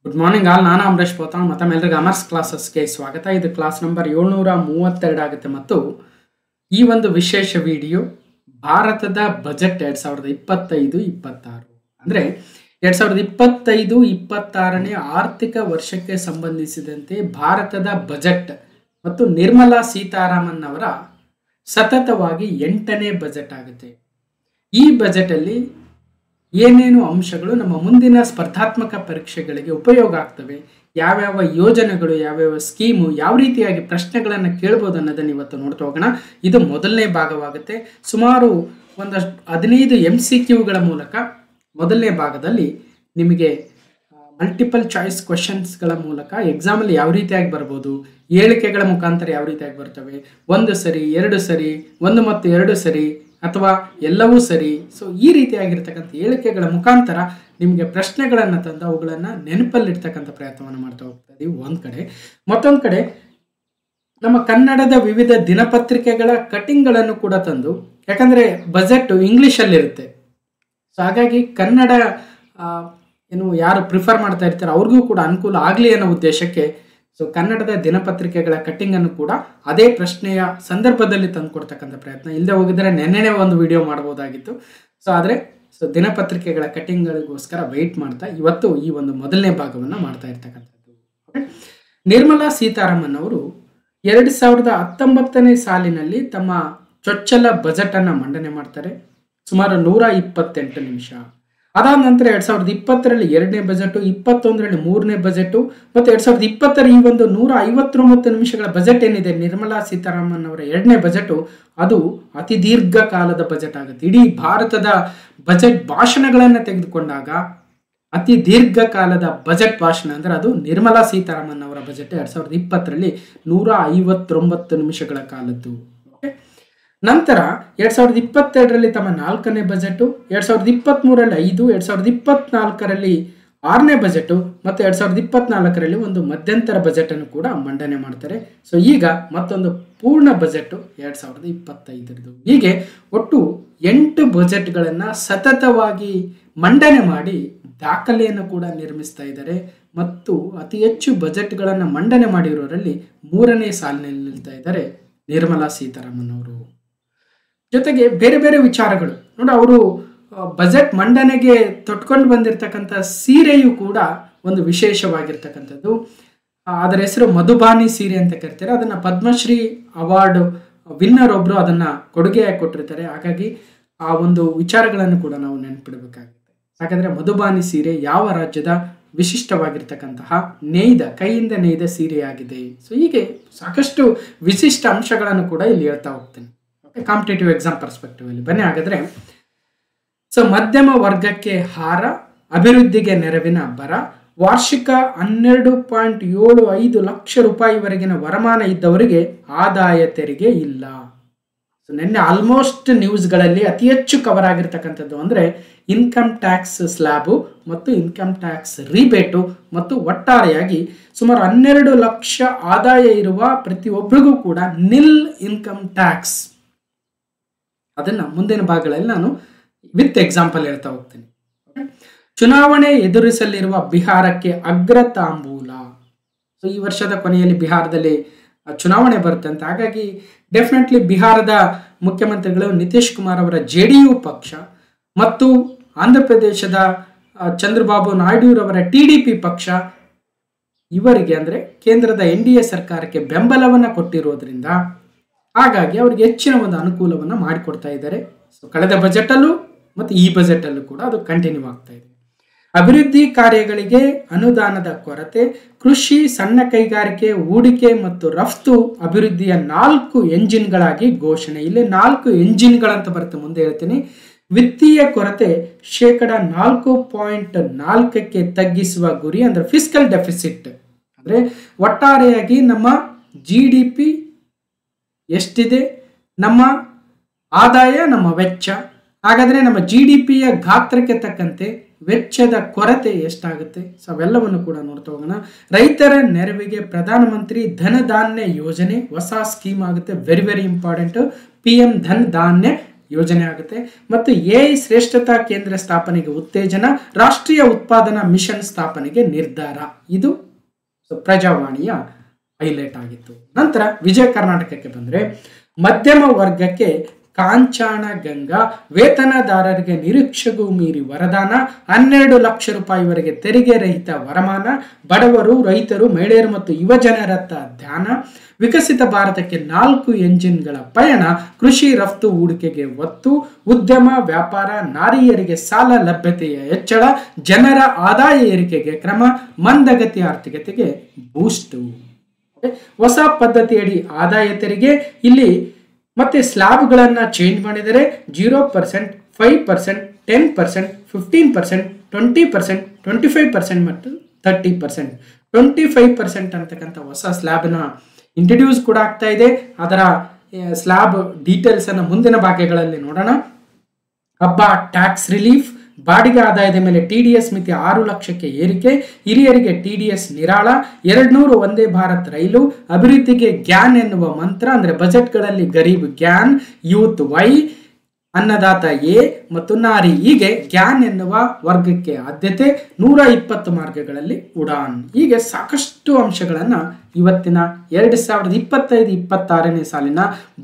Good morning all. ನಾನು ಅಮರೇಶ್ ಪೋತಾಳ್. ಮತ್ತೊಮ್ಮೆಲ್ಲರಿಗೂ ಅಮರ್ಸ್ ಕ್ಲಾಸಸ್ಗೆ ಸ್ವಾಗತ. ಇದು ಕ್ಲಾಸ್ ನಂಬರ್ 732 ಆಗುತ್ತೆ. ಮತ್ತು ಈ ಒಂದು ವಿಶೇಷ ವಿಡಿಯೋ ಭಾರತದ ಬಜೆಟ್ 2025-26 ಅಂದರೆ 2025-26ನೇ ಆರ್ಥಿಕ ವರ್ಷಕ್ಕೆ ಸಂಬಂಧಿಸಿದಂತೆ ಭಾರತದ ಬಜೆಟ್ ಮತ್ತು ನಿರ್ಮಲಾ ಸೀತಾರಾಮನ್ ಅವರ ಸತತವಾಗಿ 8ನೇ ಬಜೆಟ್ ಆಗುತ್ತೆ. ಈ ಬಜೆಟಲ್ಲಿ ಏನೇನು ಅಂಶಗಳು ನಮ್ಮ ಮುಂದಿನ ಸ್ಪರ್ಧಾತ್ಮಕ ಪರೀಕ್ಷೆಗಳಿಗೆ ಉಪಯೋಗ ಆಗ್ತವೆ, ಯಾವ್ಯಾವ ಯೋಜನೆಗಳು, ಯಾವ್ಯಾವ ಸ್ಕೀಮು, ಯಾವ ರೀತಿಯಾಗಿ ಪ್ರಶ್ನೆಗಳನ್ನು ಕೇಳ್ಬೋದು ಅನ್ನೋದನ್ನು ಇವತ್ತು ನೋಡ್ತಾ ಹೋಗೋಣ. ಇದು ಮೊದಲನೇ ಭಾಗವಾಗುತ್ತೆ. ಸುಮಾರು ಒಂದಷ್ಟು 15 MCQಗಳ ಮೂಲಕ ಮೊದಲನೇ ಭಾಗದಲ್ಲಿ ನಿಮಗೆ ಮಲ್ಟಿಪಲ್ ಚಾಯ್ಸ್ ಕ್ವಶನ್ಸ್ಗಳ ಮೂಲಕ ಎಕ್ಸಾಮಲ್ಲಿ ಯಾವ ರೀತಿಯಾಗಿ ಬರ್ಬೋದು, ಹೇಳಿಕೆಗಳ ಮುಖಾಂತರ ಯಾವ ರೀತಿಯಾಗಿ ಬರ್ತವೆ, 1 ಸರಿ 2 ಸರಿ, 1 ಮತ್ತು 2 ಸರಿ ಅಥವಾ ಎಲ್ಲವೂ ಸರಿ. ಸೊ ಈ ರೀತಿಯಾಗಿರ್ತಕ್ಕಂಥ ಹೇಳಿಕೆಗಳ ಮುಖಾಂತರ ನಿಮಗೆ ಪ್ರಶ್ನೆಗಳನ್ನು ತಂದು ಅವುಗಳನ್ನು ನೆನಪಲ್ಲಿಡ್ತಕ್ಕಂಥ ಪ್ರಯತ್ನವನ್ನು ಮಾಡ್ತಾ ಹೋಗ್ತಾ ಇದೀವಿ ಒಂದು ಕಡೆ. ಮತ್ತೊಂದು ಕಡೆ ನಮ್ಮ ಕನ್ನಡದ ವಿವಿಧ ದಿನಪತ್ರಿಕೆಗಳ ಕಟಿಂಗ್ಗಳನ್ನು ಕೂಡ ತಂದು, ಯಾಕಂದರೆ ಬಜೆಟ್ ಇಂಗ್ಲೀಷಲ್ಲಿರುತ್ತೆ. ಸೊ ಹಾಗಾಗಿ ಕನ್ನಡ ಯಾರು ಪ್ರಿಫರ್ ಮಾಡ್ತಾ ಇರ್ತಾರೆ ಅವ್ರಿಗೂ ಕೂಡ ಅನುಕೂಲ ಆಗಲಿ ಅನ್ನೋ ಉದ್ದೇಶಕ್ಕೆ ಸೊ ಕನ್ನಡದ ದಿನಪತ್ರಿಕೆಗಳ ಕಟ್ಟಿಂಗನ್ನು ಕೂಡ ಅದೇ ಪ್ರಶ್ನೆಯ ಸಂದರ್ಭದಲ್ಲಿ ತಂದುಕೊಡ್ತಕ್ಕಂಥ ಪ್ರಯತ್ನ. ಇಲ್ಲದೆ ಹೋಗಿದ್ರೆ ನೆನ್ನೆನೇ ಒಂದು ವಿಡಿಯೋ ಮಾಡ್ಬೋದಾಗಿತ್ತು. ಆದರೆ ದಿನಪತ್ರಿಕೆಗಳ ಕಟ್ಟಿಂಗ್ಗಳಿಗೋಸ್ಕರ ವೆಯ್ಟ್ ಮಾಡ್ತಾ ಇವತ್ತು ಈ ಒಂದು ಮೊದಲನೇ ಭಾಗವನ್ನು ಮಾಡ್ತಾ ಇರ್ತಕ್ಕಂಥದ್ದು. ನಿರ್ಮಲಾ ಸೀತಾರಾಮನ್ ಅವರು 2019ನೇ ಸಾಲಿನಲ್ಲಿ ತಮ್ಮ ಚೊಚ್ಚಲ ಬಜೆಟನ್ನು ಮಂಡನೆ ಮಾಡ್ತಾರೆ. ಸುಮಾರು 128 ನಿಮಿಷ. ಅದಾದ ನಂತರ 2020ರಲ್ಲಿ 2ನೇ ಬಜೆಟು, 2021ರಲ್ಲಿ 3ನೇ ಬಜೆಟು ಮತ್ತು 2020ರ ಈ ಒಂದು 159 ನಿಮಿಷಗಳ ಬಜೆಟ್ ಏನಿದೆ ನಿರ್ಮಲಾ ಸೀತಾರಾಮನ್ ಅವರ 2ನೇ ಬಜೆಟು, ಅದು ಅತಿ ದೀರ್ಘಕಾಲದ ಬಜೆಟ್ ಆಗುತ್ತೆ. ಇಡೀ ಭಾರತದ ಬಜೆಟ್ ಭಾಷಣಗಳನ್ನು ತೆಗೆದುಕೊಂಡಾಗ ಅತಿ ದೀರ್ಘಕಾಲದ ಬಜೆಟ್ ಭಾಷಣ ಅಂದರೆ ಅದು ನಿರ್ಮಲಾ ಸೀತಾರಾಮನ್ ಅವರ ಬಜೆಟ್ 2020ರಲ್ಲಿ 159 ನಿಮಿಷಗಳ ಕಾಲದ್ದು. ನಂತರ 2022ರಲ್ಲಿ ತಮ್ಮ 4ನೇ ಬಜೆಟು, 2023ರಲ್ಲಿ 5, 2024ರಲ್ಲಿ 6ನೇ ಬಜೆಟು ಮತ್ತು 2024ರಲ್ಲಿ ಒಂದು ಮಧ್ಯಂತರ ಬಜೆಟನ್ನು ಕೂಡ ಮಂಡನೆ ಮಾಡ್ತಾರೆ. ಸೊ ಈಗ ಮತ್ತೊಂದು ಪೂರ್ಣ ಬಜೆಟು 2025ರದು. ಹೀಗೆ ಒಟ್ಟು 8 ಬಜೆಟ್ಗಳನ್ನು ಸತತವಾಗಿ ಮಂಡನೆ ಮಾಡಿ ದಾಖಲೆಯನ್ನು ಕೂಡ ನಿರ್ಮಿಸ್ತಾ ಇದ್ದಾರೆ. ಮತ್ತು ಅತಿ ಹೆಚ್ಚು ಬಜೆಟ್ಗಳನ್ನು ಮಂಡನೆ ಮಾಡಿರೋರಲ್ಲಿ 3ನೇ ಸಾಲಿನಲ್ಲಿ ನಿಲ್ತಾ ಇದ್ದಾರೆ ನಿರ್ಮಲಾ ಸೀತಾರಾಮನ್ ಅವರು. ಜೊತೆಗೆ ಬೇರೆ ಬೇರೆ ವಿಚಾರಗಳು ನೋಡಿ, ಅವರು ಬಜೆಟ್ ಮಂಡನೆಗೆ ತೊಟ್ಕೊಂಡು ಬಂದಿರತಕ್ಕಂಥ ಸೀರೆಯು ಕೂಡ ಒಂದು ವಿಶೇಷವಾಗಿರ್ತಕ್ಕಂಥದ್ದು. ಅದರ ಹೆಸರು ಮಧುಬಾನಿ ಸೀರೆ ಅಂತ ಕರಿತಾರೆ. ಅದನ್ನು ಪದ್ಮಶ್ರೀ ಅವಾರ್ಡ್ ವಿನ್ನರ್ ಒಬ್ಬರು ಅದನ್ನು ಕೊಡುಗೆಯಾಗಿ ಕೊಟ್ಟಿರ್ತಾರೆ. ಹಾಗಾಗಿ ಆ ಒಂದು ವಿಚಾರಗಳನ್ನು ಕೂಡ ನಾವು ನೆನಪಿಡಬೇಕಾಗುತ್ತೆ. ಯಾಕಂದರೆ ಮಧುಬಾನಿ ಸೀರೆ ಯಾವ ರಾಜ್ಯದ ವಿಶಿಷ್ಟವಾಗಿರ್ತಕ್ಕಂತಹ ಕೈಯಿಂದ ನೇಯ್ದ ಸೀರೆಯಾಗಿದೆ. ಸೊ ಹೀಗೆ ಸಾಕಷ್ಟು ವಿಶಿಷ್ಟ ಅಂಶಗಳನ್ನು ಕೂಡ ಇಲ್ಲಿ ಹೇಳ್ತಾ ಹೋಗ್ತೇನೆ. ಕಾಂಪಿಟೇಟಿವ್ ಎಕ್ಸಾಮ್ ಪರ್ಸ್ಪೆಕ್ಟಿವ್ ಅಲ್ಲಿ ಬನ್ನಿ. ಹಾಗಾದ್ರೆ ಸೊ ಮಧ್ಯಮ ವರ್ಗಕ್ಕೆ ಹಾರ, ಅಭಿವೃದ್ಧಿಗೆ ನೆರವಿನ ಬರ, ವಾರ್ಷಿಕ 12.75 ಲಕ್ಷ ರೂಪಾಯಿವರೆಗಿನ ವರಮಾನ ಇದ್ದವರಿಗೆ ಆದಾಯ ತೆರಿಗೆ ಇಲ್ಲ. ಸೊ ನಿನ್ನೆ ಆಲ್ಮೋಸ್ಟ್ ನ್ಯೂಸ್ಗಳಲ್ಲಿ ಅತಿ ಹೆಚ್ಚು ಕವರ್ ಆಗಿರ್ತಕ್ಕಂಥದ್ದು ಅಂದರೆ ಇನ್ಕಮ್ ಟ್ಯಾಕ್ಸ್ ಸ್ಲ್ಯಾಬು ಮತ್ತು ಇನ್ಕಮ್ ಟ್ಯಾಕ್ಸ್ ರಿಬೇಟು ಮತ್ತು ಒಟ್ಟಾರೆಯಾಗಿ ಸುಮಾರು 12 ಲಕ್ಷ ಆದಾಯ ಇರುವ ಪ್ರತಿಯೊಬ್ಬರಿಗೂ ಕೂಡ ನಿಲ್ ಇನ್ಕಮ್ ಟ್ಯಾಕ್ಸ್. ಅದನ್ನು ಮುಂದಿನ ಭಾಗಗಳಲ್ಲಿ ನಾನು ವಿತ್ ಎಕ್ಸಾಂಪಲ್ ಹೇಳ್ತಾ ಹೋಗ್ತೀನಿ. ಚುನಾವಣೆ ಎದುರಿಸಲಿರುವ ಬಿಹಾರಕ್ಕೆ ಅಗ್ರ ತಾಂಬೂಲ. ಸೊ ಈ ವರ್ಷದ ಕೊನೆಯಲ್ಲಿ ಬಿಹಾರದಲ್ಲಿ ಚುನಾವಣೆ ಬರುತ್ತೆ ಅಂತ. ಹಾಗಾಗಿ ಡೆಫಿನೆಟ್ಲಿ ಬಿಹಾರದ ಮುಖ್ಯಮಂತ್ರಿಗಳು ನಿತೀಶ್ ಕುಮಾರ್ ಅವರ JDU ಪಕ್ಷ ಮತ್ತು ಆಂಧ್ರ ಪ್ರದೇಶದ ಚಂದ್ರಬಾಬು ನಾಯ್ಡುರವರ TDP ಪಕ್ಷ ಇವರಿಗೆ ಅಂದರೆ ಕೇಂದ್ರದ NDA ಸರ್ಕಾರಕ್ಕೆ ಬೆಂಬಲವನ್ನು ಕೊಟ್ಟಿರೋದ್ರಿಂದ ಹಾಗಾಗಿ ಅವರಿಗೆ ಹೆಚ್ಚಿನ ಒಂದು ಅನುಕೂಲವನ್ನು ಮಾಡಿಕೊಡ್ತಾ ಇದ್ದಾರೆ. ಸೊ ಕಳೆದ ಬಜೆಟಲ್ಲೂ ಮತ್ತು ಈ ಬಜೆಟಲ್ಲೂ ಕೂಡ ಅದು ಕಂಟಿನ್ಯೂ ಆಗ್ತಾ ಇದೆ. ಅಭಿವೃದ್ಧಿ ಕಾರ್ಯಗಳಿಗೆ ಅನುದಾನದ ಕೊರತೆ, ಕೃಷಿ, ಸಣ್ಣ ಕೈಗಾರಿಕೆ, ಹೂಡಿಕೆ ಮತ್ತು ರಫ್ತು ಅಭಿವೃದ್ಧಿಯ 4 ಎಂಜಿನ್ಗಳಾಗಿ ಘೋಷಣೆ. ಇಲ್ಲಿ 4 ಎಂಜಿನ್ಗಳಂತ ಬರುತ್ತೆ, ಮುಂದೆ ಹೇಳ್ತೀನಿ. ವಿತ್ತೀಯ ಕೊರತೆ 4.4% ತಗ್ಗಿಸುವ ಗುರಿ ಅಂದರೆ ಫಿಸ್ಕಲ್ ಡೆಫಿಸಿಟ್. ಅಂದರೆ ಒಟ್ಟಾರೆಯಾಗಿ ನಮ್ಮ GDP ಎಷ್ಟಿದೆ, ನಮ್ಮ ಆದಾಯ, ನಮ್ಮ ವೆಚ್ಚ. ಹಾಗಾದರೆ ನಮ್ಮ GDPಯ ಗಾತ್ರಕ್ಕೆ ತಕ್ಕಂತೆ ವೆಚ್ಚದ ಕೊರತೆ ಎಷ್ಟಾಗುತ್ತೆ. ಸೊ ಅವೆಲ್ಲವನ್ನು ಕೂಡ ನೋಡ್ತಾ ಹೋಗೋಣ. ರೈತರ ನೆರವಿಗೆ ಪ್ರಧಾನಮಂತ್ರಿ ಧನಧಾನ್ಯ ಯೋಜನೆ ಹೊಸ ಸ್ಕೀಮ್ ಆಗುತ್ತೆ. Very very important. PM Dhan ಧಾನ್ಯ ಯೋಜನೆ ಆಗುತ್ತೆ. ಮತ್ತು ಎಐ ಶ್ರೇಷ್ಠತಾ ಕೇಂದ್ರ ಸ್ಥಾಪನೆಗೆ ಉತ್ತೇಜನ, ರಾಷ್ಟ್ರೀಯ ಉತ್ಪಾದನಾ ಮಿಷನ್ ಸ್ಥಾಪನೆಗೆ ನಿರ್ಧಾರ. ಇದು ಪ್ರಜಾವಾಣಿಯ ಹೈಲೈಟ್ ಆಗಿತ್ತು. ನಂತರ ವಿಜಯ ಕರ್ನಾಟಕಕ್ಕೆ ಬಂದರೆ, ಮಧ್ಯಮ ವರ್ಗಕ್ಕೆ ಕಾಂಚಾಣ ಗಂಗಾ, ವೇತನದಾರರಿಗೆ ನಿರೀಕ್ಷೆಗೂ ಮೀರಿ ವರದಾನ, 12 ಲಕ್ಷ ರೂಪಾಯಿವರೆಗೆ ತೆರಿಗೆ ರಹಿತ ವರಮಾನ, ಬಡವರು, ರೈತರು, ಮಹಿಳೆಯರು ಮತ್ತು ಯುವಜನರತ್ತ ಧ್ಯಾನ, ವಿಕಸಿತ ಭಾರತಕ್ಕೆ 4 ಎಂಜಿನ್ಗಳ ಪಯಣ, ಕೃಷಿ ರಫ್ತು ಹೂಡಿಕೆಗೆ ಒತ್ತು, ಉದ್ಯಮ ವ್ಯಾಪಾರ, ನಾರಿಯರಿಗೆ ಸಾಲ ಲಭ್ಯತೆಯ ಹೆಚ್ಚಳ, ಜನರ ಆದಾಯ ಏರಿಕೆಗೆ ಕ್ರಮ, ಮಂದಗತಿ ಆರ್ಥಿಕತೆಗೆ ಬೂಸ್ಟ್. ಹೊಸ ಪದ್ಧತಿಯಡಿ ಆದಾಯ ತೆರಿಗೆ ಇಲ್ಲಿ ಮತ್ತೆ ಸ್ಲಾಬ್ಗಳನ್ನ ಚೇಂಜ್ ಮಾಡಿದರೆ 0%, 5%, 10%, 15%, 20%, 25% ಮತ್ತು 30%. 25% ಅಂತಕ್ಕಂಥ ಹೊಸ ಸ್ಲ್ಯಾಬ್ನ ಇಂಟ್ರಡ್ಯೂಸ್ ಕೂಡ ಆಗ್ತಾ ಇದೆ. ಅದರ ಸ್ಲ್ಯಾಬ್ ಡೀಟೇಲ್ಸ್ ಅನ್ನು ಮುಂದಿನ ಭಾಗಗಳಲ್ಲಿ ನೋಡೋಣ. ಹಬ್ಬ ಟ್ಯಾಕ್ಸ್ ರಿಲೀಫ್, ಬಾಡಿಗೆ ಆದಾಯದ ಮೇಲೆ TDS ಮಿತಿ 6 ಲಕ್ಷಕ್ಕೆ ಏರಿಕೆ, ಹಿರಿಯರಿಗೆ TDS ನಿರಾಳ, 200 ವಂದೇ ಭಾರತ್ ರೈಲು, ಅಭಿವೃದ್ಧಿಗೆ ಗ್ಯಾನ್ ಎನ್ನುವ ಮಂತ್ರ, ಅಂದರೆ ಬಜೆಟ್ಗಳಲ್ಲಿ ಗರೀಬ್ ಗ್ಯಾನ್, ಯೂತ್ ವೈ, ಅನ್ನದಾತ ಎ ಮತ್ತು ನಾರಿ, ಹೀಗೆ ಗ್ಯಾನ್ ಎನ್ನುವ ವರ್ಗಕ್ಕೆ ಆದ್ಯತೆ, 120 ಮಾರ್ಗಗಳಲ್ಲಿ ಉಡಾನ್. ಹೀಗೆ ಸಾಕಷ್ಟು ಅಂಶಗಳನ್ನು ಇವತ್ತಿನ 2025-26ನೇ ಸಾಲಿನ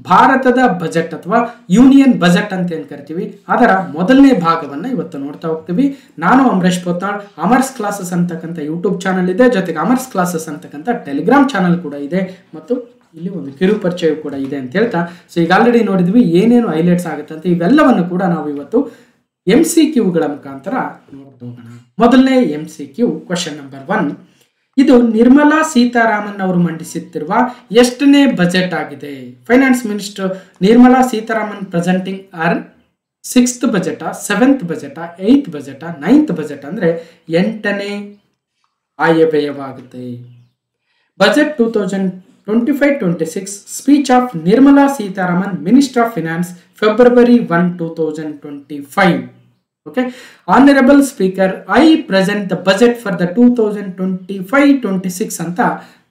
ಭಾರತದ ಬಜೆಟ್ ಅಥವಾ ಯೂನಿಯನ್ ಬಜೆಟ್ ಅಂತ ಏನು ಕರಿತೀವಿ ಅದರ ಮೊದಲನೇ ಭಾಗವನ್ನು ಇವತ್ತು ನೋಡ್ತಾ ಹೋಗ್ತೀವಿ. ನಾನು ಅಮರೇಶ್ ಪೋತ್ನಾಳ್. ಅಮರ್ಸ್ ಕ್ಲಾಸಸ್ ಅಂತಕ್ಕಂಥ ಯೂಟ್ಯೂಬ್ ಚಾನಲ್ ಇದೆ, ಜೊತೆಗೆ ಅಮರ್ಸ್ ಕ್ಲಾಸಸ್ ಅಂತಕ್ಕಂಥ ಟೆಲಿಗ್ರಾಮ್ ಚಾನಲ್ ಕೂಡ ಇದೆ, ಮತ್ತು ಇಲ್ಲಿ ಒಂದು ಕಿರು ಪರಿಚಯ ಕೂಡ ಇದೆ ಅಂತ ಹೇಳ್ತಾ, ಸೊ ಈಗ ಆಲ್ರೆಡಿ ನೋಡಿದ್ವಿ ಏನೇನು ಹೈಲೈಟ್ಸ್ ಆಗುತ್ತೆ ಅಂತ. ಇವೆಲ್ಲವನ್ನು ಕೂಡ ನಾವು ಇವತ್ತು MCQಗಳ ಮುಖಾಂತರ ನೋಡ್ತಾ ಹೋಗೋಣ. ಮೊದಲನೇ MCQ ಕ್ವಶನ್ ನಂಬರ್ 1. ಇದು ನಿರ್ಮಲಾ ಸೀತಾರಾಮನ್ ಅವರು ಮಂಡಿಸುತ್ತಿರುವ ಎಷ್ಟನೇ ಬಜೆಟ್ ಆಗಿದೆ? Finance minister Nirmala Sitharaman presenting are 6th budget, 7th budget, 8th budget, 9th budget, ಅಂದರೆ 8ನೇ ಆಯವ್ಯಯವಾಗುತ್ತೆ. Budget 2025-26 speech of Nirmala Sitharaman, minister of finance, February 1, 2025. Okay, Honorable Speaker, I present the budget for the 2025-26 ಅಂತ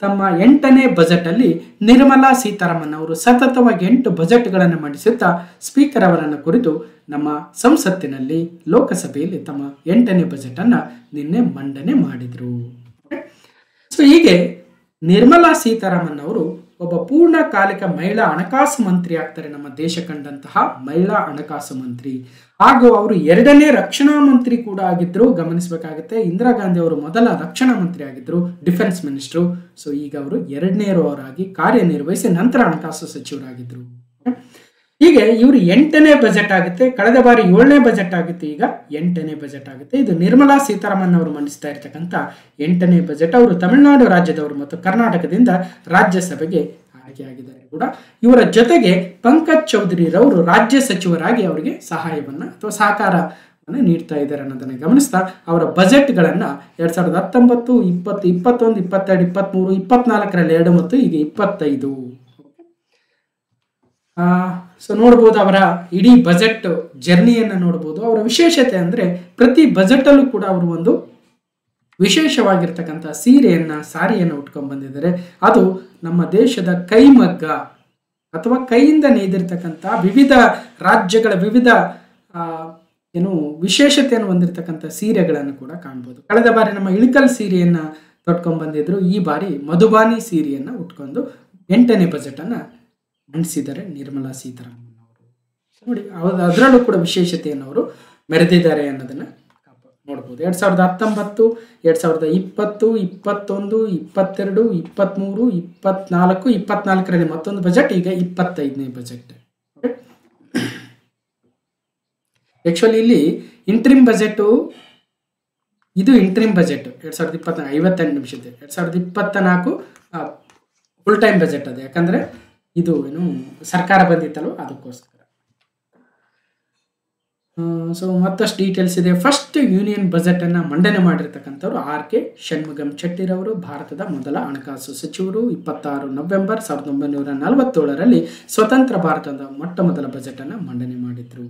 ತಮ್ಮ 8ನೇ budget ಅಲ್ಲಿ ನಿರ್ಮಲಾ ಸೀತಾರಾಮನ್ ಅವರು ಸತತವಾಗಿ 8 ಬಜೆಟ್ಗಳನ್ನು ಮಂಡಿಸುತ್ತಾ ಸ್ಪೀಕರ್ ಅವರನ್ನು ಕುರಿತು ನಮ್ಮ ಸಂಸತ್ತಿನಲ್ಲಿ ಲೋಕಸಭೆಯಲ್ಲಿ ತಮ್ಮ 8ನೇ ಬಜೆಟ್ ಅನ್ನ ನಿನ್ನೆ ಮಂಡನೆ ಮಾಡಿದ್ರು. ಸೊ ಹೀಗೆ ನಿರ್ಮಲಾ ಸೀತಾರಾಮನ್ ಅವರು ಒಬ್ಬ ಪೂರ್ಣಕಾಲಿಕ ಮಹಿಳಾ ಹಣಕಾಸು ಮಂತ್ರಿ ಆಗ್ತಾರೆ, ನಮ್ಮ ದೇಶ ಕಂಡಂತಹ ಮಹಿಳಾ ಹಣಕಾಸು ಮಂತ್ರಿ. ಹಾಗೂ ಅವರು 2ನೇ ರಕ್ಷಣಾ ಮಂತ್ರಿ ಕೂಡ ಆಗಿದ್ರು, ಗಮನಿಸಬೇಕಾಗುತ್ತೆ. ಇಂದಿರಾ ಗಾಂಧಿ ಅವರು ಮೊದಲ ರಕ್ಷಣಾ ಮಂತ್ರಿ ಆಗಿದ್ರು, ಡಿಫೆನ್ಸ್ ಮಿನಿಸ್ಟ್ರು. ಸೊ ಈಗ ಅವರು 2ನೇಯವರಾಗಿ ಕಾರ್ಯನಿರ್ವಹಿಸಿ ನಂತರ ಹಣಕಾಸು ಸಚಿವರಾಗಿದ್ರು. ಹೀಗೆ ಇವರು 8ನೇ ಬಜೆಟ್ ಆಗುತ್ತೆ. ಕಳೆದ ಬಾರಿ 7ನೇ ಬಜೆಟ್ ಆಗಿತ್ತು, ಈಗ 8ನೇ ಬಜೆಟ್ ಆಗುತ್ತೆ. ಇದು ನಿರ್ಮಲಾ ಸೀತಾರಾಮನ್ ಅವರು ಮಂಡಿಸ್ತಾ ಇರ್ತಕ್ಕಂಥ 8ನೇ ಬಜೆಟ್. ಅವರು ತಮಿಳುನಾಡು ರಾಜ್ಯದವರು ಮತ್ತು ಕರ್ನಾಟಕದಿಂದ ರಾಜ್ಯಸಭೆಗೆ ಆಯ್ಕೆಯಾಗಿದ್ದಾರೆ ಕೂಡ. ಇವರ ಜೊತೆಗೆ ಪಂಕಜ್ ಚೌಧರಿ ರವರು ರಾಜ್ಯ ಸಚಿವರಾಗಿ ಅವರಿಗೆ ಸಹಾಯವನ್ನ ಅಥವಾ ಸಹಕಾರವನ್ನು ನೀಡ್ತಾ ಇದ್ದಾರೆ ಅನ್ನೋದನ್ನ ಗಮನಿಸ್ತಾ ಅವರ ಬಜೆಟ್ಗಳನ್ನು 2019, 20, 21, 22, 23, 24ರಲ್ಲಿ 2 ಮತ್ತು ಈಗ 25. ಸೊ ನೋಡ್ಬೋದು ಅವರ ಇಡೀ ಬಜೆಟ್ ಜರ್ನಿಯನ್ನು ನೋಡ್ಬೋದು. ಅವರ ವಿಶೇಷತೆ ಅಂದರೆ ಪ್ರತಿ ಬಜೆಟಲ್ಲೂ ಕೂಡ ಅವರು ಒಂದು ವಿಶೇಷವಾಗಿರ್ತಕ್ಕಂಥ ಸಾರಿಯನ್ನು ಉಟ್ಕೊಂಡು ಬಂದಿದ್ದಾರೆ. ಅದು ನಮ್ಮ ದೇಶದ ಕೈಮಗ್ಗ ಅಥವಾ ಕೈಯಿಂದ ನೇಯ್ದಿರ್ತಕ್ಕಂಥ ವಿವಿಧ ರಾಜ್ಯಗಳ ವಿವಿಧ ವಿಶೇಷತೆಯನ್ನು ಹೊಂದಿರತಕ್ಕಂಥ ಸೀರೆಗಳನ್ನು ಕೂಡ ಕಾಣ್ಬೋದು. ಕಳೆದ ಬಾರಿ ನಮ್ಮ ಇಳಕಲ್ ಸೀರೆಯನ್ನು ತೊಟ್ಕೊಂಡು ಬಂದಿದ್ರು, ಈ ಬಾರಿ ಮಧುಬಾನಿ ಸೀರೆಯನ್ನು ಉಟ್ಕೊಂಡು 8ನೇ ಬಜೆಟನ್ನು ಮಂಡಿಸಿದ್ದಾರೆ ನಿರ್ಮಲಾ ಸೀತಾರಾಮನ್ ಅವರು. ನೋಡಿ ಅದರಲ್ಲೂ ಕೂಡ ವಿಶೇಷತೆಯನ್ನು ಅವರು ಮೆರೆದಿದ್ದಾರೆ ಅನ್ನೋದನ್ನ ನೋಡ್ಬೋದು. 2019, 2020, 21, 22, 23, 24, 24ರಲ್ಲಿ ಮತ್ತೊಂದು ಬಜೆಟ್, ಈಗ 25ನೇ ಬಜೆಟ್. ಆಕ್ಚುಲಿ ಇಲ್ಲಿ ಇಂಟ್ರಿಮ್ ಬಜೆಟ್, ಇದು interim budget 2024 58 ನಿಮಿಷದ್ದು. 2024 full time budget ಅದು, ಯಾಕಂದ್ರೆ ಇದು ಸರ್ಕಾರ ಬಂದಿತ್ತಲ್ಲ ಅದಕ್ಕೋಸ್ಕರ. ಸೊ ಮತ್ತಷ್ಟು ಡೀಟೇಲ್ಸ್ ಇದೆ. ಫಸ್ಟ್ ಯೂನಿಯನ್ ಬಜೆಟ್ ಅನ್ನ ಮಂಡನೆ ಮಾಡಿರ್ತಕ್ಕಂಥವ್ರು RK ಷಣ್ಮುಗಂ ಚೆಟ್ಟಿರವರು, ಭಾರತದ ಮೊದಲ ಹಣಕಾಸು ಸಚಿವರು. 26 ನವೆಂಬರ್ 1947ರಲ್ಲಿ ಸ್ವತಂತ್ರ ಭಾರತದ ಮೊಟ್ಟ ಮೊದಲ ಬಜೆಟ್ ಅನ್ನ ಮಂಡನೆ ಮಾಡಿದ್ರು.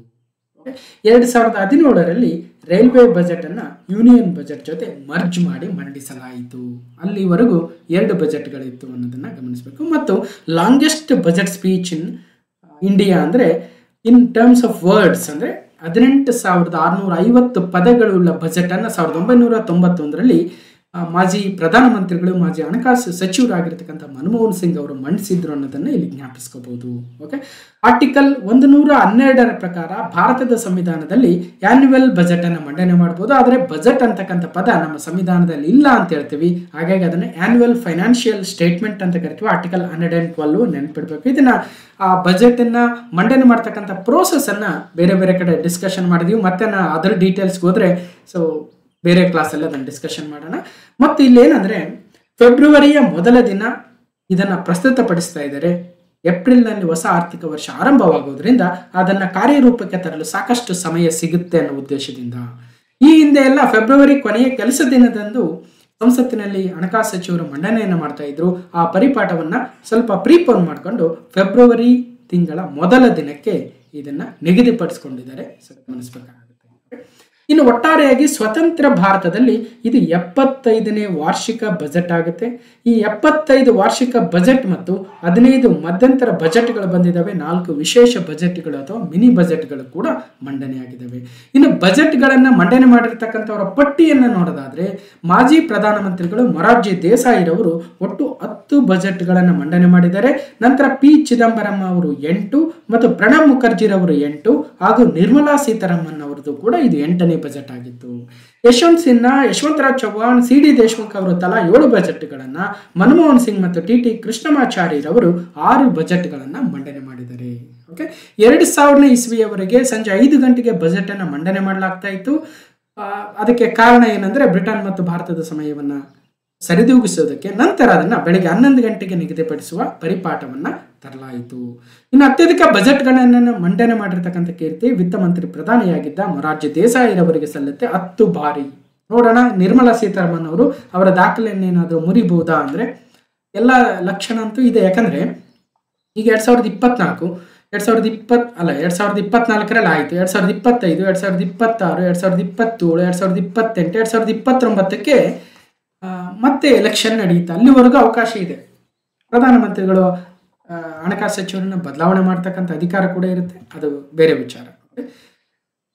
2017ರಲ್ಲಿ ರೈಲ್ವೆ ಬಜೆಟ್ ಅನ್ನ ಯೂನಿಯನ್ ಬಜೆಟ್ ಜೊತೆ ಮರ್ಜ್ ಮಾಡಿ ಮಂಡಿಸಲಾಯಿತು. ಅಲ್ಲಿವರೆಗೂ 2 ಬಜೆಟ್ಗಳಿತ್ತು ಅನ್ನೋದನ್ನ ಗಮನಿಸಬೇಕು. ಮತ್ತು longest budget speech in India ಅಂದರೆ ಇನ್ ಟರ್ಮ್ಸ್ ಆಫ್ ವರ್ಡ್ಸ್ ಅಂದರೆ 18,650 ಪದಗಳುಳ್ಳ ಬಜೆಟನ್ನು 1991ರಲ್ಲಿ ಮಾಜಿ ಪ್ರಧಾನಮಂತ್ರಿಗಳು ಮಾಜಿ ಹಣಕಾಸು ಸಚಿವರಾಗಿರ್ತಕ್ಕಂಥ ಮನಮೋಹನ್ ಸಿಂಗ್ ಅವರು ಮಂಡಿಸಿದ್ರು ಅನ್ನೋದನ್ನು ಇಲ್ಲಿ ಜ್ಞಾಪಿಸ್ಕೋಬಹುದು. ಓಕೆ, ಆರ್ಟಿಕಲ್ 112ರ ಪ್ರಕಾರ ಭಾರತದ ಸಂವಿಧಾನದಲ್ಲಿ ಆನ್ಯುವಲ್ ಬಜೆಟ್ ಅನ್ನು ಮಂಡನೆ ಮಾಡಬಹುದು. ಆದರೆ ಬಜೆಟ್ ಅಂತಕ್ಕಂಥ ಪದ ನಮ್ಮ ಸಂವಿಧಾನದಲ್ಲಿ ಇಲ್ಲ ಅಂತ ಹೇಳ್ತೀವಿ. ಹಾಗಾಗಿ ಅದನ್ನು ಆನ್ಯುವಲ್ ಫೈನಾನ್ಷಿಯಲ್ ಸ್ಟೇಟ್ಮೆಂಟ್ ಅಂತ ಕರಿತೀವಿ. ಆರ್ಟಿಕಲ್ 112 ನೆನ್ಪಿಡ್ಬೇಕು. ಇದನ್ನ ಆ ಬಜೆಟ್ ಅನ್ನ ಮಂಡನೆ ಮಾಡ್ತಕ್ಕಂಥ ಪ್ರೋಸೆಸ್ ಅನ್ನ ಬೇರೆ ಬೇರೆ ಕಡೆ ಡಿಸ್ಕಷನ್ ಮಾಡಿದೀವಿ. ಮತ್ತೆ ಅದರ ಡೀಟೇಲ್ಸ್ಗೆ ಹೋದ್ರೆ ಬೇರೆ ಕ್ಲಾಸಲ್ಲಿ ಅದನ್ನು ಡಿಸ್ಕಷನ್ ಮಾಡೋಣ. ಮತ್ತು ಇಲ್ಲೇನಂದ್ರೆ ಫೆಬ್ರವರಿಯ ಮೊದಲ ದಿನ ಇದನ್ನ ಪ್ರಸ್ತುತಪಡಿಸ್ತಾ ಇದ್ದಾರೆ. ಏಪ್ರಿಲ್ನಲ್ಲಿ ಹೊಸ ಆರ್ಥಿಕ ವರ್ಷ ಆರಂಭವಾಗುವುದರಿಂದ ಅದನ್ನ ಕಾರ್ಯರೂಪಕ್ಕೆ ತರಲು ಸಾಕಷ್ಟು ಸಮಯ ಸಿಗುತ್ತೆ ಅನ್ನೋ ಉದ್ದೇಶದಿಂದ ಈ ಹಿಂದೆ ಎಲ್ಲ ಫೆಬ್ರವರಿ ಕೊನೆಯ ಕೆಲಸ ದಿನದಂದು ಸಂಸತ್ತಿನಲ್ಲಿ ಹಣಕಾಸು ಸಚಿವರು ಮಂಡನೆಯನ್ನು ಮಾಡ್ತಾ ಇದ್ರು. ಆ ಪರಿಪಾಠವನ್ನ ಸ್ವಲ್ಪ ಪ್ರೀಪೋನ್ ಮಾಡಿಕೊಂಡು ಫೆಬ್ರವರಿ ತಿಂಗಳ ಮೊದಲ ದಿನಕ್ಕೆ ಇದನ್ನ ನಿಗದಿಪಡಿಸಿಕೊಂಡಿದ್ದಾರೆ. ಗಮನಿಸಬೇಕಾಗುತ್ತೆ. ಇನ್ನು ಒಟ್ಟಾರೆಯಾಗಿ ಸ್ವತಂತ್ರ ಭಾರತದಲ್ಲಿ ಇದು 75ನೇ ವಾರ್ಷಿಕ ಬಜೆಟ್ ಆಗುತ್ತೆ. ಈ 75 ವಾರ್ಷಿಕ ಬಜೆಟ್ ಮತ್ತು 15 ಮಧ್ಯಂತರ ಬಜೆಟ್ಗಳು ಬಂದಿದ್ದಾವೆ. 4 ವಿಶೇಷ ಬಜೆಟ್ಗಳು ಅಥವಾ ಮಿನಿ ಬಜೆಟ್ಗಳು ಕೂಡ ಮಂಡನೆಯಾಗಿದ್ದಾವೆ. ಇನ್ನು ಬಜೆಟ್ಗಳನ್ನು ಮಂಡನೆ ಮಾಡಿರ್ತಕ್ಕಂಥವರ ಪಟ್ಟಿಯನ್ನು ನೋಡೋದಾದ್ರೆ ಮಾಜಿ ಪ್ರಧಾನಮಂತ್ರಿಗಳು ಮೊರಾರ್ಜಿ ದೇಸಾಯಿರವರು ಒಟ್ಟು 10 ಬಜೆಟ್ಗಳನ್ನು ಮಂಡನೆ ಮಾಡಿದ್ದಾರೆ. ನಂತರ ಪಿ ಚಿದಂಬರಂ ಅವರು 8 ಮತ್ತು ಪ್ರಣಬ್ ಮುಖರ್ಜಿರವರು 8 ಹಾಗೂ ನಿರ್ಮಲಾ ಸೀತಾರಾಮನ್ ಅವರದು ಕೂಡ ಇದು 8ನೇ ಬಜೆಟ್ ಆಗಿತ್ತು. ಯಶವಂತ್ ಸಿನ್ಹಾ, ಯಶವಂತರಾವ್ ಚೌಹಾಣ್, ಸಿ ಡಿ ದೇಶಮುಖ್ ಅವರು ತಲಾ 7 ಬಜೆಟ್ಗಳನ್ನ, ಮನಮೋಹನ್ ಸಿಂಗ್ ಮತ್ತು ಟಿ ಟಿ ಕೃಷ್ಣಮಾಚಾರ್ಯರವರು 6 ಬಜೆಟ್ಗಳನ್ನ ಮಂಡನೆ ಮಾಡಿದ್ದಾರೆ. ಓಕೆ, 2000ನೇ ಇಸ್ವಿಯವರೆಗೆ ಸಂಜೆ 5 ಗಂಟೆಗೆ ಬಜೆಟ್ ಅನ್ನ ಮಂಡನೆ ಮಾಡಲಾಗ್ತಾ ಇತ್ತು. ಅದಕ್ಕೆ ಕಾರಣ ಏನಂದ್ರೆ ಬ್ರಿಟನ್ ಮತ್ತು ಭಾರತದ ಸಮಯವನ್ನ ಸರಿದೂಗಿಸೋದಕ್ಕೆ ನಂತರ ಅದನ್ನ ಬೆಳಿಗ್ಗೆ 11 ಗಂಟೆಗೆ ನಿಗದಿಪಡಿಸುವ ಪರಿಪಾಠವನ್ನ ತರಲಾಯಿತು. ಇನ್ನು ಅತ್ಯಧಿಕ ಬಜೆಟ್ಗಳನ್ನು ಮಂಡನೆ ಮಾಡಿರ್ತಕ್ಕಂಥ ಕೀರ್ತಿ ವಿತ್ತ ಮಂತ್ರಿ ಪ್ರಧಾನಿಯಾಗಿದ್ದ ಮೊರಾರ್ಜಿ ದೇಸಾಯಿರವರಿಗೆ ಸಲ್ಲುತ್ತೆ 10 ಬಾರಿ. ನೋಡೋಣ ನಿರ್ಮಲಾ ಸೀತಾರಾಮನ್ ಅವರು ಅವರ ದಾಖಲೆಯನ್ನೇನಾದರೂ ಮುರಿಬಹುದಾ ಅಂದ್ರೆ ಎಲ್ಲ ಲಕ್ಷಣ ಅಂತೂ ಇದೆ. ಯಾಕಂದ್ರೆ ಈಗ 2024 2024ರಲ್ಲಿ ಆಯಿತು. 2025, 2026, 2027, 2028, 2029ಕ್ಕೆ ಮತ್ತೆ ಎಲೆಕ್ಷನ್ ನಡೆಯುತ್ತೆ. ಅಲ್ಲಿವರೆಗೂ ಅವಕಾಶ ಇದೆ. ಪ್ರಧಾನಮಂತ್ರಿಗಳು ಹಣಕಾಸು ಸಚಿವರನ್ನ ಬದಲಾವಣೆ ಮಾಡ್ತಕ್ಕಂಥ ಅಧಿಕಾರ ಕೂಡ ಇರುತ್ತೆ, ಅದು ಬೇರೆ ವಿಚಾರ.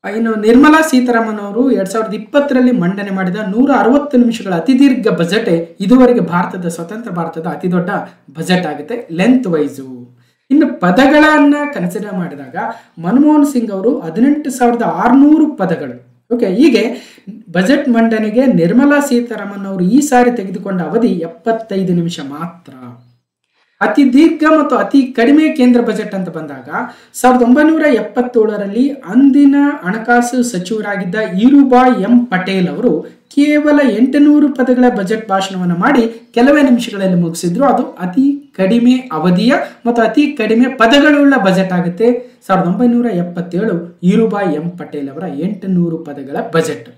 ಇನ್ನು ನಿರ್ಮಲಾ ಸೀತಾರಾಮನ್ ಅವರು 2020ರಲ್ಲಿ ಮಂಡನೆ ಮಾಡಿದ 160 ನಿಮಿಷಗಳ ಅತಿ ದೀರ್ಘ ಬಜೆಟ್ ಇದುವರೆಗೆ ಸ್ವತಂತ್ರ ಭಾರತದ ಅತಿ ದೊಡ್ಡ ಬಜೆಟ್ ಆಗುತ್ತೆ ಲೆಂತ್ ವೈಸು. ಇನ್ನು ಪದಗಳನ್ನ ಕನ್ಸಿಡರ್ ಮಾಡಿದಾಗ ಮನಮೋಹನ್ ಸಿಂಗ್ ಅವರು 18,600 ಪದಗಳು. ಓಕೆ, ಹೀಗೆ ಬಜೆಟ್ ಮಂಡನೆಗೆ ನಿರ್ಮಲಾ ಸೀತಾರಾಮನ್ ಅವರು ಈ ಸಾರಿ ತೆಗೆದುಕೊಂಡ ಅವಧಿ 75 ನಿಮಿಷ ಮಾತ್ರ. ಅತಿ ದೀರ್ಘ ಮತ್ತು ಅತಿ ಕಡಿಮೆ ಕೇಂದ್ರ ಬಜೆಟ್ ಅಂತ ಬಂದಾಗ 1977ರಲ್ಲಿ ಅಂದಿನ ಹಣಕಾಸು ಸಚಿವರಾಗಿದ್ದ ಈರುಬಾಯ್ ಎಂ ಪಟೇಲ್ ಅವರು ಕೇವಲ 800 ಪದಗಳ ಬಜೆಟ್ ಭಾಷಣವನ್ನು ಮಾಡಿ ಕೆಲವೇ ನಿಮಿಷಗಳಲ್ಲಿ ಮುಗಿಸಿದ್ರು. ಅದು ಅತಿ ಕಡಿಮೆ ಅವಧಿಯ ಮತ್ತು ಅತಿ ಕಡಿಮೆ ಪದಗಳುಳ್ಳ ಬಜೆಟ್ ಆಗುತ್ತೆ. 1977 ಈರುಬಾಯ್ ಎಂ ಪಟೇಲ್ ಅವರ 800 ಪದಗಳ ಬಜೆಟ್.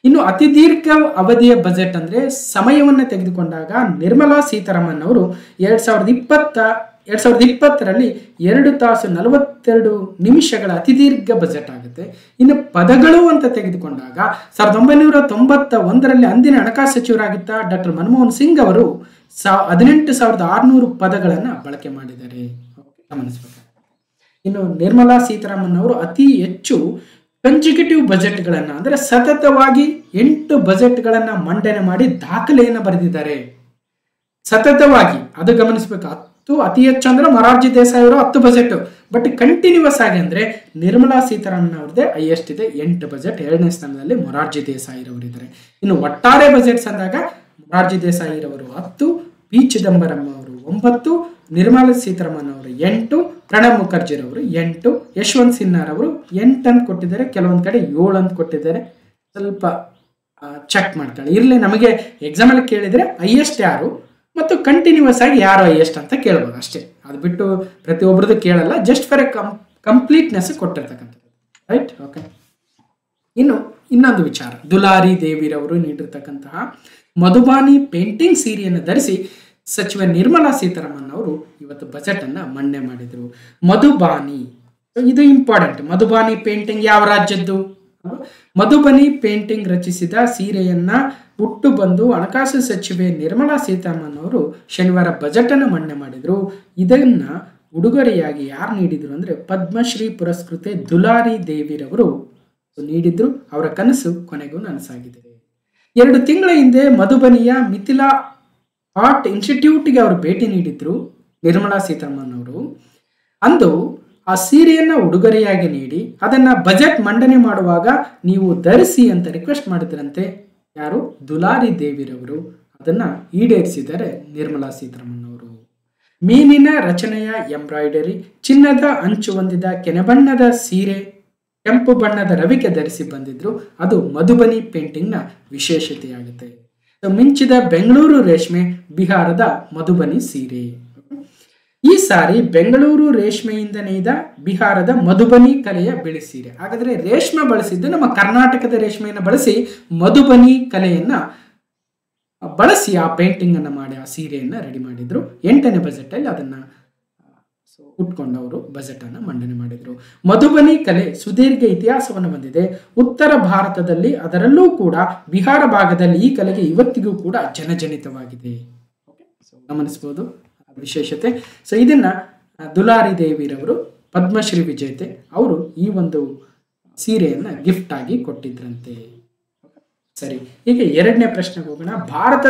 ಇನ್ನು ಅತಿ ದೀರ್ಘ ಅವಧಿಯ ಬಜೆಟ್ ಅಂದ್ರೆ ಸಮಯವನ್ನು ತೆಗೆದುಕೊಂಡಾಗ ನಿರ್ಮಲಾ ಸೀತಾರಾಮನ್ ಅವರು 2020ರಲ್ಲಿ 2 ತಾಸು 42 ನಿಮಿಷಗಳ ಅತಿ ದೀರ್ಘ ಬಜೆಟ್ ಆಗುತ್ತೆ. ಇನ್ನು ಪದಗಳು ಅಂತ ತೆಗೆದುಕೊಂಡಾಗ 1991ರಲ್ಲಿ ಅಂದಿನ ಹಣಕಾಸು ಸಚಿವರಾಗಿದ್ದ ಡಾಕ್ಟರ್ ಮನಮೋಹನ್ ಸಿಂಗ್ ಅವರು 18,600 ಪದಗಳನ್ನು ಬಳಕೆ ಮಾಡಿದ್ದಾರೆ. ಗಮನಿಸಬೇಕು. ಇನ್ನು ನಿರ್ಮಲಾ ಸೀತಾರಾಮನ್ ಅವರು ಅತಿ ಹೆಚ್ಚು ಕನ್ಸಿಕ್ಯೂಟಿವ್ ಬಜೆಟ್ಗಳನ್ನು ಅಂದರೆ ಸತತವಾಗಿ 8 ಬಜೆಟ್ಗಳನ್ನು ಮಂಡನೆ ಮಾಡಿ ದಾಖಲೆಯನ್ನು ಬರೆದಿದ್ದಾರೆ. ಸತತವಾಗಿ, ಅದು ಗಮನಿಸಬೇಕು. ಅತಿ ಹೆಚ್ಚು ಅಂದ್ರೆ ಮೊರಾರ್ಜಿ ದೇಸಾಯಿ ಅವರು 10 ಬಜೆಟ್, ಬಟ್ ಕಂಟಿನ್ಯೂಸ್ ಆಗಿ ಅಂದ್ರೆ ನಿರ್ಮಲಾ ಸೀತಾರಾಮನ್ ಅವ್ರದ್ದೇ ಹೈಯೆಸ್ಟ್ ಇದೆ 8 ಬಜೆಟ್. 2ನೇ ಸ್ಥಾನದಲ್ಲಿ ಮೊರಾರ್ಜಿ ದೇಸಾಯಿ ರವರಿದ್ದಾರೆ. ಇನ್ನು ಒಟ್ಟಾರೆ ಬಜೆಟ್ಸ್ ಅಂದಾಗ ಮೊರಾರ್ಜಿ ದೇಸಾಯಿ ರವರು 10, ಪಿ ಚಿದಂಬರಂ ಅವರು 9, ನಿರ್ಮಲಾ ಸೀತಾರಾಮನ್ ಅವರು 8, ಪ್ರಣಬ್ ಮುಖರ್ಜಿ ರವರು 8, ಯಶವಂತ್ ಸಿನ್ಹಾ ರವರು 8 ಅಂತ ಕೊಟ್ಟಿದ್ದಾರೆ. ಕೆಲವೊಂದು ಕಡೆ 7 ಅಂತ ಕೊಟ್ಟಿದ್ದಾರೆ. ಸ್ವಲ್ಪ ಚೆಕ್ ಮಾಡ್ಕೊಳ್ಳಿ. ಇರಲಿ, ನಮಗೆ ಎಕ್ಸಾಮಲ್ಲಿ ಕೇಳಿದರೆ ಹೈಯೆಸ್ಟ್ ಯಾರು ಮತ್ತು ಕಂಟಿನ್ಯೂಸ್ ಆಗಿ ಯಾರು ಹೈಯೆಸ್ಟ್ ಅಂತ ಕೇಳ್ಬೋದು ಅಷ್ಟೇ. ಅದು ಬಿಟ್ಟು ಪ್ರತಿಯೊಬ್ಬರದ್ದು ಕೇಳಲ್ಲ. ಜಸ್ಟ್ ಫಾರ್ ಎ ಕಂಪ್ಲೀಟ್ನೆಸ್ ಕೊಟ್ಟಿರ್ತಕ್ಕಂಥದ್ದು. ರೈಟ್? ಓಕೆ. ಇನ್ನು ಇನ್ನೊಂದು ವಿಚಾರ, ದುಲಾರಿ ದೇವಿರವರು ನೀಡಿರ್ತಕ್ಕಂತಹ ಮಧುಬಾನಿ ಪೇಂಟಿಂಗ್ ಸೀರೆಯನ್ನು ಧರಿಸಿ ಸಚಿವ ನಿರ್ಮಲಾ ಸೀತಾರಾಮನ್ ಅವರು ಇವತ್ತು ಬಜೆಟ್ ಅನ್ನ ಮಂಡನೆ ಮಾಡಿದರು. ಮಧುಬಾನಿ, ಇದು ಇಂಪಾರ್ಟೆಂಟ್. ಮಧುಬಾನಿ ಪೇಂಟಿಂಗ್ ಯಾವ ರಾಜ್ಯದ್ದು? ಮಧುಬನಿ ಪೇಂಟಿಂಗ್ ರಚಿಸಿದ ಸೀರೆಯನ್ನ ಹುಟ್ಟು ಬಂದು ಹಣಕಾಸು ಸಚಿವೆ ನಿರ್ಮಲಾ ಸೀತಾರಾಮನ್ ಅವರು ಶನಿವಾರ ಬಜೆಟ್ ಅನ್ನು ಮಂಡನೆ ಮಾಡಿದ್ರು. ಇದನ್ನ ಉಡುಗೊರೆಯಾಗಿ ಯಾರು ನೀಡಿದ್ರು ಅಂದರೆ ಪದ್ಮಶ್ರೀ ಪುರಸ್ಕೃತೆ ದುಲಾರಿ ದೇವಿರವರು ನೀಡಿದ್ರು. ಅವರ ಕನಸು ಕೊನೆಗೂ ನನಸಾಗಿದೆ. 2 ತಿಂಗಳ ಹಿಂದೆ ಮಧುಬನಿಯ ಮಿಥಿಲಾ ಆರ್ಟ್ ಇನ್ಸ್ಟಿಟ್ಯೂಟ್ಗೆ ಅವರು ಭೇಟಿ ನೀಡಿದ್ರು ನಿರ್ಮಲಾ ಸೀತಾರಾಮನ್ ಅವರು. ಅಂದು ಆ ಸೀರೆಯನ್ನ ಉಡುಗೊರೆಯಾಗಿ ನೀಡಿ ಅದನ್ನ ಬಜೆಟ್ ಮಂಡನೆ ಮಾಡುವಾಗ ನೀವು ಧರಿಸಿ ಅಂತ ರಿಕ್ವೆಸ್ಟ್ ಮಾಡಿದ್ರಂತೆ. ಯಾರು? ದುಲಾರಿ ದೇವಿರವರು. ಅದನ್ನ ಈಡೇರಿಸಿದ್ದಾರೆ ನಿರ್ಮಲಾ ಸೀತಾರಾಮನ್ ಅವರು. ಮೀನಿನ ರಚನೆಯ ಎಂಬ್ರಾಯ್ಡರಿ, ಚಿನ್ನದ ಅಂಚು ಹೊಂದಿದ ಕೆನೆಬಣ್ಣದ ಸೀರೆ, ಕೆಂಪು ಬಣ್ಣದ ರವಿಕೆ ಧರಿಸಿ ಬಂದಿದ್ರು. ಅದು ಮಧುಬನಿ ಪೇಂಟಿಂಗ್ನ ವಿಶೇಷತೆಯಾಗುತ್ತೆ. ಮಿಂಚಿದ ಬೆಂಗಳೂರು ರೇಷ್ಮೆ, ಬಿಹಾರದ ಮಧುಬನಿ ಸೀರೆ. ಈ ಸಾರಿ ಬೆಂಗಳೂರು ರೇಷ್ಮೆಯಿಂದ ನೇಯ್ದ ಬಿಹಾರದ ಮಧುಬನಿ ಕಲೆಯ ಬಿಳಿ ಸೀರೆ. ಹಾಗಾದ್ರೆ ರೇಷ್ಮೆ ಬಳಸಿದ್ದು ನಮ್ಮ ಕರ್ನಾಟಕದ ರೇಷ್ಮೆಯನ್ನು ಬಳಸಿ ಮಧುಬನಿ ಕಲೆಯನ್ನ ಬಳಸಿ ಆ ಪೇಂಟಿಂಗ್ ಅನ್ನ ಮಾಡಿ ಆ ಸೀರೆಯನ್ನ ರೆಡಿ ಮಾಡಿದ್ರು. 8ನೇ ಬಜೆಟ್ ಅಲ್ಲಿ ಅದನ್ನ ಉಟ್ಕೊಂಡವರು ಬಜೆಟ್ ಅನ್ನ ಮಂಡನೆ ಮಾಡಿದ್ರು. ಮಧುಬನಿ ಕಲೆ ಸುದೀರ್ಘ ಇತಿಹಾಸವನ್ನು ಹೊಂದಿದೆ. ಉತ್ತರ ಭಾರತದಲ್ಲಿ ಅದರಲ್ಲೂ ಕೂಡ ಬಿಹಾರ ಭಾಗದಲ್ಲಿ ಈ ಕಲೆಗೆ ಇವತ್ತಿಗೂ ಕೂಡ ಜನಜನಿತವಾಗಿದೆ. ಗಮನಿಸಬಹುದು ವಿಶೇಷತೆ. ಸೊ ಇದನ್ನ ದುಲಾರಿ ದೇವಿರವರು ಪದ್ಮಶ್ರೀ ವಿಜೇತೆ ಅವರು ಈ ಒಂದು ಸೀರೆಯನ್ನ ಗಿಫ್ಟ್ ಆಗಿ ಕೊಟ್ಟಿದ್ರಂತೆ. ಸರಿ, ಈಗ 2ನೇ ಪ್ರಶ್ನೆಗೆ ಹೋಗೋಣ. ಭಾರತ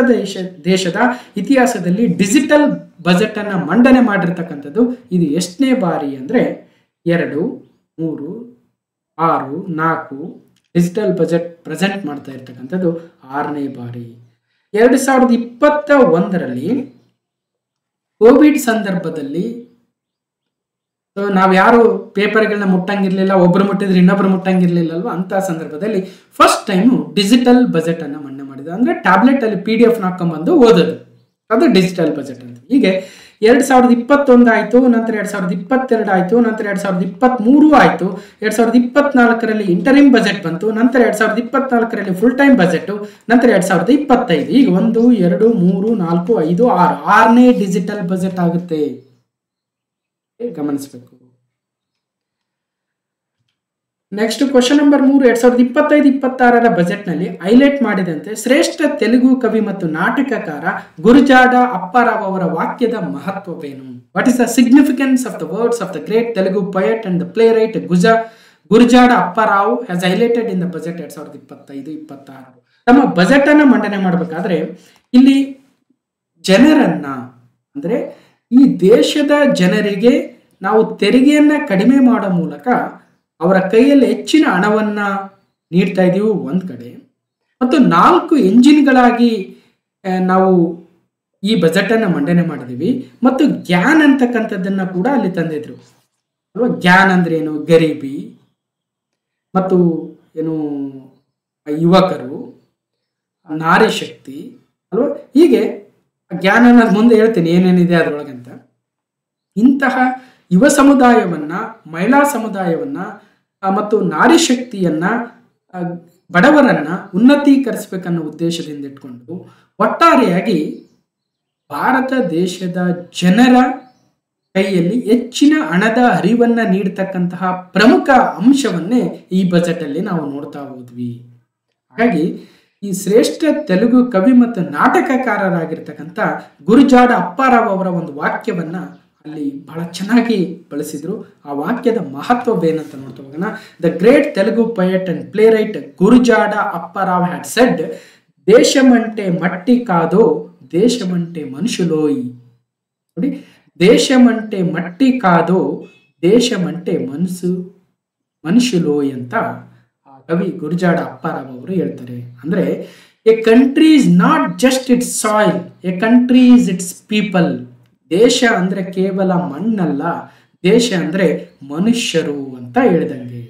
ದೇಶದ ಇತಿಹಾಸದಲ್ಲಿ ಡಿಜಿಟಲ್ ಬಜೆಟ್ ಅನ್ನ ಮಂಡನೆ ಮಾಡಿರ್ತಕ್ಕಂಥದ್ದು ಇದು ಎಷ್ಟನೇ ಬಾರಿ ಅಂದ್ರೆ 2, 3, 6, 4 ಡಿಜಿಟಲ್ ಬಜೆಟ್ ಪ್ರೆಸೆಂಟ್ ಮಾಡ್ತಾ ಇರ್ತಕ್ಕಂಥದ್ದು 6ನೇ ಬಾರಿ. 2021ರಲ್ಲಿ ಕೋವಿಡ್ ಸಂದರ್ಭದಲ್ಲಿ ನಾವ್ಯಾರು ಪೇಪರ್ಗಳನ್ನ ಮುಟ್ಟಂಗಿರ್ಲಿಲ್ಲ, ಒಬ್ರು ಮುಟ್ಟಿದ್ರೆ ಇನ್ನೊಬ್ರು ಮುಟ್ಟಂಗಿರ್ಲಿಲ್ಲ ಅಲ್ವಾ, ಅಂತ ಸಂದರ್ಭದಲ್ಲಿ ಫಸ್ಟ್ ಟೈಮ್ ಡಿಜಿಟಲ್ ಬಜೆಟ್ ಅನ್ನ ಮಂಡನೆ ಮಾಡಿದ. ಅಂದ್ರೆ ಟ್ಯಾಬ್ಲೆಟ್ ಅಲ್ಲಿ PDF ಹಾಕೊಂಡ್ಬಂದು ಓದೋದು, ಅದು ಡಿಜಿಟಲ್ ಬಜೆಟ್ ಅಂತ. ಹೀಗೆ 2021 ಆಯ್ತು, ನಂತರ 2022 ಆಯ್ತು, ನಂತರ 2023 ಆಯ್ತು, 2024ರಲ್ಲಿ ಇಂಟರಿಮ್ ಬಜೆಟ್ ಬಂತು, ನಂತರ 2024ರಲ್ಲಿ ಫುಲ್ ಟೈಮ್ ಬಜೆಟ್, ನಂತರ 2025. ಈಗ 1, 2, 3, 4, 5, 6 6ನೇ ಡಿಜಿಟಲ್ ಬಜೆಟ್ ಆಗುತ್ತೆ. ಗಮನಿಸಬೇಕು. Next question number 3. 2025-26ರ ಬಜೆಟ್ ನಲ್ಲಿ ಹೈಲೈಟ್ ಮಾಡಿದಂತೆ ಶ್ರೇಷ್ಠ ತೆಲುಗು ಕವಿ ಮತ್ತು ನಾಟಕಕಾರ ಗುರುಜಾಡ ಅಪ್ಪಾರಾವ್ ಅವರ ವಾಕ್ಯದ ಮಹತ್ವವೇನು? What is the significance of the words of the great Telugu poet and the playwright Gurajada Apparao has highlighted in the budget 2025-26. ತಮ್ಮ ಬಜೆಟ್ ಅನ್ನ ಮಂಡನೆ ಮಾಡಬೇಕಾದ್ರೆ ಇಲ್ಲಿ ಜನರನ್ನ ಅಂದ್ರೆ ಈ ದೇಶದ ಜನರಿಗೆ ನಾವು ತೆರಿಗೆಯನ್ನ ಕಡಿಮೆ ಮಾಡೋ ಮೂಲಕ ಅವರ ಕೈಯಲ್ಲಿ ಹೆಚ್ಚಿನ ಹಣವನ್ನ ನೀಡ್ತಾ ಇದೀವಿ ಒಂದ್ ಕಡೆ, ಮತ್ತು 4 ಎಂಜಿನ್ಗಳಾಗಿ ನಾವು ಈ ಬಜೆಟ್ ಅನ್ನ ಮಂಡನೆ ಮಾಡಿದೀವಿ. ಮತ್ತು ಗ್ಯಾನ್ ಅಂತಕ್ಕಂಥದ್ದನ್ನ ಕೂಡ ಅಲ್ಲಿ ತಂದಿದ್ರು ಅಲ್ವಾ. ಗ್ಯಾನ್ ಅಂದ್ರೆ ಏನು? ಗರೀಬಿ ಮತ್ತು ಏನು ಯುವಕರು, ನಾರಿ ಶಕ್ತಿ ಅಲ್ವಾ. ಹೀಗೆ ಜ್ಞಾನ ಅನ್ನೋದು ಮುಂದೆ ಹೇಳ್ತೀನಿ ಏನೇನಿದೆ ಅದರೊಳಗಂತ. ಇಂತಹ ಯುವ ಸಮುದಾಯವನ್ನ, ಮಹಿಳಾ ಸಮುದಾಯವನ್ನ ಮತ್ತು ನಾರಿ ಶಕ್ತಿಯನ್ನ, ಬಡವರನ್ನ ಉನ್ನತೀಕರಿಸಬೇಕನ್ನೋ ಉದ್ದೇಶದಿಂದ ಇಟ್ಕೊಂಡು ಒಟ್ಟಾರೆಯಾಗಿ ಭಾರತ ದೇಶದ ಜನರ ಕೈಯಲ್ಲಿ ಹೆಚ್ಚಿನ ಹಣದ ಹರಿವನ್ನ ನೀಡತಕ್ಕಂತಹ ಪ್ರಮುಖ ಅಂಶವನ್ನೇ ಈ ಬಜೆಟ್ ಅಲ್ಲಿ ನಾವು ನೋಡ್ತಾ ಹೋದ್ವಿ. ಹಾಗಾಗಿ ಈ ಶ್ರೇಷ್ಠ ತೆಲುಗು ಕವಿ ಮತ್ತು ನಾಟಕಕಾರರಾಗಿರ್ತಕ್ಕಂಥ ಗುರುಜಾಡ ಅಪ್ಪಾರಾವ್ ಅವರ ಒಂದು ವಾಕ್ಯವನ್ನ ಅಲ್ಲಿ ಬಹಳ ಚೆನ್ನಾಗಿ ಬಳಸಿದ್ರು. ಆ ವಾಕ್ಯದ ಮಹತ್ವವೇನಂತ ನೋಡ್ತಾ ಹೋಗೋಣ. The great Telugu poet and playwright Gurajada Apparao had said, ದೇಶమంటే మట్టి కాదో దేశమంటే మనుషులోయ్. ನೋಡಿ, ದೇಶమంటే మట్టి కాదో ದೇಶమంటే ಮನುಷ್ಯಲೋಯ್ ಅಂತ ಕವಿ ಗುರುಜಾಡ ಅಪ್ಪಾರಾವ್ ಅವರು ಹೇಳ್ತಾರೆ. ಅಂದ್ರೆ A country is not just it's soil, A country is it's people. ದೇಶ ಅಂದ್ರೆ ಕೇವಲ ಮಣ್ಣಲ್ಲ, ದೇಶ ಅಂದ್ರೆ ಮನುಷ್ಯರು ಅಂತ ಹೇಳಿದಂಗೆ.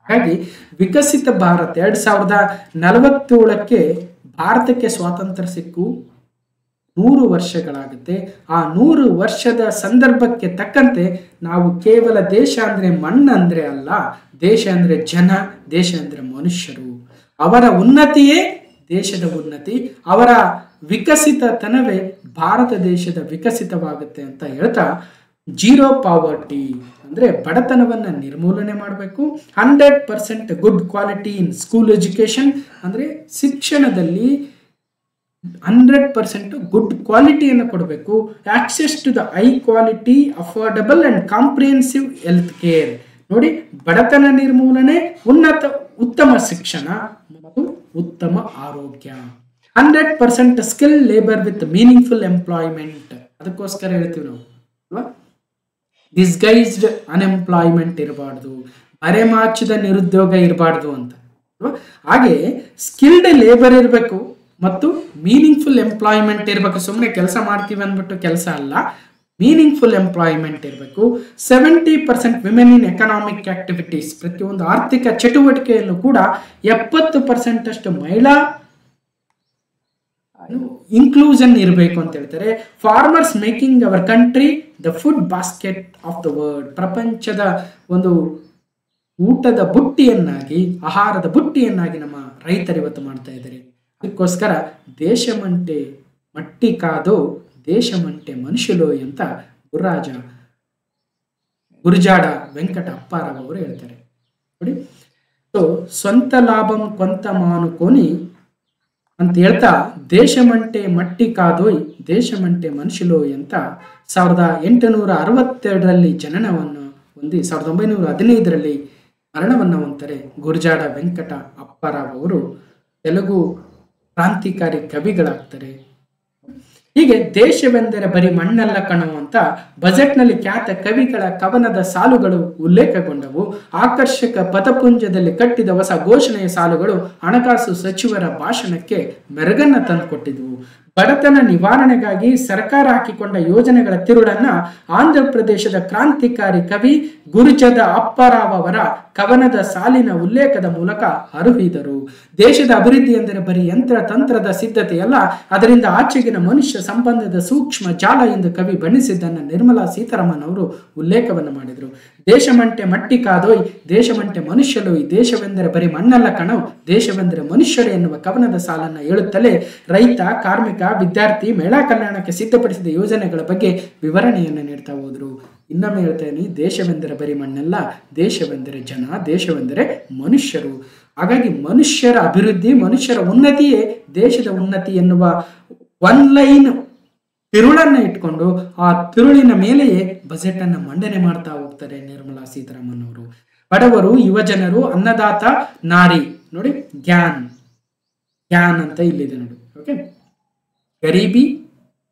ಹಾಗಾಗಿ ವಿಕಸಿತ ಭಾರತ 2047ಕ್ಕೆ ಭಾರತಕ್ಕೆ ಸ್ವಾತಂತ್ರ್ಯ ಸಿಕ್ಕು 100 ವರ್ಷಗಳಾಗುತ್ತೆ. ಆ 100 ವರ್ಷದ ಸಂದರ್ಭಕ್ಕೆ ತಕ್ಕಂತೆ ನಾವು ಕೇವಲ ದೇಶ ಅಂದ್ರೆ ಮಣ್ಣಂದ್ರೆ ಅಲ್ಲ, ದೇಶ ಅಂದ್ರೆ ಜನ, ದೇಶ ಅಂದ್ರೆ ಮನುಷ್ಯರು. ಅವರ ಉನ್ನತಿಯೇ ದೇಶದ ಉನ್ನತಿ, ಅವರ ವಿಕಸಿತತನವೇ ಭಾರತ ದೇಶದ ವಿಕಸಿತವಾಗುತ್ತೆ ಅಂತ ಹೇಳ್ತಾ, 0 ಪಾವರ್ಟಿ ಅಂದ್ರೆ ಬಡತನವನ್ನ ನಿರ್ಮೂಲನೆ ಮಾಡಬೇಕು. 100% good quality in school education ಅಂದ್ರೆ ಶಿಕ್ಷಣದಲ್ಲಿ 100% ಗುಡ್ ಕ್ವಾಲಿಟಿಯನ್ನು ಕೊಡಬೇಕು. Access to the high quality affordable and comprehensive health care. ನೋಡಿ, ಬಡತನ ನಿರ್ಮೂಲನೆ, ಉತ್ತಮ ಶಿಕ್ಷಣ ಮತ್ತು ಉತ್ತಮ ಆರೋಗ್ಯ. 100% skill labour with meaningful employment. ಅದಕ್ಕೋಸ್ಕರ ಹೇಳ್ತೀವಿ ನಾವು ಅಲ್ವಾ, ಡಿಸ್ಗೈಸ್ಡ್ ಅನ್ಎಂಪ್ಲಾಯ್ಮೆಂಟ್ ಇರಬಾರ್ದು, ಮರೆಮಾಚಿದ ನಿರುದ್ಯೋಗ ಇರಬಾರ್ದು ಅಂತ ಅಲ್ವಾ. ಹಾಗೆ ಸ್ಕಿಲ್ಡ್ ಲೇಬರ್ ಇರಬೇಕು ಮತ್ತು ಮೀನಿಂಗ್ಫುಲ್ ಎಂಪ್ಲಾಯ್ಮೆಂಟ್ ಇರಬೇಕು. ಸುಮ್ಮನೆ ಕೆಲಸ ಮಾಡ್ತೀವಿ ಅಂದ್ಬಿಟ್ಟು ಕೆಲಸ ಅಲ್ಲ, ಮೀನಿಂಗ್ಫುಲ್ ಎಂಪ್ಲಾಯ್ಮೆಂಟ್ ಇರಬೇಕು. 70% ವಿಮೆನ್ ಇನ್ ಎಕನಾಮಿಕ್ ಆಕ್ಟಿವಿಟೀಸ್. ಪ್ರತಿಯೊಂದು ಆರ್ಥಿಕ ಚಟುವಟಿಕೆಯಲ್ಲೂ ಕೂಡ 70% ಅಷ್ಟು ಮಹಿಳಾ ಇನ್ಕ್ಲೂಷನ್ ಇರಬೇಕು ಅಂತ ಹೇಳ್ತಾರೆ. Farmers making our country the food basket of the world. ಪ್ರಪಂಚದ ಒಂದು ಊಟದ ಬುಟ್ಟಿಯನ್ನಾಗಿ, ಆಹಾರದ ಬುಟ್ಟಿಯನ್ನಾಗಿ ನಮ್ಮ ರೈತರು ಇವತ್ತು ಮಾಡ್ತಾ ಇದ್ದಾರೆ. ಅದಕ್ಕೋಸ್ಕರ ದೇಶಮಂಟೆ ಮಟ್ಟಿ ಕಾದು ದೇಶಮಂಟೆ ಮನುಷ್ಯಲು ಅಂತ ಗುರುಜಾಡ ವೆಂಕಟ ಅಪ್ಪಾರಾವ್ ಅವರು ಹೇಳ್ತಾರೆ ನೋಡಿ. ಸೊ ಸ್ವಂತ ಲಾಭಂ ಕೊಂತ ಮಾನುಕೋನಿ ಅಂತ ಹೇಳ್ತಾ ದೇಶಮಂಟೆ ಮಟ್ಟಿ ಕಾದೋಯ್ ದೇಶಮಂಟೆ ಮನುಷ್ಯಲೋಯ್ ಅಂತ 1862ರಲ್ಲಿ ಜನನವನ್ನು ಹೊಂದಿ 1915ರಲ್ಲಿ ಮರಣವನ್ನು ಹೊಂತಾರೆ ಗುರುಜಾಡ ವೆಂಕಟ ಅಪ್ಪಾರಾವ್ ಅವರು. ತೆಲುಗು ಕ್ರಾಂತಿಕಾರಿ ಕವಿಗಳಾಗ್ತಾರೆ. ಹೀಗೆ ದೇಶವೆಂದರೆ ಬರೀ ಮಣ್ಣಲ್ಲ ಕಣೋ ಅಂತ ಬಜೆಟ್ನಲ್ಲಿ ಖ್ಯಾತ ಕವಿಗಳ ಕವನದ ಸಾಲುಗಳು ಉಲ್ಲೇಖಗೊಂಡವು. ಆಕರ್ಷಕ ಪದಪುಂಜದಲ್ಲಿ ಕಟ್ಟಿದ ಹೊಸ ಘೋಷಣೆಯ ಸಾಲುಗಳು ಹಣಕಾಸು ಸಚಿವರ ಭಾಷಣಕ್ಕೆ ಮೆರುಗನ್ನ ತಂದುಕೊಟ್ಟಿದ್ವು. ಬಡತನ ನಿವಾರಣೆಗಾಗಿ ಸರ್ಕಾರ ಹಾಕಿಕೊಂಡ ಯೋಜನೆಗಳ ತಿರುಳನ್ನ ಆಂಧ್ರ ಪ್ರದೇಶದ ಕ್ರಾಂತಿಕಾರಿ ಕವಿ ಗುರುಜಾಡ ಅಪ್ಪಾರಾವ್ ಅವರ ಕವನದ ಸಾಲಿನ ಉಲ್ಲೇಖದ ಮೂಲಕ ಅರುಹಿದರು. ದೇಶದ ಅಭಿವೃದ್ಧಿ ಎಂದರೆ ಬರೀ ಯಂತ್ರ ತಂತ್ರದ ಸಿದ್ಧತೆಯಲ್ಲ, ಅದರಿಂದ ಆಚೆಗಿನ ಮನುಷ್ಯ ಸಂಬಂಧದ ಸೂಕ್ಷ್ಮ ಜಾಲ ಎಂದು ಕವಿ ಬಣ್ಣಿಸಿದ್ದನ್ನು ನಿರ್ಮಲಾ ಸೀತಾರಾಮನ್ ಅವರು ಉಲ್ಲೇಖವನ್ನು ಮಾಡಿದರು. ದೇಶಮಂಟೆ ಮಟ್ಟಿ ಕಾದೋಯ್ ದೇಶಮಂಟೆ ಮನುಷ್ಯಲೋಯ್, ದೇಶವೆಂದರೆ ಬರೀ ಮಣ್ಣಲ್ಲ ಕಣೋ ದೇಶವೆಂದರೆ ಮನುಷ್ಯರು ಎನ್ನುವ ಕವನದ ಸಾಲನ್ನು ಹೇಳುತ್ತಲೇ ರೈತ, ಕಾರ್ಮಿಕ, ವಿದ್ಯಾರ್ಥಿ, ಮಹಿಳಾ ಕಲ್ಯಾಣಕ್ಕೆ ಸಿದ್ಧಪಡಿಸಿದ ಯೋಜನೆಗಳ ಬಗ್ಗೆ ವಿವರಣೆಯನ್ನು ನೀಡ್ತಾ ಹೋದರು. ಇನ್ನೊಮ್ಮೆ ಹೇಳ್ತೇನೆ, ದೇಶವೆಂದರೆ ಬರೀ ಮಣ್ಣಲ್ಲ, ದೇಶವೆಂದರೆ ಜನ, ದೇಶವೆಂದರೆ ಮನುಷ್ಯರು. ಹಾಗಾಗಿ ಮನುಷ್ಯರ ಅಭಿವೃದ್ಧಿ, ಮನುಷ್ಯರ ಉನ್ನತಿಯೇ ದೇಶದ ಉನ್ನತಿ ಎನ್ನುವ ಒನ್ ಲೈನ್ ತಿರುಳನ್ನು ಇಟ್ಕೊಂಡು ಆ ತಿರುಳಿನ ಮೇಲೆಯೇ ಬಜೆಟ್ ಅನ್ನು ಮಂಡನೆ ಮಾಡ್ತಾ ಹೋಗ್ತಾರೆ ನಿರ್ಮಲಾ ಸೀತಾರಾಮನ್ ಅವರು. ಬಡವರು, ಯುವಜನರು, ಅನ್ನದಾತ, ನಾರಿ. ನೋಡಿ, ಗ್ಯಾನ್ ಅಂತ ಇಲ್ಲಿದೆ ನೋಡಿ. ಓಕೆ, ಗರೀಬಿ,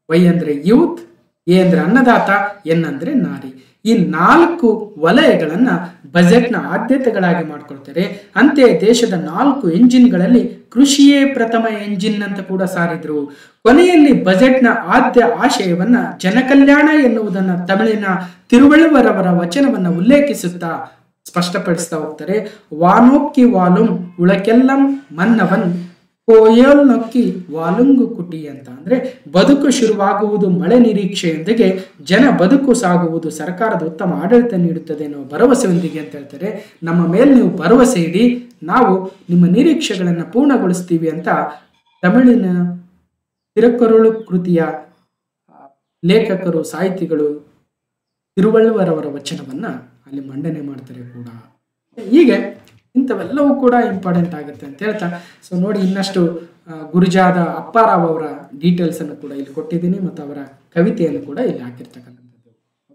ವೈ ಅಂದ್ರೆ ಯೂತ್, ಎ ಅಂದ್ರೆ ಅನ್ನದಾತ, ಎನ್ ಅಂದ್ರೆ ನಾರಿ. ಈ 4 ವಲಯಗಳನ್ನ ಬಜೆಟ್ನ ಆದ್ಯತೆಗಳಾಗಿ ಮಾಡ್ಕೊಳ್ತಾರೆ. ಅಂತೆಯೇ ದೇಶದ 4 ಎಂಜಿನ್ಗಳಲ್ಲಿ ಕೃಷಿಯೇ ಪ್ರಥಮ ಎಂಜಿನ್ ಅಂತ ಕೂಡ ಸಾರಿದ್ರು. ಕೊನೆಯಲ್ಲಿ ಬಜೆಟ್ನ ಆದ್ಯ ಆಶಯವನ್ನ ಜನಕಲ್ಯಾಣ ಎನ್ನುವುದನ್ನ ತಮಿಳಿನ ತಿರುವಳ್ಳುವರವರ ವಚನವನ್ನ ಉಲ್ಲೇಖಿಸುತ್ತಾ ಸ್ಪಷ್ಟಪಡಿಸ್ತಾ ಹೋಗ್ತಾರೆ. ವಾನೋಕ್ಕಿ ವಾಲುಂ ಉಳಕೆಲ್ಲಂ ಮನ್ನವನ್ ಕೋಯಲ್ ನೊಕ್ಕಿ ವಾಲುಂಗು ಕುಟಿ ಅಂತ. ಅಂದ್ರೆ ಬದುಕು ಶುರುವಾಗುವುದು ಮಳೆ ನಿರೀಕ್ಷೆಯೊಂದಿಗೆ, ಜನ ಬದುಕು ಸಾಗುವುದು ಸರ್ಕಾರದ ಉತ್ತಮ ಆಡಳಿತ ನೀಡುತ್ತದೆ ಅನ್ನೋ ಭರವಸೆಯೊಂದಿಗೆ ಅಂತ ಹೇಳ್ತಾರೆ. ನಮ್ಮ ಮೇಲೆ ನೀವು ಭರವಸೆ ಇಡಿ, ನಾವು ನಿಮ್ಮ ನಿರೀಕ್ಷೆಗಳನ್ನು ಪೂರ್ಣಗೊಳಿಸ್ತೀವಿ ಅಂತ ತಮಿಳಿನ ತಿರುಕರುಳು ಕೃತಿಯ ಲೇಖಕರು, ಸಾಹಿತಿಗಳು ತಿರುವಳ್ಳುವರವರ ವಚನವನ್ನ ಅಲ್ಲಿ ಮಂಡನೆ ಮಾಡ್ತಾರೆ ಕೂಡ. ಹೀಗೆ ಇಂಥವೆಲ್ಲವೂ ಕೂಡ ಇಂಪಾರ್ಟೆಂಟ್ ಆಗುತ್ತೆ ಅಂತ ಹೇಳ್ತಾ, ಸೊ ನೋಡಿ, ಇನ್ನಷ್ಟು ಗುರುಜಾಡ ಅಪ್ಪಾರಾವ್ ಅವರ ಡೀಟೇಲ್ಸ್ ಅನ್ನು ಕೂಡ ಇಲ್ಲಿ ಕೊಟ್ಟಿದ್ದೀನಿ ಮತ್ತು ಅವರ ಕವಿತೆಯನ್ನು ಕೂಡ ಇಲ್ಲಿ ಹಾಕಿರ್ತಕ್ಕಂಥದ್ದು.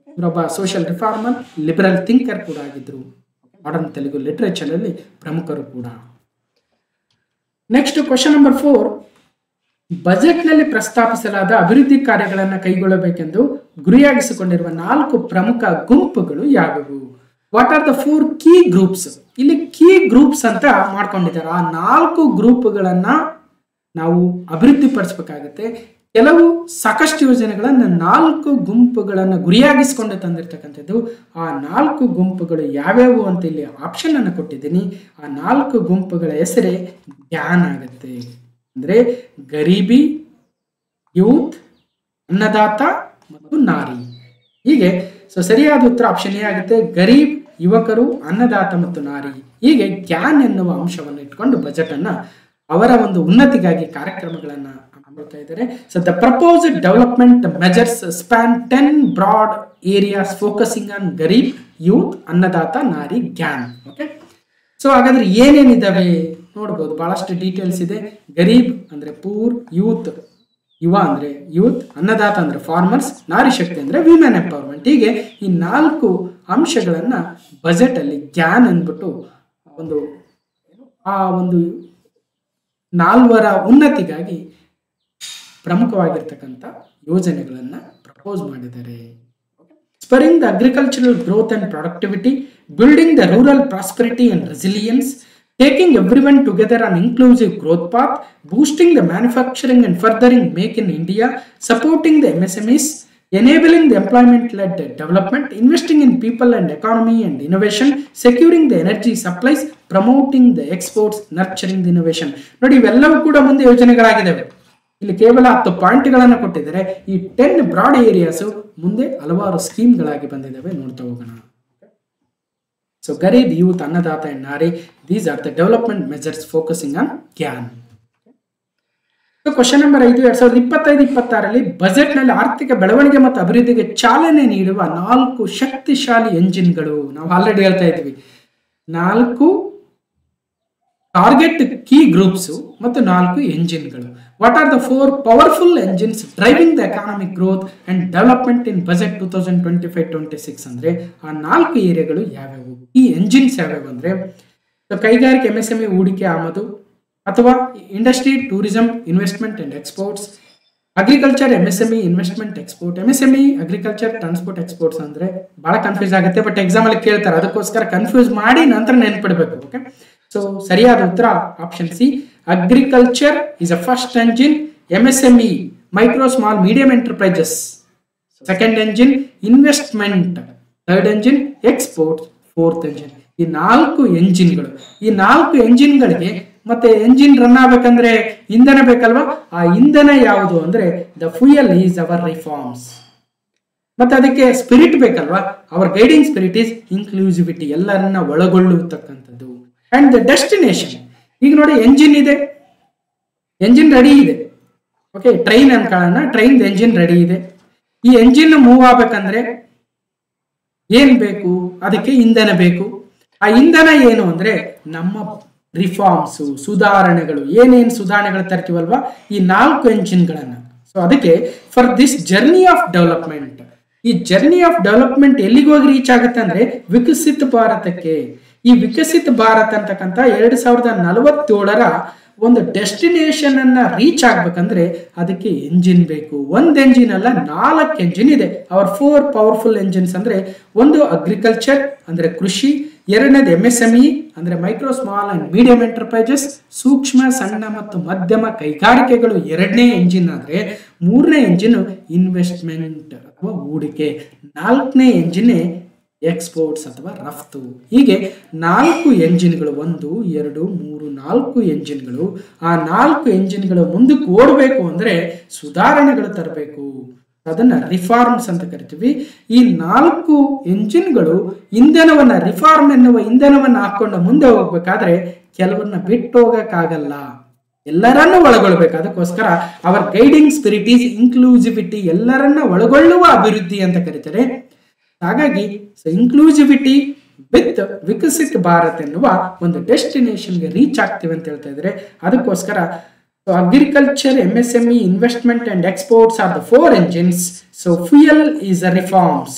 ಇವರೊಬ್ಬ ಸೋಷಿಯಲ್ ರಿಫಾರ್ಮರ್, ಲಿಬರಲ್ ಥಿಂಕರ್ ಕೂಡ ಆಗಿದ್ರು. ಮಾಡರ್ನ್ ತೆಲುಗು ಲಿಟರೇಚರ್ ಅಲ್ಲಿ ಪ್ರಮುಖರು ಕೂಡ. ನೆಕ್ಸ್ಟ್ ಕ್ವಶನ್ ನಂಬರ್ 4, ಬಜೆಟ್ನಲ್ಲಿ ಪ್ರಸ್ತಾಪಿಸಲಾದ ಅಭಿವೃದ್ಧಿ ಕಾರ್ಯಗಳನ್ನು ಕೈಗೊಳ್ಳಬೇಕೆಂದು ಗುರಿಯಾಗಿಸಿಕೊಂಡಿರುವ 4 ಪ್ರಮುಖ ಗುಂಪುಗಳು ಯಾವುವು? What are the 4 key groups? ಇಲ್ಲಿ ಕೀ ಗ್ರೂಪ್ಸ್ ಅಂತ ಮಾಡ್ಕೊಂಡಿದ್ದಾರೆ. ಆ 4 ಗ್ರೂಪ್ಗಳನ್ನ ನಾವು ಅಭಿವೃದ್ಧಿ ಪಡಿಸಬೇಕಾಗತ್ತೆ. ಕೆಲವು ಸಾಕಷ್ಟು ಯೋಜನೆಗಳನ್ನ 4 ಗುಂಪುಗಳನ್ನು ಗುರಿಯಾಗಿಸಿಕೊಂಡು ತಂದಿರ್ತಕ್ಕಂಥದ್ದು. ಆ 4 ಗುಂಪುಗಳು ಯಾವ್ಯಾವು ಅಂತ ಇಲ್ಲಿ ಆಪ್ಷನ್ ಅನ್ನು ಕೊಟ್ಟಿದ್ದೀನಿ. ಆ 4 ಗುಂಪುಗಳ ಹೆಸರೇ ಗ್ಯಾನ್ ಆಗುತ್ತೆ. ಅಂದ್ರೆ ಗರೀಬಿ, ಯೂತ್, ಅನ್ನದಾತ ಮತ್ತು ನಾರಿ. ಹೀಗೆ ಸೊ ಸರಿಯಾದ ಉತ್ತರ ಆಪ್ಷನ್ ಎ ಆಗುತ್ತೆ. ಗರೀಬ್, ಯುವಕರು, ಅನ್ನದಾತ ಮತ್ತು ನಾರಿ. ಹೀಗೆ ಗ್ಯಾನ್ ಎನ್ನುವ ಅಂಶವನ್ನು ಇಟ್ಕೊಂಡು ಬಜೆಟ್ ಅನ್ನ ಅವರ ಒಂದು ಉನ್ನತಿಗಾಗಿ ಕಾರ್ಯಕ್ರಮಗಳನ್ನ ಮಾಡ್ತಾ ಇದ್ದಾರೆ. So the proposed development measures span 10 broad areas focusing on Garib, youth, Annadata, Nari, Gyan. Okay, so ಹಾಗಾದ್ರೆ ಏನೇನಿದಾವೆ ನೋಡ್ಬೋದು. ಬಹಳಷ್ಟು ಡೀಟೇಲ್ಸ್ ಇದೆ. ಗರೀಬ್ ಅಂದ್ರೆ ಪೂರ್, ಯೂತ್ ಯುವ ಅಂದರೆ ಯೂತ್, ಅನ್ನದಾತ ಅಂದರೆ ಫಾರ್ಮರ್ಸ್, ನಾರಿ ಶಕ್ತಿ ಅಂದರೆ ವಿಮೆನ್ ಎಂಪವರ್ಮೆಂಟ್. ಹೀಗೆ ಈ 4 ಅಂಶಗಳನ್ನು ಬಜೆಟಲ್ಲಿ ಗ್ಯಾನ್ ಅಂದ್ಬಿಟ್ಟು ಒಂದು 4 ಉನ್ನತಿಗಾಗಿ ಪ್ರಮುಖವಾಗಿರ್ತಕ್ಕಂಥ ಯೋಜನೆಗಳನ್ನು ಪ್ರಪೋಸ್ ಮಾಡಿದ್ದಾರೆ. Spurring the agricultural growth and productivity, building the rural prosperity and resilience, taking everyone together on inclusive growth path, boosting the manufacturing and furthering make in India, supporting the MSMEs, enabling the employment-led development, investing in people and economy and innovation, securing the energy supplies, promoting the exports, nurturing the innovation. ನೋಡಿ ಇವೆಲ್ಲವೂ ಕೂಡ ಮುಂದೆ ಯೋಜನೆಗಳಾಗಿದ್ದಾವೆ. ಇಲ್ಲಿ ಕೇವಲ 10 ಪಾಯಿಂಟ್ಗಳನ್ನು ಕೊಟ್ಟಿದ್ದಾರೆ. ಈ 10 broad areas ಮುಂದೆ ಹಲವಾರು ಸ್ಕೀಮ್ಗಳಾಗಿ ಬಂದಿದ್ದಾವೆ, ನೋಡ್ತಾ ಹೋಗೋಣ. So Garib, youth, Annadata and Nari, these are the development measures focusing on GAN. So question number 5, 2025-26 ಬಜೆಟ್ನಲ್ಲಿ ಆರ್ಥಿಕ ಬೆಳವಣಿಗೆ ಮತ್ತು ಅಭಿವೃದ್ಧಿಗೆ ಚಾಲನೆ ನೀಡುವ 4 ಶಕ್ತಿಶಾಲಿ ಎಂಜಿನ್ಗಳು. ನಾವು ಆಲ್ರೆಡಿ ಹೇಳ್ತಾ ಇದ್ವಿ, 4 ಟಾರ್ಗೆಟ್ ಕೀ ಗ್ರೂಪ್ಸ್ ಮತ್ತು 4 ಎಂಜಿನ್ಗಳು. What are the 4 powerful engines driving the economic growth and development in budget 2025-26 ಅಂದ್ರೆ ಆ 4 ಏರಿಯಾಗಳು ಯಾವ್ಯಾವು, ಈ ಎಂಜಿನ್ಸ್ ಯಾವ್ಯಾವು ಅಂದ್ರೆ ಕೈಗಾರಿಕೆ MSME ಹೂಡಿಕೆ ಆಮದು ಅಥವಾ industry tourism investment and exports, agriculture MSME investment export. MSME agriculture transport exports ಅಂದ್ರೆ ಬಹಳ ಕನ್ಫ್ಯೂಸ್ ಆಗುತ್ತೆ, ಬಟ್ ಎಕ್ಸಾಮ್ ಅಲ್ಲಿ ಕೇಳ್ತಾರೆ, ಅದಕ್ಕೋಸ್ಕರ ಕನ್ಫ್ಯೂಸ್ ಮಾಡಿ ನಂತರ ನೆನ್ಪಿಡ್ಬೇಕು. ಓಕೆ, ಸೊ ಸರಿಯಾದ ಉತ್ತರ option C, agriculture is a first engine, MSME micro small medium enterprises second engine, investment third engine, export fourth engine. ಈ 4 ಎಂಜಿನ್ಗಳು, ಈ 4 ಎಂಜಿನ್ಗಳಿಗೆ ಮತ್ತೆ ಎಂಜಿನ್ ರನ್ ಆಗ್ಬೇಕಂದ್ರೆ ಇಂಧನ ಬೇಕಲ್ವಾ, ಆ ಇಂಧನ ಯಾವುದು ಅಂದ್ರೆ the fuel is our reforms. ಮತ್ತೆ ಅದಕ್ಕೆ ಸ್ಪಿರಿಟ್ ಬೇಕಲ್ವಾ, our guiding spirit is inclusivity, ಎಲ್ಲರನ್ನ ಒಳಗೊಳ್ಳುತ್ತಕ್ಕಂಥದ್ದು. ಅಂಡ್ ದ ಡೆಸ್ಟಿನೇಷನ್, ಈಗ ನೋಡಿ ಎಂಜಿನ್ ಇದೆ, ಎಂಜಿನ್ ರೆಡಿ ಇದೆ. ಓಕೆ, ಟ್ರೈನ್ ಅನ್ಕೊಳ್ಳೋಣ, ಟ್ರೈನ್ ಎಂಜಿನ್ ರೆಡಿ ಇದೆ. ಈ ಎಂಜಿನ್ ಮೂವ್ ಆಗ್ಬೇಕಂದ್ರೆ ಏನ್ ಬೇಕು, ಅದಕ್ಕೆ ಇಂಧನ ಬೇಕು. ಆ ಇಂಧನ ಏನು ಅಂದ್ರೆ ನಮ್ಮ ರಿಫಾರ್ಮ್ಸ್, ಸುಧಾರಣೆಗಳು, ಏನೇನು ಸುಧಾರಣೆಗಳು ತರ್ತೀವಲ್ವಾ ಈ 4 ಎಂಜಿನ್ಗಳನ್ನ. ಸೊ ಅದಕ್ಕೆ for this journey of development, ಈ ಜರ್ನಿ ಆಫ್ ಡೆವಲಪ್ಮೆಂಟ್ ಎಲ್ಲಿಗೆ ಹೋಗಿ ರೀಚ್ ಆಗುತ್ತೆ ಅಂದ್ರೆ ವಿಕಸಿತ ಭಾರತಕ್ಕೆ. ಈ ವಿಕಸಿತ ಭಾರತ ಅಂತಕ್ಕಂಥ 2047 ಒಂದು ಡೆಸ್ಟಿನೇಷನ್ ಅನ್ನ ರೀಚ್ ಆಗ್ಬೇಕಂದ್ರೆ ಅದಕ್ಕೆ ಎಂಜಿನ್ ಬೇಕು. ಒಂದು ಎಂಜಿನ್ ಅಲ್ಲ, 4 ಎಂಜಿನ್ ಇದೆ. ಅವರ್ 4 ಪವರ್ಫುಲ್ ಎಂಜಿನ್ಸ್ ಅಂದ್ರೆ ಒಂದು ಅಗ್ರಿಕಲ್ಚರ್ ಅಂದ್ರೆ ಕೃಷಿ, ಎರಡನೇದು MSME ಅಂದ್ರೆ micro small and medium enterprises, ಸೂಕ್ಷ್ಮ ಸಣ್ಣ ಮತ್ತು ಮಧ್ಯಮ ಕೈಗಾರಿಕೆಗಳು ಎರಡನೇ ಎಂಜಿನ್ ಆದ್ರೆ, ಮೂರನೇ ಎಂಜಿನ್ ಇನ್ವೆಸ್ಟ್ಮೆಂಟ್ ಅಥವಾ ಹೂಡಿಕೆ, 4ನೇ ಎಂಜಿನ್ ಎಕ್ಸ್ಪೋರ್ಟ್ಸ್ ಅಥವಾ ರಫ್ತು. ಹೀಗೆ 4 ಎಂಜಿನ್ಗಳು, 1 2 3 4 ಎಂಜಿನ್ಗಳು. ಆ 4 ಎಂಜಿನ್ಗಳು ಮುಂದಕ್ಕೆ ಓಡಬೇಕು ಅಂದ್ರೆ ಸುಧಾರಣೆಗಳು ತರಬೇಕು, ಅದನ್ನ ರಿಫಾರ್ಮ್ಸ್ ಅಂತ ಕರಿತೀವಿ. ಈ 4 ಎಂಜಿನ್ಗಳು ಇಂಧನವನ್ನ, ರಿಫಾರ್ಮ್ ಎನ್ನುವ ಇಂಧನವನ್ನ ಹಾಕೊಂಡು ಮುಂದೆ ಹೋಗ್ಬೇಕಾದ್ರೆ ಕೆಲವನ್ನ ಬಿಟ್ಟು ಹೋಗಕ್ಕಾಗಲ್ಲ, ಎಲ್ಲರನ್ನೂ ಒಳಗೊಳ್ಬೇಕು. ಅದಕ್ಕೋಸ್ಕರ our guiding spirit is inclusivity, ಎಲ್ಲರನ್ನ ಒಳಗೊಳ್ಳುವ ಅಭಿವೃದ್ಧಿ ಅಂತ ಕರೀತಾರೆ. ಹಾಗಾಗಿ ಇನ್ಕ್ಲೂಸಿವಿಟಿ ವಿತ್ ವಿಕಸಿತ ಭಾರತ್ ಎನ್ನುವ ಒಂದು ಡೆಸ್ಟಿನೇಷನ್ಗೆ ರೀಚ್ ಆಗ್ತೀವಿ ಅಂತ ಹೇಳ್ತಾ ಇದ್ದಾರೆ. ಅದಕ್ಕೋಸ್ಕರ agriculture, MSME, investment and exports are the 4 engines. So fuel is a reforms,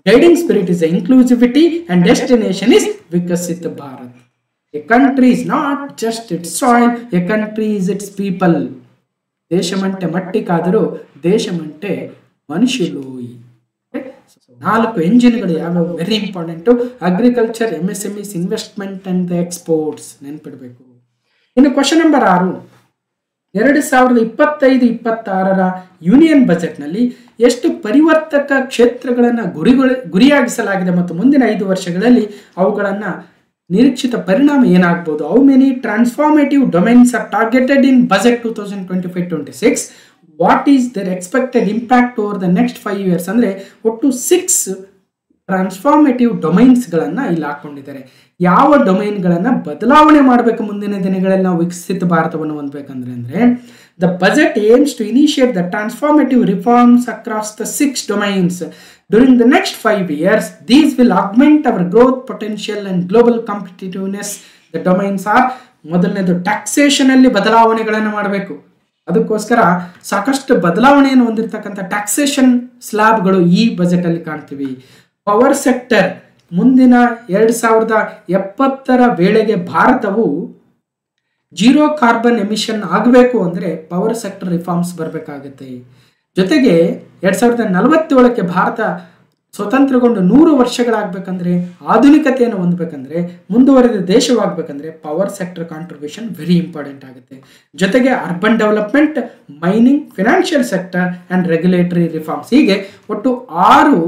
guiding spirit is a inclusivity, and destination is Vikasita Bharat. A country is not just its soil, a country is its people. ದೇಶಮಂಟೆ ಮಟ್ಟಿಕಾದರೂ ದೇಶಮಂಟೆ ಮನುಷ್ಯರು. 4 ಎಂಜಿನ್ಗಳು ಯಾವ್ಯಾವ very important, agriculture, MSMEs, investment and exports ನೆನ್ಪಿಡ್ಬೇಕು. ಇನ್ನು question number 6, 2025-26 union ಬಜೆಟ್ನಲ್ಲಿ ಎಷ್ಟು ಪರಿವರ್ತಕ ಕ್ಷೇತ್ರಗಳನ್ನು ಗುರಿಯಾಗಿಸಲಾಗಿದೆ ಮತ್ತು ಮುಂದಿನ 5 ವರ್ಷಗಳಲ್ಲಿ ಅವುಗಳನ್ನು ನಿರೀಕ್ಷಿತ ಪರಿಣಾಮ ಏನಾಗಬಹುದು. How many transformative domains are targeted in budget 2025-26, what is their expected impact over the next 5 years ಅಂದ್ರೆ ಒಟ್ಟು 6 ಟ್ರಾನ್ಸ್ಫಾರ್ಮೇಟಿವ್ ಡೊಮೈನ್ಸ್ಗಳನ್ನ ಇಲ್ಲಿ ಹಾಕೊಂಡಿದ್ದಾರೆ. ಯಾವ ಡೊಮೈನ್ಗಳನ್ನ ಬದಲಾವಣೆ ಮಾಡಬೇಕು ಮುಂದಿನ ದಿನಗಳಲ್ಲಿ ನಾವು ವಿಕಸಿತ ಭಾರತವನ್ನು ಹೊಂದಬೇಕಂದ್ರೆ ಅಂದ್ರೆ the budget aims to initiate the transformative reforms across the 6 domains during the next 5 years. These will augment our growth potential and global competitiveness. The domains are, ಮೊದಲನೇದು ಟ್ಯಾಕ್ಸೇಷನ್ ಅಲ್ಲಿ ಬದಲಾವಣೆಗಳನ್ನು ಮಾಡಬೇಕು, ಅದಕ್ಕೋಸ್ಕರ ಸಾಕಷ್ಟು ಬದಲಾವಣೆಯನ್ನು ಹೊಂದಿರತಕ್ಕಂಥ ಟ್ಯಾಕ್ಸೇಷನ್ ಸ್ಲ್ಯಾಬ್ಗಳು ಈ ಬಜೆಟ್ ಅಲ್ಲಿ ಕಾಣ್ತೀವಿ. ಪವರ್ ಸೆಕ್ಟರ್ ಮುಂದಿನ 2070 ವೇಳೆಗೆ ಭಾರತವು ಜೀರೋ ಕಾರ್ಬನ್ ಎಮಿಷನ್ ಆಗಬೇಕು ಅಂದರೆ ಪವರ್ ಸೆಕ್ಟರ್ ರಿಫಾರ್ಮ್ಸ್ ಬರಬೇಕಾಗುತ್ತೆ. ಜೊತೆಗೆ 2047ಕ್ಕೆ ಭಾರತ ಸ್ವತಂತ್ರಗೊಂಡು 100 ವರ್ಷಗಳಾಗಬೇಕಂದ್ರೆ, ಆಧುನಿಕತೆಯನ್ನು ಹೊಂದಬೇಕಂದ್ರೆ, ಮುಂದುವರೆದ ದೇಶವಾಗಬೇಕಂದ್ರೆ power sector contribution very important ಆಗುತ್ತೆ. ಜೊತೆಗೆ urban development, mining, financial sector and regulatory reforms, ಹೀಗೆ ಒಟ್ಟು 6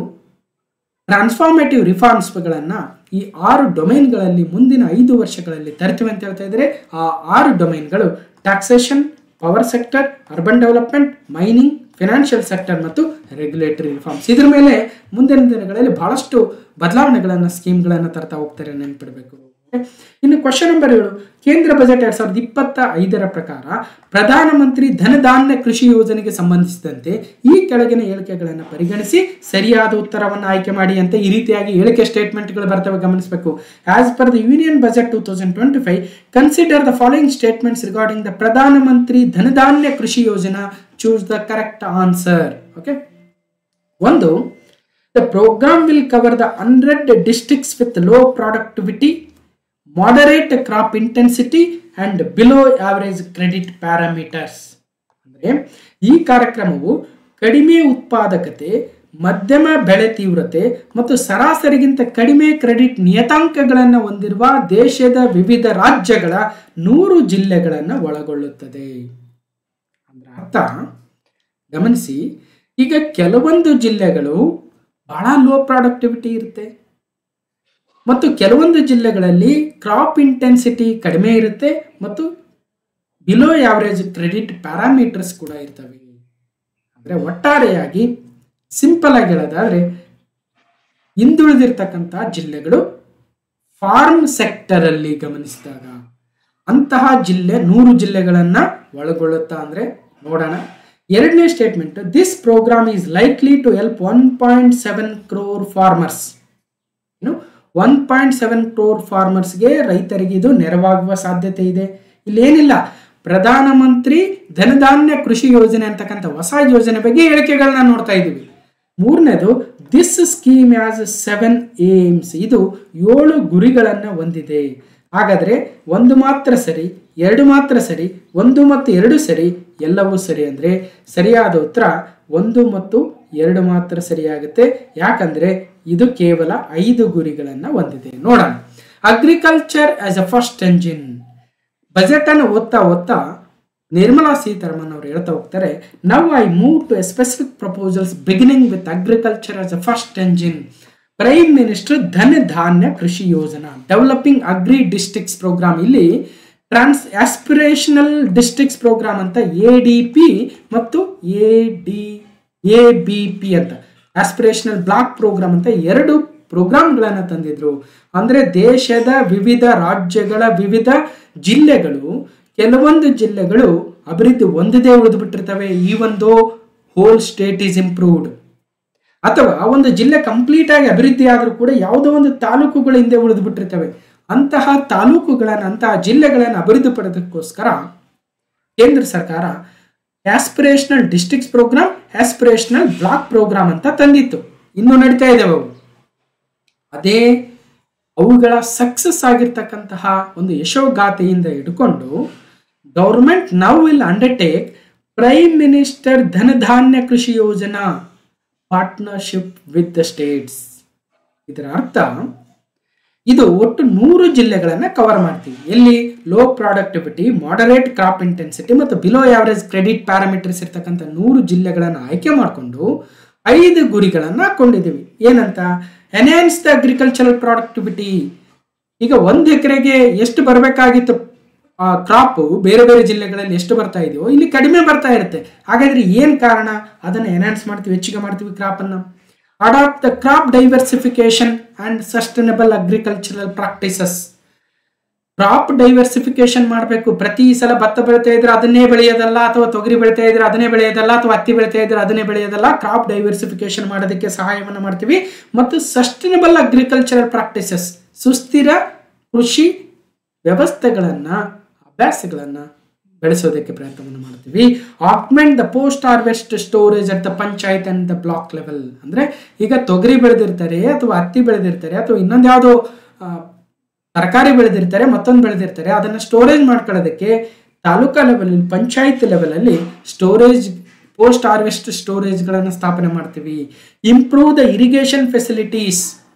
ಟ್ರಾನ್ಸ್ಫಾರ್ಮೇಟಿವ್ ರಿಫಾರ್ಮ್ಸ್ಗಳನ್ನು ಈ 6 ಡೊಮೈನ್ಗಳಲ್ಲಿ ಮುಂದಿನ 5 ವರ್ಷಗಳಲ್ಲಿ ತರ್ತೀವಿ ಅಂತ ಹೇಳ್ತಾ ಇದ್ದಾರೆ. ಆ 6 ಡೊಮೈನ್ಗಳು taxation, power sector, urban development, mining, financial sector ಮತ್ತು ರೆಗ್ಯುಲೇಟರಿ ರಿಫಾರ್ಮ್ಸ್. ಇದ್ರ ಮೇಲೆ ಮುಂದಿನ ದಿನಗಳಲ್ಲಿ ಬಹಳಷ್ಟು ಬದಲಾವಣೆಗಳನ್ನು, ಸ್ಕೀಮ್ಗಳನ್ನು ತರ್ತಾ ಹೋಗ್ತಾರೆ, ನೆನಪಿಡಬೇಕು. ಇನ್ನು ಕ್ವಶನ್ ನಂಬರ್ 7, ಕೇಂದ್ರ ಬಜೆಟ್ 2025ರ ಪ್ರಕಾರ ಪ್ರಧಾನಮಂತ್ರಿ ಧನಧಾನ್ಯ ಕೃಷಿ ಯೋಜನೆಗೆ ಸಂಬಂಧಿಸಿದಂತೆ ಈ ಕೆಳಗಿನ ಹೇಳಿಕೆಗಳನ್ನು ಪರಿಗಣಿಸಿ ಸರಿಯಾದ ಉತ್ತರವನ್ನು ಆಯ್ಕೆ ಮಾಡಿ ಅಂತ ಈ ರೀತಿಯಾಗಿ ಹೇಳಿಕೆ ಸ್ಟೇಟ್ಮೆಂಟ್ಗಳು ಬರ್ತವೆ, ಗಮನಿಸಬೇಕು. As per the union budget 2025, consider the following statements regarding the ಪ್ರಧಾನಮಂತ್ರಿ ಧನಧಾನ್ಯ ಕೃಷಿ ಯೋಜನಾ, choose the correct answer. Okay, 1, the program will cover the 100 districts with low productivity, moderate crop intensity and below average credit parameters. ಅಂದರೆ ಈ ಕಾರ್ಯಕ್ರಮವು ಕಡಿಮೆ ಉತ್ಪಾದಕತೆ, ಮಧ್ಯಮ ಬೆಳೆ ತೀವ್ರತೆ ಮತ್ತು ಸರಾಸರಿಗಿಂತ ಕಡಿಮೆ ಕ್ರೆಡಿಟ್ ನಿಯತಾಂಕಗಳನ್ನು ಹೊಂದಿರುವ ದೇಶದ ವಿವಿಧ ರಾಜ್ಯಗಳ 100 ಜಿಲ್ಲೆಗಳನ್ನು ಒಳಗೊಳ್ಳುತ್ತದೆ. ಅಂದ್ರೆ ಅರ್ಥ ಗಮನಿಸಿ, ಈಗ ಕೆಲವೊಂದು ಜಿಲ್ಲೆಗಳು ಬಹಳ ಲೋ ಪ್ರಾಡಕ್ಟಿವಿಟಿ ಇರುತ್ತೆ ಮತ್ತು ಕೆಲವೊಂದು ಜಿಲ್ಲೆಗಳಲ್ಲಿ ಕ್ರಾಪ್ ಇಂಟೆನ್ಸಿಟಿ ಕಡಿಮೆ ಇರುತ್ತೆ ಮತ್ತು ಬಿಲೋ ಆವರೇಜ್ ಕ್ರೆಡಿಟ್ ಪ್ಯಾರಾಮೀಟರ್ಸ್ ಕೂಡ ಇರ್ತವೆ. ಅಂದರೆ ಒಟ್ಟಾರೆಯಾಗಿ ಸಿಂಪಲ್ ಆಗಿ ಹೇಳೋದಾದ್ರೆ, ಹಿಂದುಳಿದಿರ್ತಕ್ಕಂಥ ಜಿಲ್ಲೆಗಳು ಫಾರ್ಮ್ ಸೆಕ್ಟರ್ ಅಲ್ಲಿ ಗಮನಿಸಿದಾಗ ಅಂತಹ ಜಿಲ್ಲೆ 100 ಜಿಲ್ಲೆಗಳನ್ನು ಒಳಗೊಳ್ಳುತ್ತಾ ಅಂದ್ರೆ ನೋಡೋಣ. ಎರಡನೇ statement, this programme is likely to help 1.7 crore farmers. 1.7 crore ಫಾರ್ಮರ್ಸ್ಗೆ, ರೈತರಿಗೆ ಇದು ನೆರವಾಗುವ ಸಾಧ್ಯತೆ ಇದೆ. ಇಲ್ಲೇನಿಲ್ಲ, ಪ್ರಧಾನಮಂತ್ರಿ ಧನಧಾನ್ಯ ಕೃಷಿ ಯೋಜನೆ ಅಂತಕ್ಕಂಥ ಹೊಸ ಯೋಜನೆ ಬಗ್ಗೆ ಹೇಳಿಕೆಗಳನ್ನ ನೋಡ್ತಾ ಇದ್ದೀವಿ. ಮೂರನೇದು, ದಿಸ್ ಸ್ಕೀಮ್ ಹ್ಯಾಸ್ 7 aims. ಇದು 7 ಗುರಿಗಳನ್ನು ಹೊಂದಿದೆ. ಹಾಗಾದ್ರೆ 1 ಮಾತ್ರ ಸರಿ, 2 ಮಾತ್ರ ಸರಿ, 1 ಮತ್ತು 2 ಸರಿ, ಎಲ್ಲವೂ ಸರಿ. ಅಂದ್ರೆ ಸರಿಯಾದ ಉತ್ತರ 1 ಮತ್ತು 2 ಮಾತ್ರ ಸರಿಯಾಗುತ್ತೆ. ಯಾಕಂದ್ರೆ ಇದು ಕೇವಲ 5 ಗುರಿಗಳನ್ನು ಹೊಂದಿದೆ. ನೋಡೋಣ. Agriculture as a first engine. Budget ಅನ್ನು ಓದ್ತಾ ನಿರ್ಮಲಾ ಸೀತಾರಾಮನ್ ಅವರು ಹೇಳ್ತಾ ಹೋಗ್ತಾರೆ, now I move to a specific proposals beginning with agriculture as a first engine. Prime minister Dhandhaanya Krishi Yojana, developing agri districts programme. ಇಲ್ಲಿ ಆಸ್ಪಿರೇಷನಲ್ ಡಿಸ್ಟ್ರಿಕ್ಟ್ಸ್ ಪ್ರೋಗ್ರಾಮ್ ಅಂತ ADP ಮತ್ತು ABP ಅಂತ, aspirational block programme ಅಂತ 2 ಪ್ರೋಗ್ರಾಮ್ಗಳನ್ನು ತಂದಿದ್ರು. ಅಂದ್ರೆ ದೇಶದ ವಿವಿಧ ರಾಜ್ಯಗಳ ವಿವಿಧ ಜಿಲ್ಲೆಗಳು, ಕೆಲವೊಂದು ಜಿಲ್ಲೆಗಳು ಅಭಿವೃದ್ಧಿ ಹೊಂದದೇ ಉಳಿದು ಬಿಟ್ಟಿರ್ತವೆ, ಈ ಒಂದು ಹೋಲ್ ಸ್ಟೇಟ್ ಈಸ್ ಇಂಪ್ರೂವ್ಡ್. ಅಥವಾ ಒಂದು ಜಿಲ್ಲೆ ಕಂಪ್ಲೀಟ್ ಆಗಿ ಅಭಿವೃದ್ಧಿ ಆದರೂ ಕೂಡ ಯಾವುದೋ ಒಂದು ತಾಲೂಕುಗಳು ಹಿಂದೆ ಉಳಿದು ಬಿಟ್ಟಿರ್ತವೆ. ಅಂತಹ ತಾಲೂಕುಗಳನ್ನು, ಅಂತಹ ಜಿಲ್ಲೆಗಳನ್ನು ಅಭಿವೃದ್ಧಿ ಪಡೆದಕ್ಕೋಸ್ಕರ ಕೇಂದ್ರ ಸರ್ಕಾರ aspirational districts programme, aspirational block programme ಅಂತ ತಂದಿತ್ತು. ಇನ್ನೂ ನಡೀತಾ ಇದ್ದಾವೆ ಅವು. ಅದೇ ಅವುಗಳ ಸಕ್ಸಸ್ ಆಗಿರ್ತಕ್ಕಂತಹ ಒಂದು ಯಶೋಗಾಥೆಯಿಂದ ಹಿಡ್ಕೊಂಡು government now will undertake prime minister Dhandhaanya Krishi Yojana partnership with the States. ಇದರ ಅರ್ಥ ಇದು ಒಟ್ಟು 100 ಜಿಲ್ಲೆಗಳನ್ನು ಕವರ್ ಮಾಡ್ತೀವಿ. ಎಲ್ಲಿ low productivity, moderate crop intensity ಮತ್ತು ಬಿಲೋ ಆವರೇಜ್ ಕ್ರೆಡಿಟ್ ಪ್ಯಾರಾಮೀಟರ್ಸ್ ಇರ್ತಕ್ಕಂಥ 100 ಜಿಲ್ಲೆಗಳನ್ನು ಆಯ್ಕೆ ಮಾಡಿಕೊಂಡು 5 ಗುರಿಗಳನ್ನು ಹಾಕೊಂಡಿದ್ದೀವಿ. ಏನಂತ? Enhance the agricultural productivity. ಈಗ 1 ಎಕರೆಗೆ ಎಷ್ಟು ಬರಬೇಕಾಗಿತ್ತು ಕ್ರಾಪ್ ಬೇರೆ ಬೇರೆ ಜಿಲ್ಲೆಗಳಲ್ಲಿ ಎಷ್ಟು ಬರ್ತಾ ಇದೆಯೋ ಇಲ್ಲಿ ಕಡಿಮೆ ಬರ್ತಾ ಇರುತ್ತೆ. ಹಾಗಾದ್ರೆ ಏನು ಕಾರಣ? ಅದನ್ನು ಎನ್ಹಾನ್ಸ್ ಮಾಡ್ತೀವಿ, ಹೆಚ್ಚಿಗೆ ಮಾಡ್ತೀವಿ ಕ್ರಾಪನ್ನು. Adopt the crop diversification and sustainable agricultural practices. Crop diversification ಮಾಡಬೇಕು. ಪ್ರತಿ ಸಲ ಭತ್ತ ಬೆಳಿತಾ ಇದ್ರೆ ಅದನ್ನೇ ಬೆಳೆಯೋದಲ್ಲ, ಅಥವಾ ತೊಗರಿ ಬೆಳಿತಾ ಇದ್ರೆ ಅದನ್ನೇ ಬೆಳೆಯೋದಲ್ಲ, ಅಥವಾ ಹತ್ತಿ ಬೆಳಿತಾ ಇದ್ರೆ ಅದನ್ನೇ ಬೆಳೆಯೋದಲ್ಲ. ಕ್ರಾಪ್ ಡೈವರ್ಸಿಫಿಕೇಶನ್ ಮಾಡೋದಕ್ಕೆ ಸಹಾಯವನ್ನು ಮಾಡ್ತೀವಿ. ಮತ್ತು ಸಸ್ಟೈನಬಲ್ ಅಗ್ರಿಕಲ್ಚರಲ್ ಪ್ರಾಕ್ಟೀಸಸ್, ಸುಸ್ಥಿರ ಕೃಷಿ ವ್ಯವಸ್ಥೆಗಳನ್ನು, ಅಭ್ಯಾಸಗಳನ್ನು ಬೆಳೆಸೋದಕ್ಕೆ ಪ್ರಯತ್ನವನ್ನು ಮಾಡ್ತೀವಿ. Augment the post harvest storage at the panchayat and the block level. ಅಂದರೆ ಈಗ ತೊಗರಿ ಬೆಳೆದಿರ್ತಾರೆ ಅಥವಾ ಹತ್ತಿ ಬೆಳೆದಿರ್ತಾರೆ ಅಥವಾ ಇನ್ನೊಂದು ಯಾವುದೋ ತರಕಾರಿ ಬೆಳೆದಿರ್ತಾರೆ, ಮತ್ತೊಂದು ಬೆಳೆದಿರ್ತಾರೆ, ಅದನ್ನು ಸ್ಟೋರೇಜ್ ಮಾಡ್ಕೊಳ್ಳೋದಕ್ಕೆ ತಾಲೂಕಾ ಲೆವೆಲ್, ಪಂಚಾಯತ್ ಲೆವೆಲಲ್ಲಿ ಸ್ಟೋರೇಜ್, ಪೋಸ್ಟ್ ಹಾರ್ವೆಸ್ಟ್ ಸ್ಟೋರೇಜ್ಗಳನ್ನು ಸ್ಥಾಪನೆ ಮಾಡ್ತೀವಿ. ಇಂಪ್ರೂವ್ ದ ಇರಿಗೇಷನ್ ಫೆಸಿಲಿಟೀಸ್,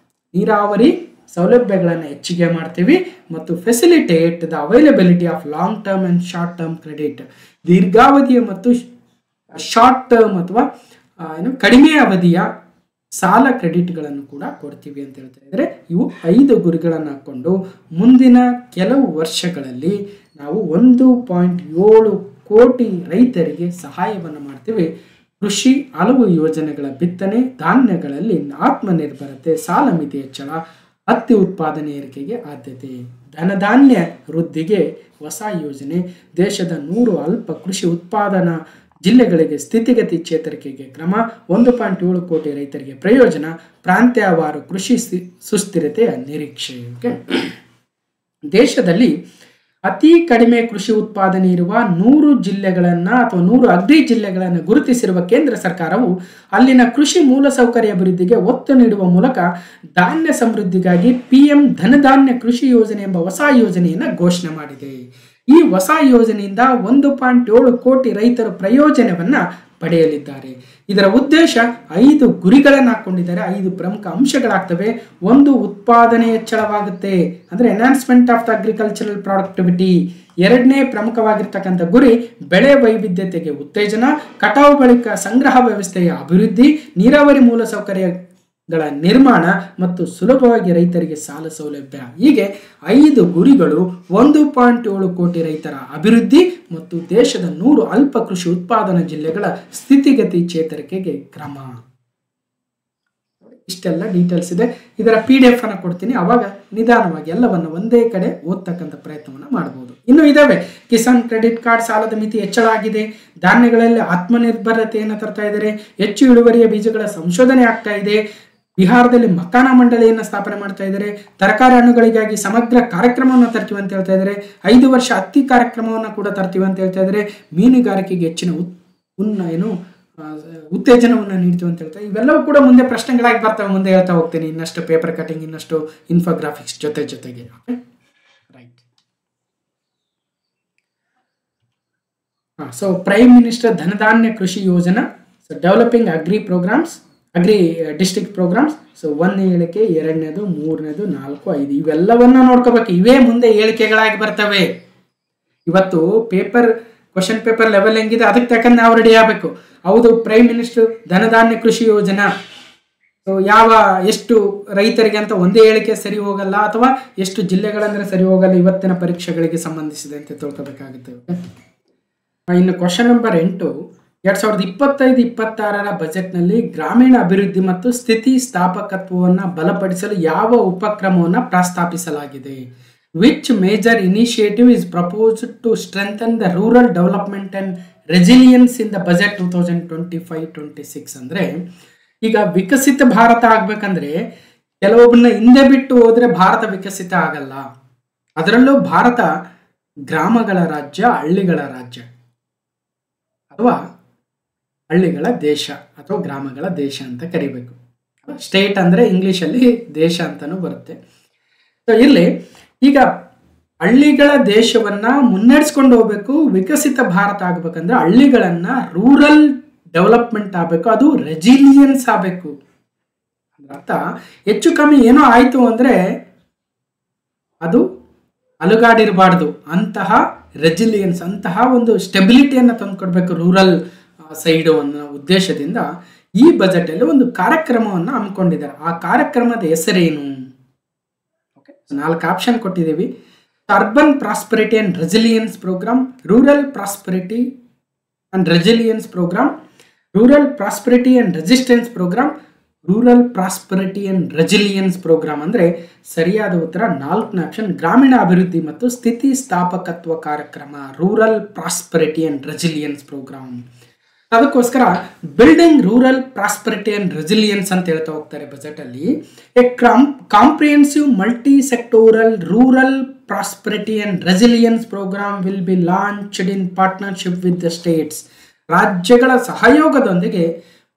ನೀರಾವರಿ ಸೌಲಭ್ಯಗಳನ್ನು ಹೆಚ್ಚಿಗೆ ಮಾಡ್ತೀವಿ. ಮತ್ತು facilitate the availability of long term and short term credit, ದೀರ್ಘಾವಧಿಯ ಮತ್ತು ಶಾರ್ಟ್ ಟರ್ಮ್ ಅಥವಾ ಕಡಿಮೆ ಅವಧಿಯ ಸಾಲ ಕ್ರೆಡಿಟ್ಗಳನ್ನು ಕೂಡ ಕೊಡ್ತೀವಿ ಅಂತ ಹೇಳ್ತಾ ಇದ್ದಾರೆ. ಇವು 5 ಗುರಿಗಳನ್ನು ಹಾಕ್ಕೊಂಡು ಮುಂದಿನ ಕೆಲವು ವರ್ಷಗಳಲ್ಲಿ ನಾವು 1.7 ಕೋಟಿ ರೈತರಿಗೆ ಸಹಾಯವನ್ನು ಮಾಡ್ತೀವಿ. ಕೃಷಿ ಹಲವು ಯೋಜನೆಗಳ ಬಿತ್ತನೆ, ಧಾನ್ಯಗಳಲ್ಲಿ ಆತ್ಮನಿರ್ಭರತೆ, ಸಾಲ ಮಿತಿ ಹೆಚ್ಚಳ, ಹತ್ತಿ ಉತ್ಪಾದನೆ ಏರಿಕೆಗೆ ಆದ್ಯತೆ, ಧನಧಾನ್ಯ ವೃದ್ಧಿಗೆ ಹೊಸ ಯೋಜನೆ, ದೇಶದ 100 ಅಲ್ಪ ಕೃಷಿ ಉತ್ಪಾದನಾ ಜಿಲ್ಲೆಗಳಿಗೆ ಸ್ಥಿತಿಗತಿ ಚೇತರಿಕೆಗೆ ಕ್ರಮ, 1.7 ಕೋಟಿ ರೈತರಿಗೆ ಪ್ರಯೋಜನ, ಪ್ರಾಂತ್ಯವಾರು ಕೃಷಿ ಸುಸ್ಥಿರತೆಯ ನಿರೀಕ್ಷೆ. ದೇಶದಲ್ಲಿ ಅತಿ ಕಡಿಮೆ ಕೃಷಿ ಉತ್ಪಾದನೆ ಇರುವ 100 ಜಿಲ್ಲೆಗಳನ್ನು ಅಥವಾ 100 ಅಗ್ರಿ ಜಿಲ್ಲೆಗಳನ್ನು ಗುರುತಿಸಿರುವ ಕೇಂದ್ರ ಸರ್ಕಾರವು ಅಲ್ಲಿನ ಕೃಷಿ ಮೂಲಸೌಕರ್ಯ ಅಭಿವೃದ್ಧಿಗೆ ಒತ್ತು ನೀಡುವ ಮೂಲಕ ಧಾನ್ಯ ಸಮೃದ್ಧಿಗಾಗಿ PM ಧನಧಾನ್ಯ ಕೃಷಿ ಯೋಜನೆ ಎಂಬ ಹೊಸ ಯೋಜನೆಯನ್ನು ಘೋಷಣೆ ಮಾಡಿದೆ. ಈ ಹೊಸ ಯೋಜನೆಯಿಂದ 1.7 ಕೋಟಿ ರೈತರು ಪ್ರಯೋಜನವನ್ನು ಪಡೆಯಲಿದ್ದಾರೆ. ಇದರ ಉದ್ದೇಶ 5 ಗುರಿಗಳನ್ನು ಹಾಕೊಂಡಿದ್ದಾರೆ. 5 ಪ್ರಮುಖ ಅಂಶಗಳಾಗ್ತವೆ. 1, ಉತ್ಪಾದನೆ ಹೆಚ್ಚಳವಾಗುತ್ತೆ, ಅಂದರೆ enhancement of the agricultural productivity. 2ನೇ ಪ್ರಮುಖವಾಗಿರ್ತಕ್ಕಂಥ ಗುರಿ ಬೆಳೆ ವೈವಿಧ್ಯತೆಗೆ ಉತ್ತೇಜನ, ಕಟಾವು ಬಳಿಕ ಸಂಗ್ರಹ ವ್ಯವಸ್ಥೆಯ ಅಭಿವೃದ್ಧಿ, ನೀರಾವರಿ ಮೂಲಸೌಕರ್ಯಗಳ ನಿರ್ಮಾಣ ಮತ್ತು ಸುಲಭವಾಗಿ ರೈತರಿಗೆ ಸಾಲ ಸೌಲಭ್ಯ. ಹೀಗೆ 5 ಗುರಿಗಳು, 1.7 ಕೋಟಿ ರೈತರ ಅಭಿವೃದ್ಧಿ ಮತ್ತು ದೇಶದ 100 ಅಲ್ಪ ಕೃಷಿ ಉತ್ಪಾದನಾ ಜಿಲ್ಲೆಗಳ ಸ್ಥಿತಿಗತಿ ಚೇತರಿಕೆಗೆ ಕ್ರಮ. ಇಷ್ಟೆಲ್ಲ ಡೀಟೇಲ್ಸ್ ಇದೆ. ಇದರ PDF ಅನ್ನು ಕೊಡ್ತೀನಿ, ಅವಾಗ ನಿಧಾನವಾಗಿ ಎಲ್ಲವನ್ನು ಒಂದೇ ಕಡೆ ಓದ್ತಕ್ಕಂಥ ಪ್ರಯತ್ನವನ್ನು ಮಾಡಬಹುದು. ಇನ್ನು ಇದಾವೆ ಕಿಸಾನ್ ಕ್ರೆಡಿಟ್ ಕಾರ್ಡ್, ಸಾಲದ ಮಿತಿ ಹೆಚ್ಚಳ ಆಗಿದೆ, ಧಾನ್ಯಗಳಲ್ಲಿ ಆತ್ಮನಿರ್ಭರತೆಯನ್ನು ತರ್ತಾ ಇದ್ದಾರೆ, ಹೆಚ್ಚು ಇಳುವರಿಯ ಬೀಜಗಳ ಸಂಶೋಧನೆ ಆಗ್ತಾ ಇದೆ, ಬಿಹಾರದಲ್ಲಿ ಮಕಾನ ಮಂಡಳಿಯನ್ನು ಸ್ಥಾಪನೆ ಮಾಡ್ತಾ ಇದ್ದಾರೆ, ತರಕಾರಿ ಹಣ್ಣುಗಳಿಗಾಗಿ ಸಮಗ್ರ ಕಾರ್ಯಕ್ರಮವನ್ನು ತರ್ತೀವಿ ಅಂತ ಹೇಳ್ತಾ ಇದ್ದಾರೆ, 5 ವರ್ಷ ಹತ್ತಿ ಕಾರ್ಯಕ್ರಮವನ್ನು ಕೂಡ ತರ್ತೀವಿ ಅಂತ ಹೇಳ್ತಾ ಇದ್ದಾರೆ, ಮೀನುಗಾರಿಕೆಗೆ ಹೆಚ್ಚಿನ ಉತ್ತೇಜನವನ್ನು ನೀಡ್ತೀವಿ ಅಂತ ಹೇಳ್ತಾರೆ. ಇವೆಲ್ಲವೂ ಕೂಡ ಮುಂದೆ ಪ್ರಶ್ನೆಗಳಾಗಿ ಬರ್ತವೆ, ಮುಂದೆ ಹೇಳ್ತಾ ಹೋಗ್ತೇನೆ. ಇನ್ನಷ್ಟು ಪೇಪರ್ ಕಟಿಂಗ್, ಇನ್ನಷ್ಟು ಇನ್ಫೋಗ್ರಾಫಿಕ್ಸ್ ಜೊತೆಗೆ. Right. So prime minister Dhandhaanya Krishi Yojana, so developing agri programmes, agri district programmes. So 1ನೇ ಹೇಳಿಕೆ, 2ನೇದು, 3ನೇದು, 4, 5 ಇವೆಲ್ಲವನ್ನ ನೋಡ್ಕೋಬೇಕು. ಇವೇ ಮುಂದೆ ಹೇಳಿಕೆಗಳಾಗಿ ಬರ್ತವೆ. ಇವತ್ತು ಕ್ವಶನ್ ಪೇಪರ್ ಲೆವೆಲ್ ಹೆಂಗಿದೆ ಅದಕ್ಕೆ ತಕ್ಕಂತೆ ನಾವು ರೆಡಿ ಆಗಬೇಕು. ಹೌದು, prime minister Dhandhaanya Krishi Yojana, so ಎಷ್ಟು ರೈತರಿಗೆ ಅಂತ ಒಂದೇ ಹೇಳಿಕೆ ಸರಿ ಹೋಗಲ್ಲ, ಅಥವಾ ಎಷ್ಟು ಜಿಲ್ಲೆಗಳಂದ್ರೆ ಸರಿ ಹೋಗಲ್ಲ. ಇವತ್ತಿನ ಪರೀಕ್ಷೆಗಳಿಗೆ ಸಂಬಂಧಿಸಿದಂತೆ ತಿಳ್ಕೋಬೇಕಾಗುತ್ತೆ. ಇನ್ನು ಕ್ವಶನ್ ನಂಬರ್ 8, 2025-26 ಬಜೆಟ್ನಲ್ಲಿ ಗ್ರಾಮೀಣ ಅಭಿವೃದ್ಧಿ ಮತ್ತು ಸ್ಥಿತಿ ಸ್ಥಾಪಕತ್ವವನ್ನು ಬಲಪಡಿಸಲು ಯಾವ ಉಪಕ್ರಮವನ್ನು ಪ್ರಸ್ತಾಪಿಸಲಾಗಿದೆ? Which major initiative is proposed to strengthen the rural development and resilience in the budget 2025-26? ಅಂದರೆ ಈಗ ವಿಕಸಿತ ಭಾರತ ಆಗ್ಬೇಕಂದ್ರೆ ಕೆಲವೊಬ್ಬನ್ನ ಹಿಂದೆ ಬಿಟ್ಟು ಹೋದ್ರೆ ಭಾರತ ವಿಕಸಿತ ಆಗಲ್ಲ. ಅದರಲ್ಲೂ ಭಾರತ ಗ್ರಾಮಗಳ ರಾಜ್ಯ, ಹಳ್ಳಿಗಳ ರಾಜ್ಯ, ಅಥವಾ ಹಳ್ಳಿಗಳ ದೇಶ ಅಥವಾ ಗ್ರಾಮಗಳ ದೇಶ ಅಂತ ಕರಿಬೇಕು. ಸ್ಟೇಟ್ ಅಂದರೆ ಇಂಗ್ಲೀಷಲ್ಲಿ ದೇಶ ಅಂತಲೂ ಬರುತ್ತೆ. ಸೊ ಇಲ್ಲಿ ಈಗ ಹಳ್ಳಿಗಳ ದೇಶವನ್ನ ಮುನ್ನಡೆಸ್ಕೊಂಡು ಹೋಗ್ಬೇಕು. ವಿಕಸಿತ ಭಾರತ ಆಗ್ಬೇಕಂದ್ರೆ ಹಳ್ಳಿಗಳನ್ನ ರೂರಲ್ ಡೆವಲಪ್ಮೆಂಟ್ ಆಗಬೇಕು, ಅದು ರೆಸಿಲಿಯನ್ಸ್ ಆಗಬೇಕು. ಅರ್ಥ ಹೆಚ್ಚು ಕಮ್ಮಿ ಏನೋ ಆಯಿತು ಅಂದರೆ ಅದು ಅಲುಗಾಡಿರಬಾರ್ದು. ಅಂತಹ ರೆಸಿಲಿಯನ್ಸ್, ಅಂತಹ ಒಂದು ಸ್ಟೆಬಿಲಿಟಿಯನ್ನು ತಂದುಕೊಡ್ಬೇಕು ರೂರಲ್ ಸೈಡು ಅನ್ನೋ ಉದ್ದೇಶದಿಂದ ಈ ಬಜೆಟಲ್ಲಿ ಒಂದು ಕಾರ್ಯಕ್ರಮವನ್ನು ಹಮ್ಮಿಕೊಂಡಿದ್ದಾರೆ. ಆ ಕಾರ್ಯಕ್ರಮದ ಹೆಸರೇನು? ಓಕೆ, 4 ಆಪ್ಷನ್ ಕೊಟ್ಟಿದ್ದೀವಿ. Urban prosperity and resilience programme, rural prosperity and resilience programme, rural prosperity and resistance programme, rural prosperity and resilience programme. ಅಂದರೆ ಸರಿಯಾದ ಉತ್ತರ 4ನೇ ಆಪ್ಷನ್, ಗ್ರಾಮೀಣ ಅಭಿವೃದ್ಧಿ ಮತ್ತು ಸ್ಥಿತಿ ಸ್ಥಾಪಕತ್ವ ಕಾರ್ಯಕ್ರಮ, rural prosperity and resilience programme. ಅದಕ್ಕೋಸ್ಕರ building rural prosperity and resilience ಅಂತ ಹೇಳ್ತಾ ಹೋಗ್ತಾರೆ ಬಜೆಟ್ ಅಲ್ಲಿ. A comprehensive multi sectoral rural prosperity and resilience programme will be launched in partnership with the states. ರಾಜ್ಯಗಳ ಸಹಯೋಗದೊಂದಿಗೆ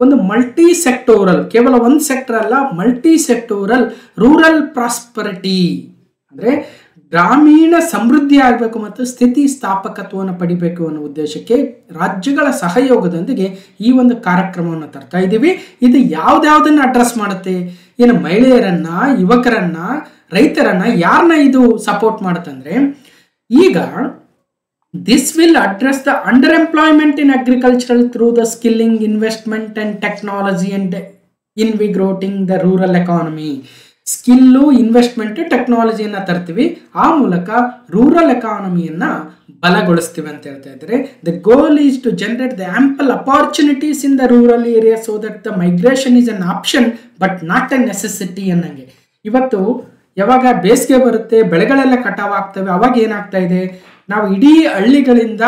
ಒಂದು ಮಲ್ಟಿ ಸೆಕ್ಟೋರಲ್, ಕೇವಲ ಒಂದು ಸೆಕ್ಟರ್ ಅಲ್ಲ, ಮಲ್ಟಿ ಸೆಕ್ಟೋರಲ್ ರೂರಲ್ ಪ್ರಾಸ್ಪರಿಟಿ ಅಂದರೆ ಗ್ರಾಮೀಣ ಸಮೃದ್ಧಿ ಆಗಬೇಕು ಮತ್ತು ಸ್ಥಿತಿ ಸ್ಥಾಪಕತ್ವವನ್ನು ಪಡಿಬೇಕು ಅನ್ನೋ ಉದ್ದೇಶಕ್ಕೆ ರಾಜ್ಯಗಳ ಸಹಯೋಗದೊಂದಿಗೆ ಈ ಒಂದು ಕಾರ್ಯಕ್ರಮವನ್ನು ತರ್ತಾ ಇದ್ದೀವಿ. ಇದು ಯಾವ್ದಾವುದನ್ನು ಅಡ್ರೆಸ್ ಮಾಡುತ್ತೆ? ಏನು ಮಹಿಳೆಯರನ್ನ, ಯುವಕರನ್ನ, ರೈತರನ್ನ, ಯಾರನ್ನ ಇದು ಸಪೋರ್ಟ್ ಮಾಡುತ್ತಂದ್ರೆ, ಈಗ this will address the underemployment in agriculture through the skilling, investment and technology and invigorating the rural economy. Skill, investment, ಟೆಕ್ನಾಲಜಿಯನ್ನು ತರ್ತೀವಿ, ಆ ಮೂಲಕ ರೂರಲ್ ಎಕಾನಮಿಯನ್ನು ಬಲಗೊಳಿಸ್ತೀವಿ ಅಂತ ಹೇಳ್ತಾ ಇದ್ದಾರೆ. The goal is to generate the ample opportunities in the rural area so that the migration is an option but not a necessity ಅನ್ನಂಗೆ. ಇವತ್ತು ಯಾವಾಗ ಬೇಸಿಗೆ ಬರುತ್ತೆ, ಬೆಳೆಗಳೆಲ್ಲ ಕಟಾವಾಗ್ತವೆ, ಅವಾಗ ಏನಾಗ್ತಾ ಇದೆ, ನಾವು ಇಡೀ ಹಳ್ಳಿಗಳಿಂದ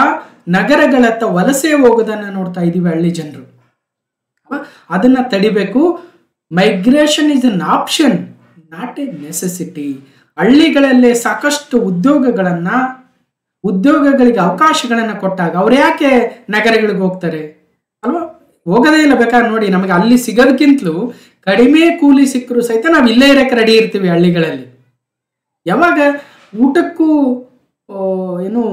ನಗರಗಳತ್ತ ವಲಸೆ ಹೋಗೋದನ್ನು ನೋಡ್ತಾ ಇದ್ದೀವಿ ಹಳ್ಳಿ ಜನರು. ಅದನ್ನು ತಡಿಬೇಕು. Migration is an option not a necessity. ಹಳ್ಳಿಗಳಲ್ಲೇ ಸಾಕಷ್ಟು ಉದ್ಯೋಗಗಳಿಗೆ ಅವಕಾಶಗಳನ್ನು ಕೊಟ್ಟಾಗ ಅವ್ರು ಯಾಕೆ ನಗರಗಳಿಗೆ ಹೋಗ್ತಾರೆ ಅಲ್ವಾ? ಹೋಗೋದೇ ಇಲ್ಲ. ಬೇಕಾದ್ರೆ ನೋಡಿ, ನಮಗೆ ಅಲ್ಲಿ ಸಿಗೋದಕ್ಕಿಂತಲೂ ಕಡಿಮೆ ಕೂಲಿ ಸಿಕ್ಕರೂ ಸಹಿತ ನಾವು ಇಲ್ಲೇ ಇರೋಕ್ಕೆ ರೆಡಿ ಇರ್ತೀವಿ ಹಳ್ಳಿಗಳಲ್ಲಿ. ಯಾವಾಗ ಊಟಕ್ಕೂ ಏನು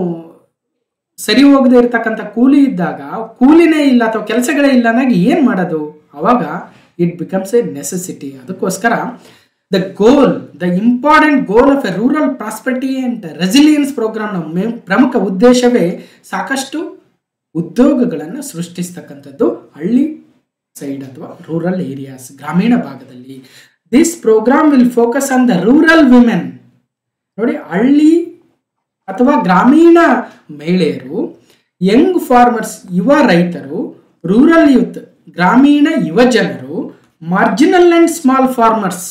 ಸರಿ ಹೋಗದೆ ಇರ್ತಕ್ಕಂಥ ಕೂಲಿ ಇದ್ದಾಗ, ಕೂಲಿನೇ ಇಲ್ಲ ಅಥವಾ ಕೆಲಸಗಳೇ ಇಲ್ಲ ಅಂದಾಗ ಏನು ಮಾಡೋದು? ಅವಾಗ ಇಟ್ ಬಿಕಮ್ಸ್ ಎ ನೆಸೆಸಿಟಿ. ಅದಕ್ಕೋಸ್ಕರ the important goal of a rural prosperity and resilience programme ಪ್ರಮುಖ ಉದ್ದೇಶವೇ ಸಾಕಷ್ಟು ಉದ್ಯೋಗಗಳನ್ನು ಸೃಷ್ಟಿಸ್ತಕ್ಕಂಥದ್ದು ಹಳ್ಳಿ ಸೈಡ್ ಅಥವಾ ರೂರಲ್ ಏರಿಯಾಸ್, ಗ್ರಾಮೀಣ ಭಾಗದಲ್ಲಿ. This programme will focus on the rural women. ನೋಡಿ, ಹಳ್ಳಿ ಅಥವಾ ಗ್ರಾಮೀಣ ಮಹಿಳೆಯರು, ಯಂಗ್ ಫಾರ್ಮರ್ಸ್, ಯುವ ರೈತರು, ರೂರಲ್ ಯೂತ್, ಗ್ರಾಮೀಣ ಯುವ ಜನರು, ಮಾರ್ಜಿನಲ್ ಅಂಡ್ ಸ್ಮಾಲ್ ಫಾರ್ಮರ್ಸ್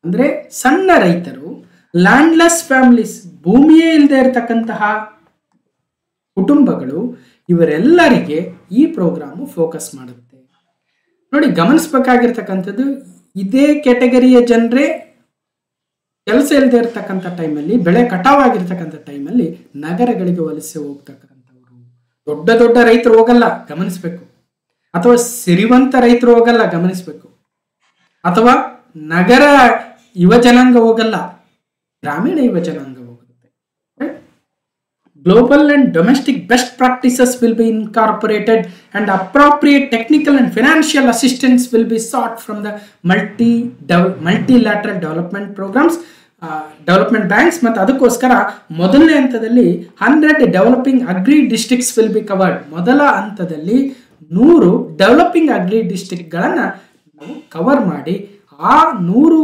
ಅಂದರೆ ಸಣ್ಣ ರೈತರು, ಲ್ಯಾಂಡ್ಲೆಸ್ ಫ್ಯಾಮಿಲೀಸ್, ಭೂಮಿಯೇ ಇಲ್ಲದೆ ಇರತಕ್ಕಂತಹ ಕುಟುಂಬಗಳು, ಇವರೆಲ್ಲರಿಗೆ ಈ ಪ್ರೋಗ್ರಾಮು ಫೋಕಸ್ ಮಾಡುತ್ತೆ. ನೋಡಿ, ಗಮನಿಸಬೇಕಾಗಿರ್ತಕ್ಕಂಥದ್ದು, ಇದೇ ಕ್ಯಾಟಗರಿಯ ಜನರೇ ಕೆಲಸ ಇಲ್ಲದೆ ಇರತಕ್ಕಂಥ ಟೈಮಲ್ಲಿ, ಬೆಳೆ ಕಟಾವಾಗಿರ್ತಕ್ಕಂಥ ಟೈಮಲ್ಲಿ ನಗರಗಳಿಗೆ ವಲಸೆ ಹೋಗ್ತಕ್ಕಂಥವ್ರು. ದೊಡ್ಡ ದೊಡ್ಡ ರೈತರು ಹೋಗಲ್ಲ, ಗಮನಿಸಬೇಕು. ಅಥವಾ ಸಿರಿವಂತ ರೈತರು ಹೋಗಲ್ಲ, ಗಮನಿಸಬೇಕು. ಅಥವಾ ನಗರ ಯುವ ಜನಾಂಗ ಹೋಗಲ್ಲ, ಗ್ರಾಮೀಣ ಯುವ ಜನಾಂಗ ಹೋಗುತ್ತೆ. Global and domestic best practices will be incorporated and appropriate technical and financial assistance will be sought from the multilateral development programs, development banks. ಮತ್ತು ಅದಕ್ಕೋಸ್ಕರ ಮೊದಲನೇ ಹಂತದಲ್ಲಿ 100 developing agri districts will be covered. ಮೊದಲ ಹಂತದಲ್ಲಿ 100 ಡೆವಲಪಿಂಗ್ ಅಗ್ರಿ ಡಿಸ್ಟ್ರಿಕ್ಟ್ಗಳನ್ನು ನಾವು cover ಮಾಡಿ, ಆ 100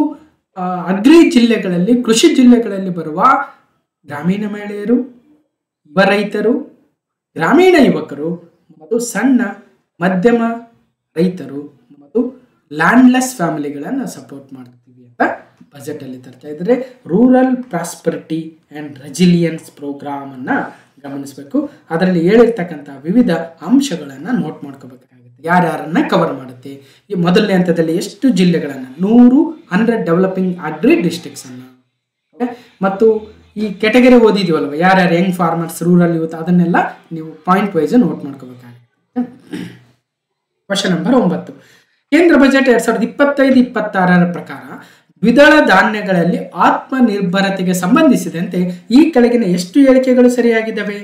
agri ಜಿಲ್ಲೆಗಳಲ್ಲಿ, ಕೃಷಿ ಜಿಲ್ಲೆಗಳಲ್ಲಿ ಬರುವ ಗ್ರಾಮೀಣ ಮಹಿಳೆಯರು, ಯುವ ರೈತರು, ಗ್ರಾಮೀಣ ಯುವಕರು ಮತ್ತು ಸಣ್ಣ ಮಧ್ಯಮ ರೈತರು ಮತ್ತು ಲ್ಯಾಂಡ್ಲೆಸ್ ಫ್ಯಾಮಿಲಿಗಳನ್ನು ಸಪೋರ್ಟ್ ಮಾಡ್ತೀವಿ ಅಂತ ಬಜೆಟಲ್ಲಿ ತರ್ತಾ ಇದ್ದಾರೆ. ರೂರಲ್ ಪ್ರಾಸ್ಪರಿಟಿ ಆ್ಯಂಡ್ ರೆಸಿಲಿಯನ್ಸ್ ಪ್ರೋಗ್ರಾಮನ್ನು ಗಮನಿಸಬೇಕು. ಅದರಲ್ಲಿ ಹೇಳಿರ್ತಕ್ಕಂಥ ವಿವಿಧ ಅಂಶಗಳನ್ನು ನೋಟ್ ಮಾಡ್ಕೋಬೇಕಾಗುತ್ತೆ. ಯಾರ್ಯಾರನ್ನ ಕವರ್ ಮಾಡುತ್ತೆ, ಈ ಮೊದಲನೇ ಹಂತದಲ್ಲಿ ಎಷ್ಟು ಜಿಲ್ಲೆಗಳನ್ನು, 100 ಡೆವಲಪಿಂಗ್ ಅಗ್ರಿ ಡಿಸ್ಟ್ರಿಕ್ಟ್ಸನ್ನು, ಮತ್ತು ಈ ಕೆಟಗರಿ ಓದಿದೀವಲ್ವ, ಯಾರ್ಯಾರು ಯಂಗ್ ಫಾರ್ಮರ್ಸ್, ರೂರಲ್ ಯೂತ್, ಅದನ್ನೆಲ್ಲ ನೀವು ಪಾಯಿಂಟ್ ವೈಸ್ ನೋಟ್ ಮಾಡ್ಕೋಬೇಕಾಗುತ್ತೆ. Question number 9. ಕೇಂದ್ರ ಬಜೆಟ್ 2025-26 ಪ್ರಕಾರ ದ್ವಿದಳ ಧಾನ್ಯಗಳಲ್ಲಿ ಆತ್ಮನಿರ್ಭರತೆಗೆ ಸಂಬಂಧಿಸಿದಂತೆ ಈ ಕೆಳಗಿನ ಎಷ್ಟು ಹೇಳಿಕೆಗಳು ಸರಿಯಾಗಿದ್ದಾವೆ?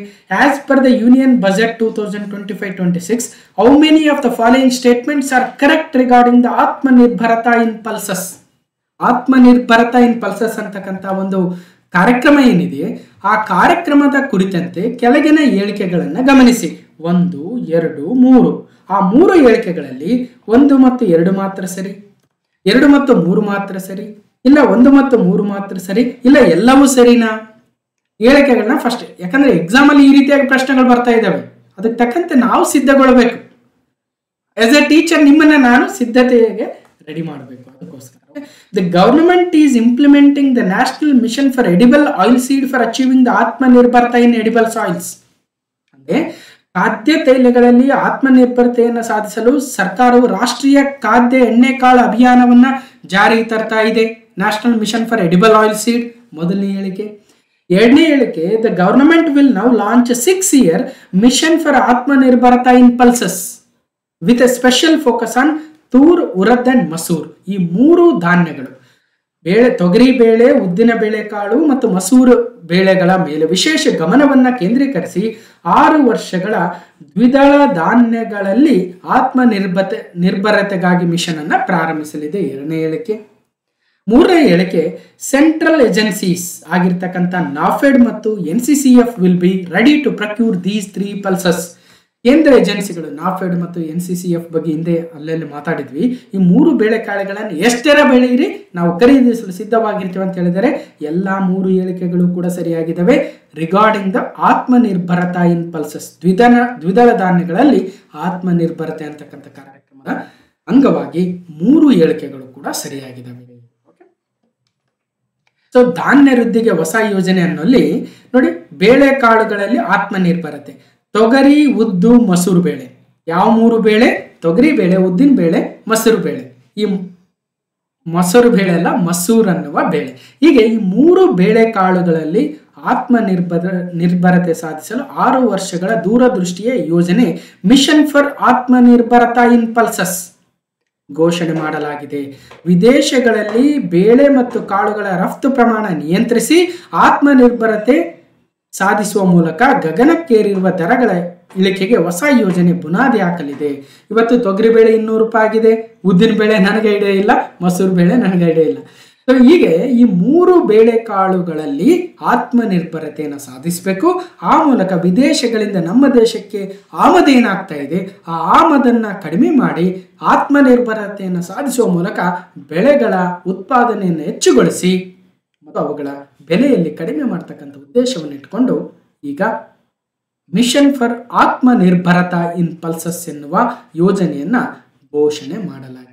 As per the union budget 2025-26, how many of the following statements are correct regarding the Atmanirbharta in pulses? Aatmanirbharta in pulses ಅಂತಕ್ಕಂಥ ಒಂದು ಕಾರ್ಯಕ್ರಮ ಏನಿದೆ, ಆ ಕಾರ್ಯಕ್ರಮದ ಕುರಿತಂತೆ ಕೆಳಗಿನ ಹೇಳಿಕೆಗಳನ್ನು ಗಮನಿಸಿ. 1, 2, 3. ಆ 3 ಹೇಳಿಕೆಗಳಲ್ಲಿ 1 ಮತ್ತು 2 ಮಾತ್ರ ಸರಿ, 2 ಮತ್ತು 3 ಮಾತ್ರ ಸರಿ, ಇಲ್ಲ 1 ಮತ್ತು 3 ಮಾತ್ರ ಸರಿ, ಇಲ್ಲ ಎಲ್ಲವೂ ಸರಿನಾ? ಹೇಳಿಕೆಗಳನ್ನ ಫಸ್ಟ್, ಯಾಕಂದ್ರೆ ಎಕ್ಸಾಮಲ್ಲಿ ಈ ರೀತಿಯಾಗಿ ಪ್ರಶ್ನೆಗಳು ಬರ್ತಾ ಇದ್ದಾವೆ, ಅದಕ್ಕೆ ತಕ್ಕಂತೆ ನಾವು ಸಿದ್ಧಗೊಳ್ಳಬೇಕು. ಆಸ್ ಎ ಟೀಚರ್ ನಿಮ್ಮನ್ನ ನಾನು ಸಿದ್ಧತೆಗೆ ರೆಡಿ ಮಾಡಬೇಕು. ಅದಕ್ಕೋಸ್ಕರ the government is implementing the national mission for edible oil seed for achieving the Atmanirbharta in edible soils. ಅಂದ್ರೆ ಖಾದ್ಯ ತೈಲಗಳಲ್ಲಿ ಆತ್ಮನಿರ್ಭರತೆಯನ್ನು ಸಾಧಿಸಲು ಸರ್ಕಾರವು ರಾಷ್ಟ್ರೀಯ ಖಾದ್ಯ ಎಣ್ಣೆಕಾಳು ಅಭಿಯಾನವನ್ನ ಜಾರಿಗೆ ತರ್ತಾ ಇದೆ. National mission for edible oil seed ಮೊದಲನೇ ಹೇಳಿಕೆ. ಎರಡನೇ ಹೇಳಿಕೆ, the government will now launch 6-year mission for atmanirbharta in pulses with a special focus on tur, urad and masoor. ಈ ಮೂರು ಧಾನ್ಯಗಳು ಬೇಳೆ, ತೊಗರಿ ಬೇಳೆ, ಉದ್ದಿನ ಬೇಳೆಕಾಳು ಮತ್ತು ಮಸೂರು ಬೇಳೆಗಳ ಮೇಲೆ ವಿಶೇಷ ಗಮನವನ್ನು ಕೇಂದ್ರೀಕರಿಸಿ 6 ವರ್ಷಗಳ ದ್ವಿದಳ ಧಾನ್ಯಗಳಲ್ಲಿ ನಿರ್ಭರತೆಗಾಗಿ ಮಿಷನ್ ಅನ್ನು ಪ್ರಾರಂಭಿಸಲಿದೆ. ಎರಡನೇ ಹೇಳಿಕೆ. ಮೂರನೇ ಹೇಳಿಕೆ, ಸೆಂಟ್ರಲ್ ಏಜೆನ್ಸೀಸ್ ಆಗಿರ್ತಕ್ಕಂಥ ನಾಫೆಡ್ ಮತ್ತು NCCF will be ready to procure these 3 pulses. ಕೇಂದ್ರ ಏಜೆನ್ಸಿಗಳು ನಾಫೆಡ್ ಮತ್ತು NCCF ಬಗ್ಗೆ ಹಿಂದೆ ಅಲ್ಲೆಲ್ಲಿ ಮಾತಾಡಿದ್ವಿ. ಈ 3 ಬೇಳೆಕಾಳುಗಳನ್ನು ಎಷ್ಟರ ಬೆಳೆಯಿರಿ ನಾವು ಖರೀದಿಸಲು ಸಿದ್ಧವಾಗಿರ್ತೀವಿ ಅಂತ ಹೇಳಿದರೆ ಎಲ್ಲ 3 ಹೇಳಿಕೆಗಳು ಕೂಡ ಸರಿಯಾಗಿದ್ದಾವೆ. Regarding the Atmanirbharta in pulses, ದ್ವಿದಳ ಧಾನ್ಯಗಳಲ್ಲಿ ಆತ್ಮನಿರ್ಭರತೆ ಅಂತಕ್ಕಂಥ ಕಾರ್ಯಕ್ರಮದ ಅಂಗವಾಗಿ 3 ಹೇಳಿಕೆಗಳು ಕೂಡ ಸರಿಯಾಗಿದ್ದಾವೆ. ಸೊ ಧಾನ್ಯ ವೃದ್ಧಿಗೆ ಹೊಸ ಯೋಜನೆ ಅನ್ನೋಲ್ಲಿ ನೋಡಿ, ಬೇಳೆಕಾಳುಗಳಲ್ಲಿ ಆತ್ಮನಿರ್ಭರತೆ, ತೊಗರಿ, ಉದ್ದು, ಮಸೂರು ಬೇಳೆ. ಯಾವ 3 ಬೇಳೆ? ತೊಗರಿ ಬೇಳೆ, ಉದ್ದಿನ ಬೇಳೆ, ಮಸೂರು ಬೇಳೆ. ಈ ಮಸೂರು ಬೇಳೆ ಅಲ್ಲ, ಮಸೂರ್ ಅನ್ನುವ ಬೇಳೆ. ಹೀಗೆ ಈ 3 ಬೇಳೆಕಾಳುಗಳಲ್ಲಿ ನಿರ್ಭರತೆ ಸಾಧಿಸಲು 6 ವರ್ಷಗಳ ದೂರದೃಷ್ಟಿಯ ಯೋಜನೆ mission for atmanirbharta in pulses ಘೋಷಣೆ ಮಾಡಲಾಗಿದೆ. ವಿದೇಶಗಳಲ್ಲಿ ಬೇಳೆ ಮತ್ತು ಕಾಳುಗಳ ರಫ್ತು ಪ್ರಮಾಣ ನಿಯಂತ್ರಿಸಿ ಆತ್ಮನಿರ್ಭರತೆ ಸಾಧಿಸುವ ಮೂಲಕ ಗಗನಕ್ಕೇರಿರುವ ದರಗಳ ಇಳಿಕೆಗೆ ಹೊಸ ಯೋಜನೆ ಬುನಾದಿ ಹಾಕಲಿದೆ. ಇವತ್ತು ತೊಗರಿ ಬೇಳೆ 200 ರೂಪಾಯಿ ಆಗಿದೆ, ಉದ್ದಿನ ಬೇಳೆ ನನಗೆ ಐಡಿಯಾ ಇಲ್ಲ, ಮಸೂರು ಬೇಳೆ ನನಗೆ ಐಡಿಯಾ ಇಲ್ಲ. ಸೊ ಹೀಗೆ ಈ 3 ಬೇಳೆಕಾಳುಗಳಲ್ಲಿ ಆತ್ಮನಿರ್ಭರತೆಯನ್ನು ಸಾಧಿಸಬೇಕು. ಆ ಮೂಲಕ ವಿದೇಶಗಳಿಂದ ನಮ್ಮ ದೇಶಕ್ಕೆ ಆಮದೇನಾಗ್ತಾ ಇದೆ ಆ ಆಮದನ್ನು ಕಡಿಮೆ ಮಾಡಿ ಆತ್ಮನಿರ್ಭರತೆಯನ್ನು ಸಾಧಿಸುವ ಮೂಲಕ ಬೆಳೆಗಳ ಉತ್ಪಾದನೆಯನ್ನು ಹೆಚ್ಚುಗೊಳಿಸಿ ಮತ್ತು ಅವುಗಳ ಬೆಲೆಯಲ್ಲಿ ಕಡಿಮೆ ಮಾಡ್ತಕ್ಕಂಥ ಉದ್ದೇಶವನ್ನು ಇಟ್ಕೊಂಡು ಈಗ mission for atmanirbharta in pulses ಎನ್ನುವ ಯೋಜನೆಯನ್ನ ಘೋಷಣೆ ಮಾಡಲಾಗಿದೆ.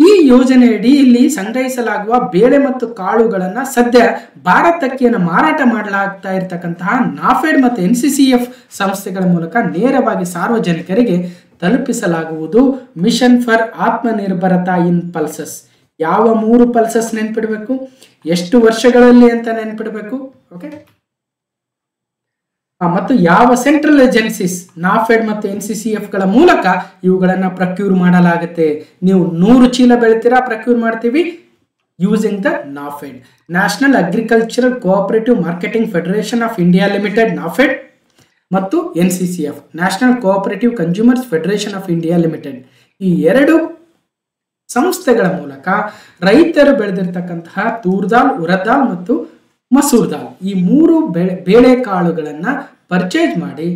ಈ ಯೋಜನೆಯಡಿ ಇಲ್ಲಿ ಸಂಗ್ರಹಿಸಲಾಗುವ ಬೇಳೆ ಮತ್ತು ಕಾಳುಗಳನ್ನು ಸದ್ಯ ಭಾರತಕ್ಕೆ ಮಾರಾಟ ಮಾಡಲಾಗ್ತಾ ಇರತಕ್ಕಂತಹ ನಾಫೆಡ್ ಮತ್ತು NCCF ಸಂಸ್ಥೆಗಳ ಮೂಲಕ ನೇರವಾಗಿ ಸಾರ್ವಜನಿಕರಿಗೆ ತಲುಪಿಸಲಾಗುವುದು. Mission for atmanirbharta in pulses. ಯಾವ 3 ಪಲ್ಸಸ್ ನೆನ್ಪಿಡಬೇಕು, ಎಷ್ಟು ವರ್ಷಗಳಲ್ಲಿ ಅಂತ ನೆನ್ಪಿಡಬೇಕು. ಓಕೆ, ಮತ್ತು ಯಾವ ಸೆಂಟ್ರಲ್ ಏಜೆನ್ಸೀಸ್ ನಾಫೆಡ್ ಮತ್ತು NCCF ಗಳ ಮೂಲಕ ಇವುಗಳನ್ನು ಪ್ರಕ್ಯೂರ್ ಮಾಡಲಾಗುತ್ತೆ. ನೀವು 100 ಚೀಲ ಬೆಳಿತೀರಾ, ಪ್ರಕ್ಯೂರ್ ಮಾಡ್ತೀವಿ using the NAFED, national agricultural cooperative marketing federation of India limited NAFED ಮತ್ತು NCCF national cooperative consumers federation of India limited. ಈ 2 ಸಂಸ್ಥೆಗಳ ಮೂಲಕ ರೈತರು ಬೆಳೆದಿರ್ತಕ್ಕಂತಹ ತೂರ್ ದಾಲ್, ಉರದ್ ದಾಲ್ ಮತ್ತು ಮಸೂರ್ ದಾಲ್ ಈ 3 ಬೇಳೆಕಾಳುಗಳನ್ನು ಪರ್ಚೇಸ್ ಮಾಡಿ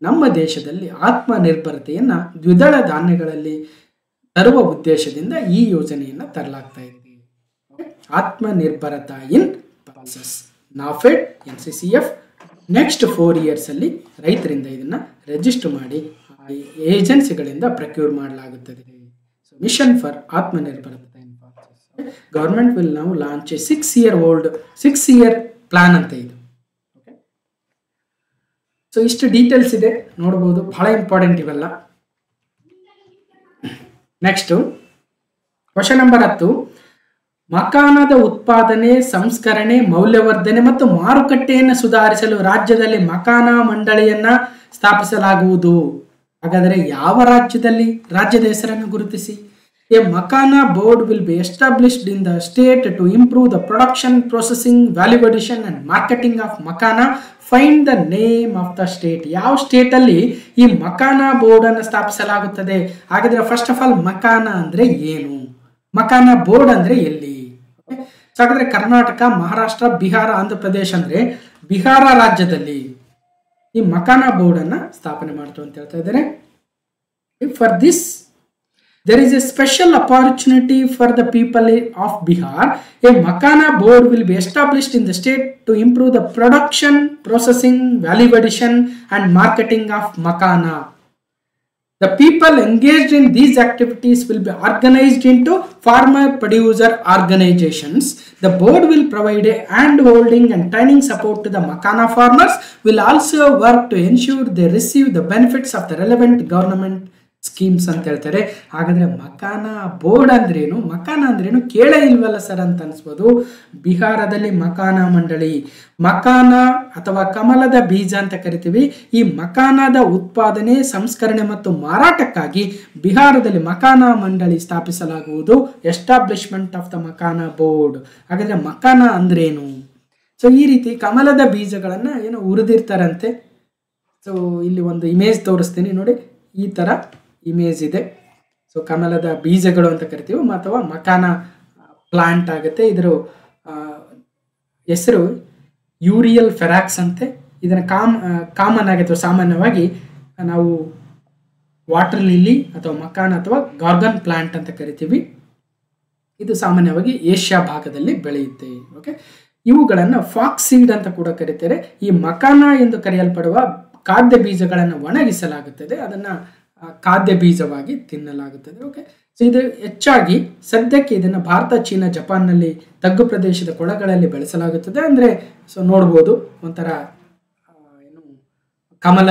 ನಮ್ಮ ದೇಶದಲ್ಲಿ ಆತ್ಮನಿರ್ಭರತೆಯನ್ನು ದ್ವಿದಳ ಧಾನ್ಯಗಳಲ್ಲಿ ತರುವ ಉದ್ದೇಶದಿಂದ ಈ ಯೋಜನೆಯನ್ನು ತರಲಾಗ್ತಾ ಇದೆ. Atmanirbharta in pulses, NAFED, NCCF next 4 years ಅಲ್ಲಿ ರೈತರಿಂದ ಇದನ್ನು ರಿಜಿಸ್ಟರ್ ಮಾಡಿ ಏಜೆನ್ಸಿಗಳಿಂದ ಪ್ರಕ್ಯೂರ್ ಮಾಡಲಾಗುತ್ತದೆ. Mission for atmanirbharta in pulses. Government will now launch 6-year plan ಅಂತ ಇದು. ಓಕೆ, ಸೊ ಇಷ್ಟು ಡೀಟೇಲ್ಸ್ ಇದೆ ನೋಡ್ಬೋದು, ಬಹಳ ಇಂಪಾರ್ಟೆಂಟ್ ಇವೆಲ್ಲ. Next question number 10. ಮಕಾನದ ಉತ್ಪಾದನೆ, ಸಂಸ್ಕರಣೆ, ಮೌಲ್ಯವರ್ಧನೆ ಮತ್ತು ಮಾರುಕಟ್ಟೆಯನ್ನು ಸುಧಾರಿಸಲು ರಾಜ್ಯದಲ್ಲಿ ಮಕಾನ ಮಂಡಳಿಯನ್ನ ಸ್ಥಾಪಿಸಲಾಗುವುದು. ಹಾಗಾದರೆ ಯಾವ ರಾಜ್ಯದಲ್ಲಿ? ರಾಜ್ಯದ ಹೆಸರನ್ನು ಗುರುತಿಸಿ. A makhana board will be established in the state to improve the production, processing, value addition and marketing of makhana. Find the name of the state. ಯಾವ ಸ್ಟೇಟ್ ಅಲ್ಲಿ ಈ ಮಕಾನ ಬೋರ್ಡ್ ಅನ್ನು ಸ್ಥಾಪಿಸಲಾಗುತ್ತದೆ? ಹಾಗಾದ್ರೆ ಫಸ್ಟ್ ಆಫ್ ಆಲ್ ಮಕಾನ ಅಂದ್ರೆ ಏನು, ಮಕಾನ ಬೋರ್ಡ್ ಅಂದ್ರೆ ಎಲ್ಲಿ? ಹಾಗಾದ್ರೆ ಕರ್ನಾಟಕ, ಮಹಾರಾಷ್ಟ್ರ, ಬಿಹಾರ, ಆಂಧ್ರ ಪ್ರದೇಶ ಅಂದ್ರೆ ಬಿಹಾರ ರಾಜ್ಯದಲ್ಲಿ ಈ ಮಕಾನ ಬೋರ್ಡ್ ಅನ್ನ ಸ್ಥಾಪನೆ ಮಾಡ್ತು ಅಂತ ಹೇಳ್ತಾ ಇದ್ದಾರೆ. For this there is a special opportunity for the people of Bihar. A Makana board will be established in the state to improve the production, processing, value addition and marketing of Makana. The people engaged in these activities will be organized into farmer producer organizations. The board will provide a hand-holding and training support to the Makana farmers, will also work to ensure they receive the benefits of the relevant government schemes ಅಂತ ಹೇಳ್ತಾರೆ. ಹಾಗಾದರೆ ಮಕಾನ board ಅಂದ್ರೇನು, ಮಕಾನ ಅಂದ್ರೇನು ಕೇಳೇ ಇಲ್ವಲ್ಲ sir ಅಂತ ಅನಿಸ್ಬೋದು. ಬಿಹಾರದಲ್ಲಿ ಮಕಾನ ಮಂಡಳಿ, ಮಕಾನ ಅಥವಾ ಕಮಲದ ಬೀಜ ಅಂತ ಕರಿತೀವಿ. ಈ ಮಕಾನದ ಉತ್ಪಾದನೆ, ಸಂಸ್ಕರಣೆ ಮತ್ತು ಮಾರಾಟಕ್ಕಾಗಿ ಬಿಹಾರದಲ್ಲಿ ಮಕಾನ ಮಂಡಳಿ ಸ್ಥಾಪಿಸಲಾಗುವುದು. Establishment of the makhana board. ಹಾಗಾದರೆ ಮಕಾನ ಅಂದ್ರೇನು? ಸೊ ಈ ರೀತಿ ಕಮಲದ ಬೀಜಗಳನ್ನು ಏನೋ ಉರಿದಿರ್ತಾರಂತೆ. ಸೊ ಇಲ್ಲಿ ಒಂದು ಇಮೇಜ್ ತೋರಿಸ್ತೀನಿ ನೋಡಿ, ಈ ಥರ ಇಮೇಜ್ ಇದೆ. ಸೊ ಕಮಲದ ಬೀಜಗಳು ಅಂತ ಕರಿತೀವಿ ಅಥವಾ ಮಕಾನ ಪ್ಲಾಂಟ್ ಆಗುತ್ತೆ. ಇದರ ಹೆಸರು ಯೂರಿಯಲ್ ಫೆರಾಕ್ಸ್ ಅಂತೆ. ಇದನ್ನು ಕಾಮನ್ ಆಗುತ್ತೆ, ಸಾಮಾನ್ಯವಾಗಿ ನಾವು ವಾಟರ್ ಲಿಲ್ಲಿ ಅಥವಾ ಮಕಾನ ಅಥವಾ ಗಾರ್ಗನ್ ಪ್ಲಾಂಟ್ ಅಂತ ಕರಿತೀವಿ. ಇದು ಸಾಮಾನ್ಯವಾಗಿ ಏಷ್ಯಾ ಭಾಗದಲ್ಲಿ ಬೆಳೆಯುತ್ತೆ. ಓಕೆ, ಇವುಗಳನ್ನು ಫಾಕ್ಸ್ ಸೀಡ್ ಅಂತ ಕೂಡ ಕರೀತಾರೆ. ಈ ಮಕಾನ ಎಂದು ಕರೆಯಲ್ಪಡುವ ಖಾದ್ಯ ಬೀಜಗಳನ್ನು ಒಣಗಿಸಲಾಗುತ್ತದೆ, ಅದನ್ನು ಖಾದ್ಯ ಬೀಜವಾಗಿ ತಿನ್ನಲಾಗುತ್ತದೆ. ಓಕೆ, ಸೊ ಇದು ಹೆಚ್ಚಾಗಿ ಸದ್ಯಕ್ಕೆ ಇದನ್ನು ಭಾರತ, ಚೀನಾ, ಜಪಾನ್ನಲ್ಲಿ ತಗ್ಗು ಪ್ರದೇಶದ ಕೊಳಗಳಲ್ಲಿ ಬೆಳೆಸಲಾಗುತ್ತದೆ. ಅಂದರೆ ಸೊ ನೋಡ್ಬೋದು ಒಂಥರ ಏನು ಕಮಲ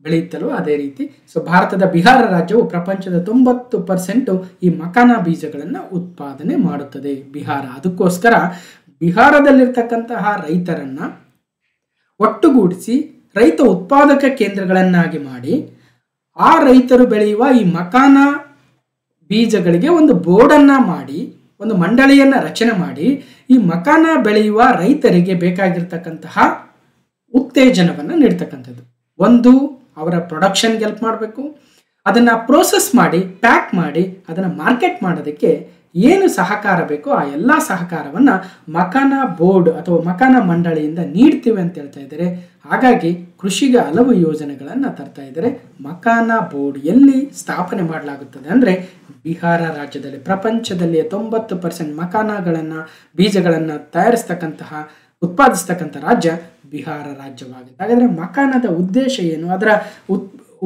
ಬೆಳೆಯುತ್ತಲೋ ಅದೇ ರೀತಿ. ಸೊ ಭಾರತದ ಬಿಹಾರ ರಾಜ್ಯವು ಪ್ರಪಂಚದ 90% ಈ ಮಕಾನ ಬೀಜಗಳನ್ನು ಉತ್ಪಾದನೆ ಮಾಡುತ್ತದೆ ಬಿಹಾರ. ಅದಕ್ಕೋಸ್ಕರ ಬಿಹಾರದಲ್ಲಿರ್ತಕ್ಕಂತಹ ರೈತರನ್ನ ಒಟ್ಟುಗೂಡಿಸಿ ರೈತ ಉತ್ಪಾದಕ ಕೇಂದ್ರಗಳನ್ನಾಗಿ ಮಾಡಿ ಆ ರೈತರು ಬೆಳೆಯುವ ಈ ಮಕಾನ ಬೀಜಗಳಿಗೆ ಒಂದು ಬೋರ್ಡನ್ನು ಮಾಡಿ, ಒಂದು ಮಂಡಳಿಯನ್ನು ರಚನೆ ಮಾಡಿ, ಈ ಮಕಾನ ಬೆಳೆಯುವ ರೈತರಿಗೆ ಬೇಕಾಗಿರ್ತಕ್ಕಂತಹ ಉತ್ತೇಜನವನ್ನು ನೀಡ್ತಕ್ಕಂಥದ್ದು. ಒಂದು, ಅವರ ಪ್ರೊಡಕ್ಷನ್ಗೆ ಹೆಲ್ಪ್ ಮಾಡಬೇಕು, ಅದನ್ನು ಪ್ರೋಸೆಸ್ ಮಾಡಿ ಪ್ಯಾಕ್ ಮಾಡಿ ಅದನ್ನು ಮಾರ್ಕೆಟ್ ಮಾಡೋದಕ್ಕೆ ಏನು ಸಹಕಾರ ಬೇಕೋ ಆ ಎಲ್ಲ ಸಹಕಾರವನ್ನು ಮಕಾನ ಬೋರ್ಡ್ ಅಥವಾ ಮಕಾನ ಮಂಡಳಿಯಿಂದ ನೀಡ್ತೀವಿ ಅಂತ ಹೇಳ್ತಾ ಇದ್ದಾರೆ. ಹಾಗಾಗಿ ಕೃಷಿಗೆ ಹಲವು ಯೋಜನೆಗಳನ್ನು ತರ್ತಾ ಇದ್ದಾರೆ. ಮಕಾನ ಬೋರ್ಡ್ ಎಲ್ಲಿ ಸ್ಥಾಪನೆ ಮಾಡಲಾಗುತ್ತದೆ ಅಂದರೆ ಬಿಹಾರ ರಾಜ್ಯದಲ್ಲಿ. ಪ್ರಪಂಚದಲ್ಲಿ 90% ಮಕಾನಗಳನ್ನು, ಬೀಜಗಳನ್ನು ತಯಾರಿಸ್ತಕ್ಕಂತಹ, ಉತ್ಪಾದಿಸ್ತಕ್ಕಂಥ ರಾಜ್ಯ ಬಿಹಾರ ರಾಜ್ಯವಾಗಿದೆ. ಹಾಗಾದರೆ ಮಕಾನದ ಉದ್ದೇಶ ಏನು, ಅದರ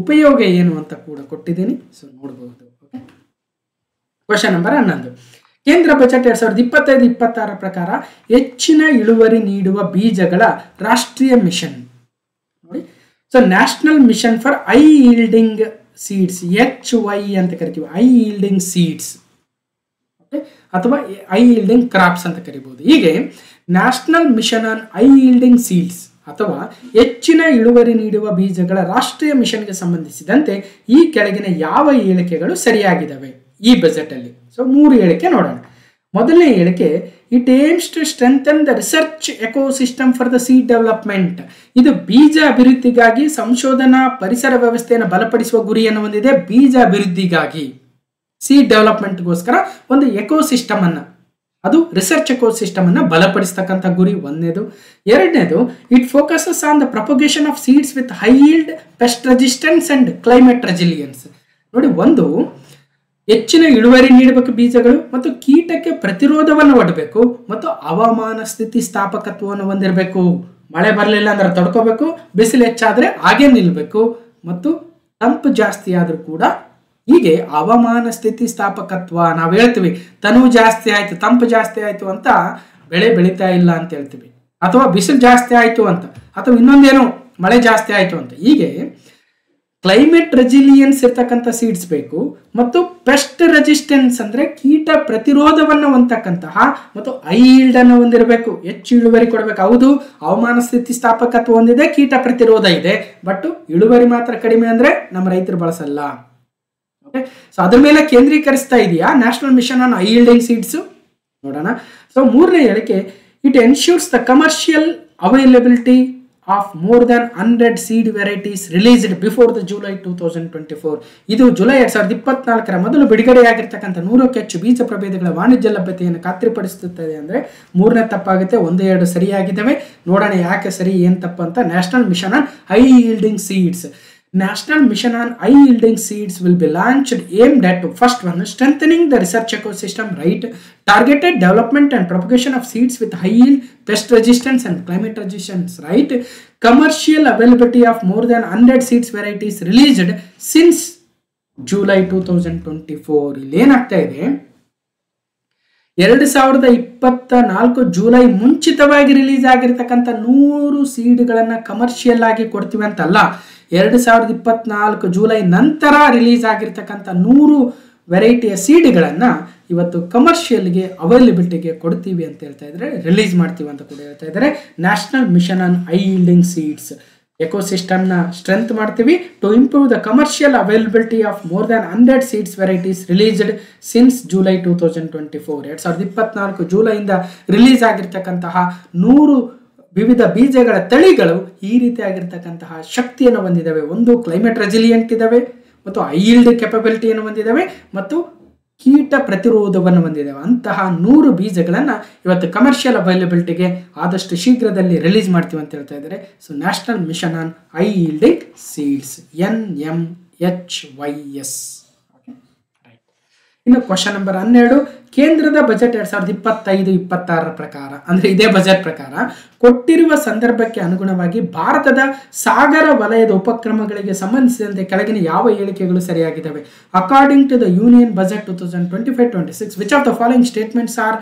ಉಪಯೋಗ ಏನು ಅಂತ ಕೂಡ ಕೊಟ್ಟಿದ್ದೀನಿ. ಸೊ ನೋಡಬಹುದು. Okay, question number 11. ಕೇಂದ್ರ ಬಜೆಟ್ 2025-26 ಪ್ರಕಾರ ಹೆಚ್ಚಿನ ಇಳುವರಿ ನೀಡುವ ಬೀಜಗಳ ರಾಷ್ಟ್ರೀಯ ಮಿಷನ್ ನೋಡಿ. So national mission for high yielding seeds, HY ಅಂತ ಕರಿತೀವಿ, ಹೈ ಈಲ್ಡಿಂಗ್ ಸೀಡ್ಸ್ ಓಕೆ, ಅಥವಾ ಹೈ ಈಲ್ಡಿಂಗ್ ಕ್ರಾಪ್ಸ್ ಅಂತ ಕರಿಬಹುದು. ಹೀಗೆ national mission on high yielding seeds ಅಥವಾ ಹೆಚ್ಚಿನ ಇಳುವರಿ ನೀಡುವ ಬೀಜಗಳ ರಾಷ್ಟ್ರೀಯ ಮಿಷನ್ಗೆ ಸಂಬಂಧಿಸಿದಂತೆ ಈ ಕೆಳಗಿನ ಯಾವ ಹೇಳಿಕೆಗಳು ಸರಿಯಾಗಿದ್ದಾವೆ ಈ ಬಜೆಟ್ ಅಲ್ಲಿ? ಸೊ 3 ಹೇಳಿಕೆ ನೋಡೋಣ. ಮೊದಲನೇ ಹೇಳಿಕೆ, it aims to strengthen the research ecosystem for the seed development. ಇದು ಬೀಜ ಅಭಿವೃದ್ಧಿಗಾಗಿ ಸಂಶೋಧನಾ ಪರಿಸರ ವ್ಯವಸ್ಥೆಯನ್ನು ಬಲಪಡಿಸುವ ಗುರಿಯನ್ನು ಹೊಂದಿದೆ. ಬೀಜ ಅಭಿವೃದ್ಧಿಗಾಗಿ, ಸೀಡ್ ಡೆವಲಪ್ಮೆಂಟ್ಗೋಸ್ಕರ ಒಂದು ಎಕೋಸಿಸ್ಟಮ್ ಅನ್ನ, ಅದು ರಿಸರ್ಚ್ ಎಕೋಸಿಸ್ಟಮ್ ಅನ್ನು ಬಲಪಡಿಸ್ತಕ್ಕಂಥ ಗುರಿ ಒಂದನೇದು. ಎರಡನೇದು, it focuses on the propagation of seeds with high yield, pest resistance and climate resilience. ನೋಡಿ, ಒಂದು ಹೆಚ್ಚಿನ ಇಳುವರಿ ನೀಡಬೇಕು ಬೀಜಗಳು, ಮತ್ತು ಕೀಟಕ್ಕೆ ಪ್ರತಿರೋಧವನ್ನು ಒಡ್ಡಬೇಕು, ಮತ್ತು ಹವಾಮಾನ ಸ್ಥಿತಿ ಸ್ಥಾಪಕತ್ವವನ್ನು ಹೊಂದಿರಬೇಕು. ಮಳೆ ಬರಲಿಲ್ಲ ಅಂದ್ರೆ ತಡ್ಕೋಬೇಕು, ಬಿಸಿಲು ಹೆಚ್ಚಾದರೆ ಹಾಗೆ ನಿಲ್ಲಬೇಕು, ಮತ್ತು ತಂಪು ಜಾಸ್ತಿ ಆದರೂ ಕೂಡ ಹೀಗೆ ಹವಾಮಾನ ಸ್ಥಿತಿ ಸ್ಥಾಪಕತ್ವ. ನಾವು ಹೇಳ್ತೀವಿ ತನುವು ಜಾಸ್ತಿ ಆಯಿತು, ತಂಪು ಜಾಸ್ತಿ ಆಯಿತು ಅಂತ ಬೆಳೆ ಬೆಳೀತಾ ಇಲ್ಲ ಅಂತ ಹೇಳ್ತೀವಿ, ಅಥವಾ ಬಿಸಿಲು ಜಾಸ್ತಿ ಆಯಿತು ಅಂತ, ಅಥವಾ ಇನ್ನೊಂದೇನು ಮಳೆ ಜಾಸ್ತಿ ಆಯಿತು ಅಂತ. ಹೀಗೆ ಕ್ಲೈಮೇಟ್ ರೆಸಿಲಿಯನ್ಸ್ ಇರ್ತಕ್ಕಂಥ ಸೀಡ್ಸ್ ಬೇಕು, ಮತ್ತು ಪೆಸ್ಟ್ ರೆಸಿಸ್ಟೆನ್ಸ್ ಅಂದರೆ ಕೀಟ ಪ್ರತಿರೋಧವನ್ನು ಹೊಂದತಕ್ಕಂತಹ, ಮತ್ತು ಹೈ ಈಲ್ಡ್ ಅನ್ನು ಹೊಂದಿರಬೇಕು, ಹೆಚ್ಚು ಇಳುವರಿ ಕೊಡಬೇಕು. ಹೌದು, ಹವಾಮಾನ ಸ್ಥಿತಿ ಸ್ಥಾಪಕತ್ವ ಹೊಂದಿದೆ, ಕೀಟ ಪ್ರತಿರೋಧ ಇದೆ, ಬಟ್ ಇಳುವರಿ ಮಾತ್ರ ಕಡಿಮೆ ಅಂದರೆ ನಮ್ಮ ರೈತರು ಬಳಸಲ್ಲ. ಓಕೆ, ಸೊ ಅದ್ರ ಮೇಲೆ ಕೇಂದ್ರೀಕರಿಸ್ತಾ ಇದೆಯಾ national mission on high yielding seeds? ನೋಡೋಣ. ಸೊ 3ನೇ ಹೇಳಿಕೆ, it ensures the commercial availability of more than 100 seed varieties released before the July 2024. ಇದು ಜುಲೈ 2024ರ ಮೊದಲು ಬಿಡುಗಡೆಯಾಗಿರ್ತಕ್ಕಂಥ 100ಕ್ಕೂ ಹೆಚ್ಚು ಬೀಜ ಪ್ರಭೇದಗಳ ವಾಣಿಜ್ಯ ಲಭ್ಯತೆಯನ್ನು ಖಾತ್ರಿಪಡಿಸುತ್ತದೆ. ಅಂದರೆ 3ನೇ ತಪ್ಪಾಗುತ್ತೆ, 1-2 ಸರಿಯಾಗಿದ್ದಾವೆ. ನೋಡೋಣ ಯಾಕೆ ಸರಿ, ಏನು ತಪ್ಪು ಅಂತ. National mission on high yielding seeds. National Mission on High Yielding Seeds will be launched aimed at, first one, strengthening the research ecosystem, right? Targeted development and propagation of seeds with high yield, pest resistance and climate resistance, right? Commercial availability of more than 100 seeds varieties released since July 2024. ಇಲ್ಲಿ ಏನಾಗ್ತಾ ಇದೆ, 2024 July ಮುಂಚಿತವಾಗಿ release ಆಗಿರ್ತಕ್ಕಂಥ 100 ಸೀಡ್ಗಳನ್ನು commercial ಆಗಿ ಕೊಡ್ತೀವಿ ಅಂತಲ್ಲ, 2024 July ನಂತರ release ಆಗಿರ್ತಕ್ಕಂಥ 100 ವೆರೈಟಿಯ ಸೀಡ್ಗಳನ್ನು ಇವತ್ತು ಕಮರ್ಷಿಯಲ್ಗೆ ಅವೈಲಬಿಲಿಟಿಗೆ ಕೊಡ್ತೀವಿ ಅಂತ ಹೇಳ್ತಾ ಇದ್ದಾರೆ, ರಿಲೀಸ್ ಮಾಡ್ತೀವಿ ಅಂತ ಕೂಡ ಹೇಳ್ತಾ ಇದ್ದಾರೆ. National mission on high yielding seeds, ಎಕೋಸಿಸ್ಟಮ್ನ ಸ್ಟ್ರೆಂತ್ ಮಾಡ್ತೀವಿ to improve the commercial availability of more than 100 seeds varieties released since July 2024. 2024 ಜುಲೈಯಿಂದ ರಿಲೀಸ್ ಆಗಿರ್ತಕ್ಕಂತಹ 100 ವಿವಿಧ ಬೀಜಗಳ ತಳಿಗಳು ಈ ರೀತಿಯಾಗಿರ್ತಕ್ಕಂತಹ ಶಕ್ತಿಯನ್ನು ಹೊಂದಿದ್ದಾವೆ. ಒಂದು ಕ್ಲೈಮೇಟ್ ರೆಸಿಲಿಯಂಟ್ ಇದ್ದಾವೆ, ಮತ್ತು ಹೈ ಯೀಲ್ಡ್ ಕೆಪಬಿಲಿಟಿಯನ್ನು ಹೊಂದಿದ್ದಾವೆ, ಮತ್ತು ಕೀಟ ಪ್ರತಿರೋಧವನ್ನು ಹೊಂದಿದ್ದಾವೆ. ಅಂತಹ 100 ಬೀಜಗಳನ್ನು ಇವತ್ತು ಕಮರ್ಷಿಯಲ್ ಅವೈಲಬಿಲಿಟಿಗೆ ಆದಷ್ಟು ಶೀಘ್ರದಲ್ಲಿ ರಿಲೀಸ್ ಮಾಡ್ತೀವಿ ಅಂತ ಹೇಳ್ತಾ ಇದ್ದಾರೆ. So national mission on high yielding seeds, NMHYS. ಇನ್ನು ಕ್ವಶನ್ ನಂಬರ್ 12, ಕೇಂದ್ರದ ಬಜೆಟ್ 2025-26 ಪ್ರಕಾರ, ಅಂದರೆ ಇದೇ ಬಜೆಟ್ ಪ್ರಕಾರ ಕೊಟ್ಟಿರುವ ಸಂದರ್ಭಕ್ಕೆ ಅನುಗುಣವಾಗಿ ಭಾರತದ ಸಾಗರ ವಲಯದ ಉಪಕ್ರಮಗಳಿಗೆ ಸಂಬಂಧಿಸಿದಂತೆ ಕೆಳಗಿನ ಯಾವ ಹೇಳಿಕೆಗಳು ಸರಿಯಾಗಿದ್ದಾವೆ? According to the union budget 2025-26, which of the following statements are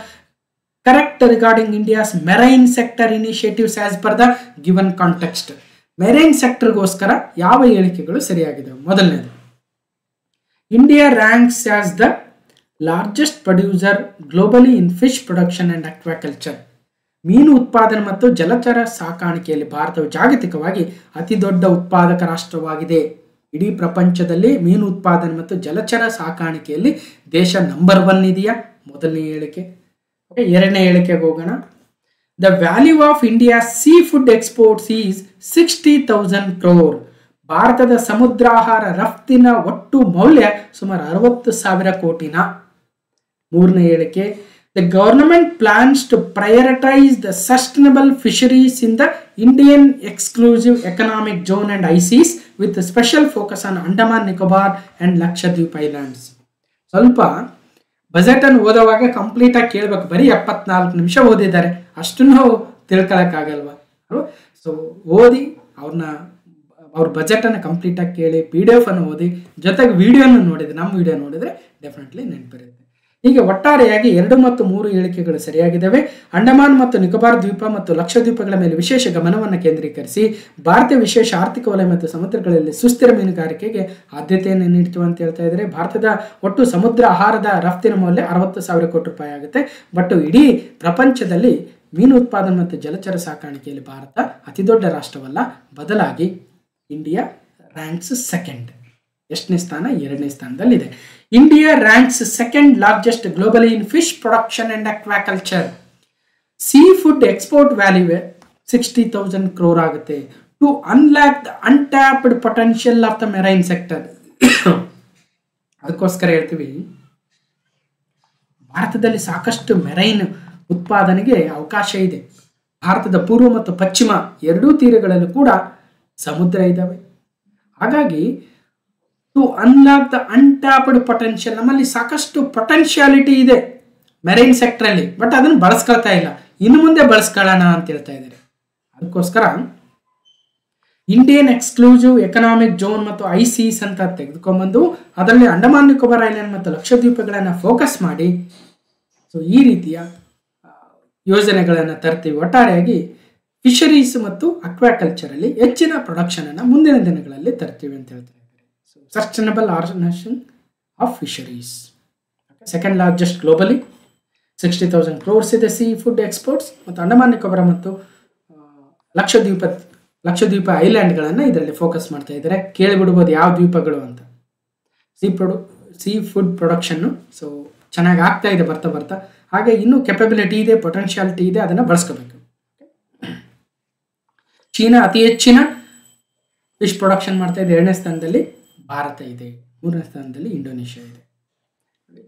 correct regarding India's marine sector initiatives as per the given context? Marine ಸೆಕ್ಟರ್ಗೋಸ್ಕರ ಯಾವ ಹೇಳಿಕೆಗಳು ಸರಿಯಾಗಿದ್ದಾವೆ? ಮೊದಲನೇದು, India ranks as the largest producer globally in fish production and aquaculture. ಮೀನು ಉತ್ಪಾದನೆ ಮತ್ತು ಜಲಚರ ಸಾಕಾಣಿಕೆಯಲ್ಲಿ ಭಾರತವು ಜಾಗತಿಕವಾಗಿ ಅತಿ ದೊಡ್ಡ ಉತ್ಪಾದಕ ರಾಷ್ಟ್ರವಾಗಿದೆ. ಇಡೀ ಪ್ರಪಂಚದಲ್ಲಿ ಮೀನು ಉತ್ಪಾದನೆ ಮತ್ತು ಜಲಚರ ಸಾಕಾಣಿಕೆಯಲ್ಲಿ ದೇಶ ನಂಬರ್ 1 ಇದೆಯಾ? ಮೊದಲನೇ ಹೇಳಿಕೆ. ಎರಡನೇ ಹೇಳಿಕೆಗೆ ಹೋಗೋಣ. The value of India seafood exports is 60,000 crore. ಭಾರತದ ಸಮುದ್ರಾಹಾರ ರಫ್ತಿನ ಒಟ್ಟು ಮೌಲ್ಯ ಸುಮಾರು 60,000 ಕೋಟಿನ. ಮೂರನೇ ಹೇಳಿಕೆ, the government plans to prioritise the sustainable fisheries in the Indian exclusive economic zone and high seas with special focus on Andaman Nicobar and Lakshadweep islands. ಸ್ವಲ್ಪ budget ಅನ್ನು ಓದುವಾಗ ಕಂಪ್ಲೀಟ್ ಆಗಿ ಕೇಳಬೇಕು. ಬರೀ 74 ನಿಮಿಷ ಓದಿದ್ದಾರೆ, ಅಷ್ಟನ್ನು ತಿಳ್ಕೊಳಕ್ಕಾಗಲ್ವಾ? ಸೊ ಓದಿ ಅವ್ರ ಬಜೆಟನ್ನು ಕಂಪ್ಲೀಟಾಗಿ ಕೇಳಿ, PDF ಅನ್ನು ಓದಿ, ಜೊತೆಗೆ ವಿಡಿಯೋನ ನೋಡಿದರೆ, ನಮ್ಮ ವಿಡಿಯೋ ನೋಡಿದರೆ ಡೆಫಿನೆಟ್ಲಿ ನೆನಪಿರುತ್ತೆ. ಹೀಗೆ ಒಟ್ಟಾರೆಯಾಗಿ 2 ಮತ್ತು 3 ಹೇಳಿಕೆಗಳು ಸರಿಯಾಗಿದ್ದಾವೆ. ಅಂಡಮಾನ್ ಮತ್ತು ನಿಕೋಬಾರ್ ದ್ವೀಪ ಮತ್ತು ಲಕ್ಷದ್ವೀಪಗಳ ಮೇಲೆ ವಿಶೇಷ ಗಮನವನ್ನು ಕೇಂದ್ರೀಕರಿಸಿ ಭಾರತೀಯ ವಿಶೇಷ ಆರ್ಥಿಕ ವಲಯ ಮತ್ತು ಸಮುದ್ರಗಳಲ್ಲಿ ಸುಸ್ಥಿರ ಮೀನುಗಾರಿಕೆಗೆ ಆದ್ಯತೆಯನ್ನು ನೀಡ್ತೀವಿ ಅಂತ ಹೇಳ್ತಾ ಇದ್ದಾರೆ. ಭಾರತದ ಒಟ್ಟು ಸಮುದ್ರ ಆಹಾರದ ರಫ್ತಿನ ಮೌಲ್ಯ 60,000 ಕೋಟಿ ರೂಪಾಯಿ ಆಗುತ್ತೆ. ಬಟ್ ಇಡೀ ಪ್ರಪಂಚದಲ್ಲಿ ಮೀನು ಉತ್ಪಾದನೆ ಮತ್ತು ಜಲಚರ ಸಾಕಾಣಿಕೆಯಲ್ಲಿ ಭಾರತ ಅತಿ ದೊಡ್ಡ ರಾಷ್ಟ್ರವಲ್ಲ, ಬದಲಾಗಿ ಇಂಡಿಯಾ ರ್ಯಾಂಕ್ಸ್ ಸೆಕೆಂಡ್. ಎಷ್ಟನೇ ಸ್ಥಾನ? 2ನೇ ಸ್ಥಾನದಲ್ಲಿದೆ. India ranks second largest globally in fish production and aquaculture. Seafood export value 60,000 crore ಆಗುತ್ತೆ. To unlock the untapped potential of the marine sector. ಅದಕ್ಕೋಸ್ಕರ ಹೇಳ್ತೀವಿ, ಭಾರತದಲ್ಲಿ ಸಾಕಷ್ಟು ಮೆರೈನ್ ಉತ್ಪಾದನೆಗೆ ಅವಕಾಶ ಇದೆ. ಭಾರತದ ಪೂರ್ವ ಮತ್ತು ಪಶ್ಚಿಮ ಎರಡೂ ತೀರಗಳಲ್ಲೂ ಕೂಡ ಸಮುದ್ರ ಇದ್ದಾವೆ. ಹಾಗಾಗಿ to unlock the untapped potential, ನಮ್ಮಲ್ಲಿ ಸಾಕಷ್ಟು ಪೊಟೆನ್ಷಿಯಾಲಿಟಿ ಇದೆ ಮೆರೈನ್ ಸೆಕ್ಟರಲ್ಲಿ, ಬಟ್ ಅದನ್ನು ಬಳಸ್ಕೊಳ್ತಾ ಇಲ್ಲ. ಇನ್ನು ಮುಂದೆ ಬಳಸ್ಕೊಳ್ಳೋಣ ಅಂತ ಹೇಳ್ತಾ ಇದ್ದಾರೆ. ಅದಕ್ಕೋಸ್ಕರ ಇಂಡಿಯನ್ ಎಕ್ಸ್ಕ್ಲೂಸಿವ್ ಎಕನಾಮಿಕ್ ಝೋನ್ ಮತ್ತು ಐಸೀಸ್ ಅಂತ ತೆಗೆದುಕೊಂಡ್ಬಂದು ಅದರಲ್ಲಿ ಅಂಡಮಾನ್ ನಿಕೋಬಾರ್ ಐಲ್ಯಾಂಡ್ ಮತ್ತು ಲಕ್ಷದ್ವೀಪಗಳನ್ನು ಫೋಕಸ್ ಮಾಡಿ ಸೊ ಈ ರೀತಿಯ ಯೋಜನೆಗಳನ್ನು ತರ್ತೀವಿ. ಒಟ್ಟಾರೆಯಾಗಿ ಫಿಶರೀಸ್ ಮತ್ತು ಅಕ್ವಾಕಲ್ಚರಲ್ಲಿ ಹೆಚ್ಚಿನ ಪ್ರೊಡಕ್ಷನ್ ಅನ್ನು ಮುಂದಿನ ದಿನಗಳಲ್ಲಿ ತರ್ತೀವಿ ಅಂತ ಹೇಳ್ತಾ ಇದ್ದಾರೆ. So sustainable organisation of fisheries second largest globally, 60,000 crores ಇದೆ ಸಿ ಫುಡ್ ಎಕ್ಸ್ಪೋರ್ಟ್ಸ್. ಮತ್ತು ಅಂಡಮಾನ್ ನಿಕೋಬಾರ್ ಮತ್ತು ಲಕ್ಷದ್ವೀಪ ಐಲ್ಯಾಂಡ್ಗಳನ್ನು ಇದರಲ್ಲಿ ಫೋಕಸ್ ಮಾಡ್ತಾ ಇದ್ದಾರೆ. ಕೇಳಿಬಿಡ್ಬೋದು ಯಾವ ದ್ವೀಪಗಳು ಅಂತ. ಸಿ ಫುಡ್ ಪ್ರೊಡಕ್ಷನ್ನು ಸೊ ಚೆನ್ನಾಗಿ ಆಗ್ತಾ ಇದೆ ಬರ್ತಾ ಬರ್ತಾ. ಹಾಗೆ ಇನ್ನೂ ಕೆಪಬಿಲಿಟಿ ಇದೆ, ಪೊಟೆನ್ಷಿಯಾಲಿಟಿ ಇದೆ, ಅದನ್ನು ಬಳಸ್ಕೋಬೇಕು. ಚೀನಾ ಅತಿ ಹೆಚ್ಚಿನ ಫಿಶ್ ಪ್ರೊಡಕ್ಷನ್ ಮಾಡ್ತಾ ಇದೆ, 2ನೇ ಸ್ಥಾನದಲ್ಲಿ ಭಾರತ ಇದೆ, 3ನೇ ಸ್ಥಾನದಲ್ಲಿ ಇಂಡೋನೇಷ್ಯಾ ಇದೆ.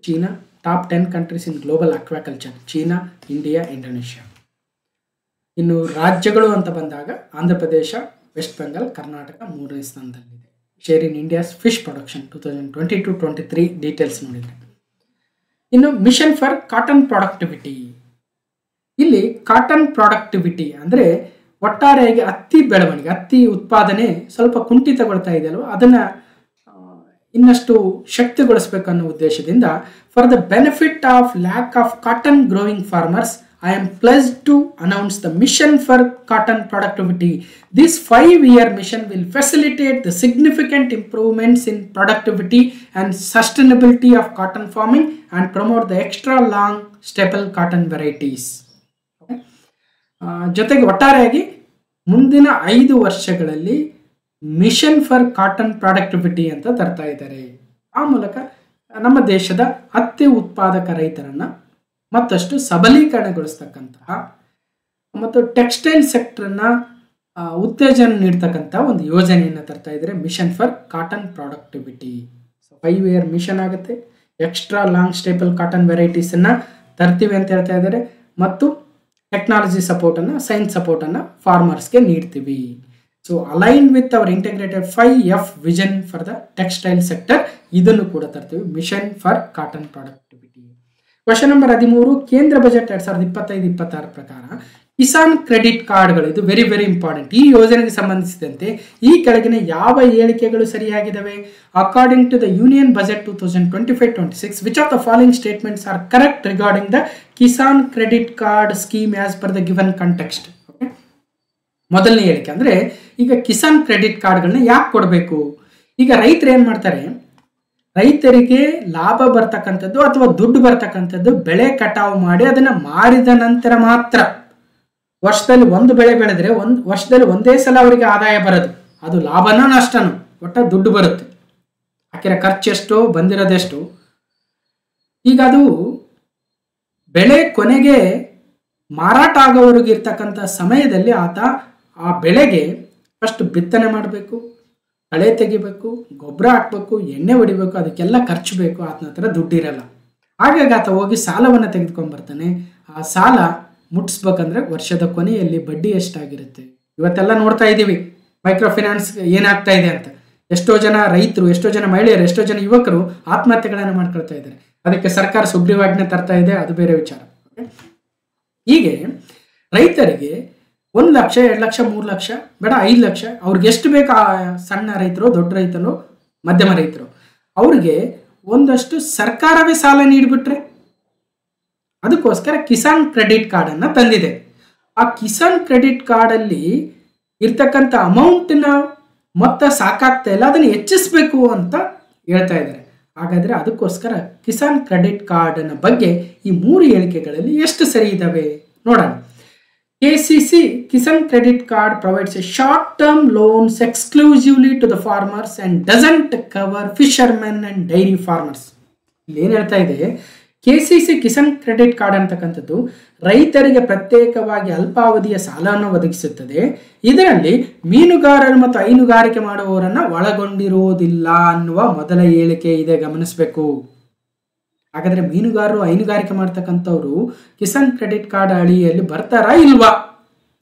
China top 10 countries in global aquaculture, China, India, Indonesia. ಇನ್ನು ರಾಜ್ಯಗಳು ಅಂತ ಬಂದಾಗ ಆಂಧ್ರ ಪ್ರದೇಶ, ವೆಸ್ಟ್ ಬೆಂಗಾಲ್, ಕರ್ನಾಟಕ 3ನೇ ಸ್ಥಾನದಲ್ಲಿದೆ. Share in India's fish production 2022-23 details ನೋಡಿದರೆ. ಇನ್ನು ಮಿಷನ್ ಫಾರ್ ಕಾಟನ್ ಪ್ರೊಡಕ್ಟಿವಿಟಿ ಇಲ್ಲಿ ಕಾಟನ್ ಪ್ರಾಡಕ್ಟಿವಿಟಿ ಅಂದರೆ ಒಟ್ಟಾರೆಯಾಗಿ ಹತ್ತಿ ಬೆಳವಣಿಗೆ, ಹತ್ತಿ ಉತ್ಪಾದನೆ ಸ್ವಲ್ಪ ಕುಂಠಿತಗೊಳ್ತಾ ಇದೆ ಅಲ್ವಾ, ಅದನ್ನು ಇನ್ನಷ್ಟು ಶಕ್ತಿಗೊಳಿಸಬೇಕು ಅನ್ನೋ ಉದ್ದೇಶದಿಂದ for the benefit of lack of cotton growing farmers I am pleased to announce the mission for cotton productivity. This 5-year mission will facilitate the significant improvements in productivity and sustainability of cotton farming and promote the extra long staple cotton varieties. ಜೊತೆಗೆ ಒಟ್ಟಾರೆಯಾಗಿ ಮುಂದಿನ 5 ವರ್ಷಗಳಲ್ಲಿ mission for cotton productivity ಅಂತ ತರ್ತಾ ಇದ್ದಾರೆ. ಆ ಮೂಲಕ ನಮ್ಮ ದೇಶದ ಹತ್ತಿ ಉತ್ಪಾದಕ ರೈತರನ್ನ ಮತ್ತಷ್ಟು ಸಬಲೀಕರಣಗೊಳಿಸ್ತಕ್ಕಂತಹ ಮತ್ತು ಟೆಕ್ಸ್ಟೈಲ್ ಸೆಕ್ಟರ್ನ ಉತ್ತೇಜನ ನೀಡ್ತಕ್ಕಂಥ ಒಂದು ಯೋಜನೆಯನ್ನು ತರ್ತಾ ಇದ್ದಾರೆ, mission for cotton productivity. 5-year mission ಆಗುತ್ತೆ. ಎಕ್ಸ್ಟ್ರಾ ಲಾಂಗ್ ಸ್ಟೇಪಲ್ ಕಾಟನ್ ವೆರೈಟೀಸನ್ನು ತರ್ತೀವಿ ಅಂತ ಹೇಳ್ತಾ ಇದ್ದಾರೆ ಮತ್ತು ಟೆಕ್ನಾಲಜಿ ಸಪೋರ್ಟನ್ನು, ಸೈನ್ಸ್ ಸಪೋರ್ಟನ್ನು ಫಾರ್ಮರ್ಸ್ಗೆ ನೀಡ್ತೀವಿ. So align with our integrated 5F vision for the textile sector, ಇದನ್ನು ಕೂಡ ತರ್ತೀವಿ, mission for cotton productivity. Question number 13, ಕೇಂದ್ರ ಬಜೆಟ್ 2025-26 ಪ್ರಕಾರ ಕಿಸಾನ್ ಕ್ರೆಡಿಟ್ ಕಾರ್ಡ್ಗಳು, ಇದು ವೆರಿ ವೆರಿ ಇಂಪಾರ್ಟೆಂಟ್. ಈ ಯೋಜನೆಗೆ ಸಂಬಂಧಿಸಿದಂತೆ ಈ ಕೆಳಗಿನ ಯಾವ ಹೇಳಿಕೆಗಳು ಸರಿಯಾಗಿದ್ದಾವೆ? According to the union budget 2025-26, which of the following statements are correct regarding the Kisan credit card scheme as per the given context? ಮೊದಲನೇ ಹೇಳಿಕೆ ಅಂದರೆ, ಈಗ ಕಿಸಾನ್ ಕ್ರೆಡಿಟ್ ಕಾರ್ಡ್ಗಳನ್ನ ಯಾಕೆ ಕೊಡಬೇಕು? ಈಗ ರೈತರು ಏನು ಮಾಡ್ತಾರೆ, ರೈತರಿಗೆ ಲಾಭ ಬರ್ತಕ್ಕಂಥದ್ದು ಅಥವಾ ದುಡ್ಡು ಬರ್ತಕ್ಕಂಥದ್ದು ಬೆಳೆ ಕಟಾವು ಮಾಡಿ ಅದನ್ನು ಮಾರಿದ ನಂತರ ಮಾತ್ರ. ವರ್ಷದಲ್ಲಿ ಒಂದು ಬೆಳೆ ಬೆಳೆದ್ರೆ ವರ್ಷದಲ್ಲಿ ಒಂದೇ ಸಲ ಅವರಿಗೆ ಆದಾಯ ಬರೋದು, ಅದು ಲಾಭನೋ ನಷ್ಟನೋ, ಒಟ್ಟ ದುಡ್ಡು ಬರುತ್ತೆ. ಹಾಕಿರೋ ಖರ್ಚೆಷ್ಟು, ಬಂದಿರೋದೆಷ್ಟು. ಈಗ ಅದು ಬೆಳೆ ಕೊನೆಗೆ ಮಾರಾಟ ಆಗೋವರೆಗೆ ಇರ್ತಕ್ಕಂಥ ಸಮಯದಲ್ಲಿ ಆತ ಆ ಬೆಳೆಗೆ ಫಸ್ಟ್ ಬಿತ್ತನೆ ಮಾಡಬೇಕು, ಕಳೆ ತೆಗಿಬೇಕು, ಗೊಬ್ಬರ ಹಾಕ್ಬೇಕು, ಎಣ್ಣೆ ಹೊಡಿಬೇಕು, ಅದಕ್ಕೆಲ್ಲ ಖರ್ಚು ಬೇಕು. ಆತನ ಹತ್ರ ದುಡ್ಡಿರಲ್ಲ. ಹಾಗಾಗಿ ಆತ ಹೋಗಿ ಸಾಲವನ್ನು ತೆಗೆದುಕೊಂಡು ಬರ್ತಾನೆ. ಆ ಸಾಲ ಮುಟ್ಟಿಸ್ಬೇಕಂದ್ರೆ ವರ್ಷದ ಕೊನೆಯಲ್ಲಿ ಬಡ್ಡಿ ಎಷ್ಟಾಗಿರುತ್ತೆ. ಇವತ್ತೆಲ್ಲ ನೋಡ್ತಾ ಇದ್ದೀವಿ ಮೈಕ್ರೋ ಫೈನಾನ್ಸ್ ಏನಾಗ್ತಾ ಇದೆ ಅಂತ. ಎಷ್ಟೋ ಜನ ರೈತರು, ಎಷ್ಟೋ ಜನ ಮಹಿಳೆಯರು, ಎಷ್ಟೋ ಜನ ಯುವಕರು ಆತ್ಮಹತ್ಯೆಗಳನ್ನು ಮಾಡ್ಕೊಳ್ತಾ ಇದ್ದಾರೆ. ಅದಕ್ಕೆ ಸರ್ಕಾರ ಸುಗ್ರೀವಾಜ್ಞೆ ತರ್ತಾ ಇದೆ, ಅದು ಬೇರೆ ವಿಚಾರ. ಹೀಗೆ ರೈತರಿಗೆ 1 ಲಕ್ಷ, 2 ಲಕ್ಷ, 3 ಲಕ್ಷ ಬೇಡ, 5 ಲಕ್ಷ, ಅವ್ರಿಗೆ ಎಷ್ಟು ಬೇಕು, ಆ ಸಣ್ಣ ರೈತರು, ದೊಡ್ಡ ರೈತರು, ಮಧ್ಯಮ ರೈತರು, ಅವ್ರಿಗೆ ಒಂದಷ್ಟು ಸರ್ಕಾರವೇ ಸಾಲ ನೀಡಿಬಿಟ್ರೆ, ಅದಕ್ಕೋಸ್ಕರ ಕಿಸಾನ್ ಕ್ರೆಡಿಟ್ ಕಾರ್ಡನ್ನು ತಂದಿದೆ. ಆ ಕಿಸಾನ್ ಕ್ರೆಡಿಟ್ ಕಾರ್ಡಲ್ಲಿ ಇರ್ತಕ್ಕಂಥ ಅಮೌಂಟಿನ ಮೊತ್ತ ಸಾಕಾಗ್ತಾ ಇಲ್ಲ, ಅದನ್ನು ಹೆಚ್ಚಿಸಬೇಕು ಅಂತ ಹೇಳ್ತಾ ಇದ್ದಾರೆ. ಹಾಗಾದರೆ ಅದಕ್ಕೋಸ್ಕರ ಕಿಸಾನ್ ಕ್ರೆಡಿಟ್ ಕಾರ್ಡನ ಬಗ್ಗೆ ಈ 3 ಹೇಳಿಕೆಗಳಲ್ಲಿ ಎಷ್ಟು ಸರಿ ಇದ್ದಾವೆ ನೋಡೋಣ. KCC, Kisan Credit Card, provides a short-term loans exclusively to the farmers and doesn't cover fishermen and dairy farmers. ಇಲ್ಲಿ ಏನು ಹೇಳ್ತಾ ಇದೆ, KCC ಕಿಸಾನ್ ಕ್ರೆಡಿಟ್ ಕಾರ್ಡ್ ಅಂತಕ್ಕಂಥದ್ದು ರೈತರಿಗೆ ಪ್ರತ್ಯೇಕವಾಗಿ ಅಲ್ಪಾವಧಿಯ ಸಾಲವನ್ನು ಒದಗಿಸುತ್ತದೆ. ಇದರಲ್ಲಿ ಮೀನುಗಾರರು ಮತ್ತು ಹೈನುಗಾರಿಕೆ ಮಾಡುವವರನ್ನು ಒಳಗೊಂಡಿರುವುದಿಲ್ಲ ಅನ್ನುವ ಮೊದಲ ಹೇಳಿಕೆ ಇದೆ, ಗಮನಿಸಬೇಕು. ಹಾಗಾದ್ರೆ ಮೀನುಗಾರರು, ಹೈನುಗಾರಿಕೆ ಮಾಡ್ತಕ್ಕಂಥವ್ರು ಕಿಸಾನ್ ಕ್ರೆಡಿಟ್ ಕಾರ್ಡ್ ಅಡಿಯಲ್ಲಿ ಬರ್ತಾರಾ ಇಲ್ವಾ?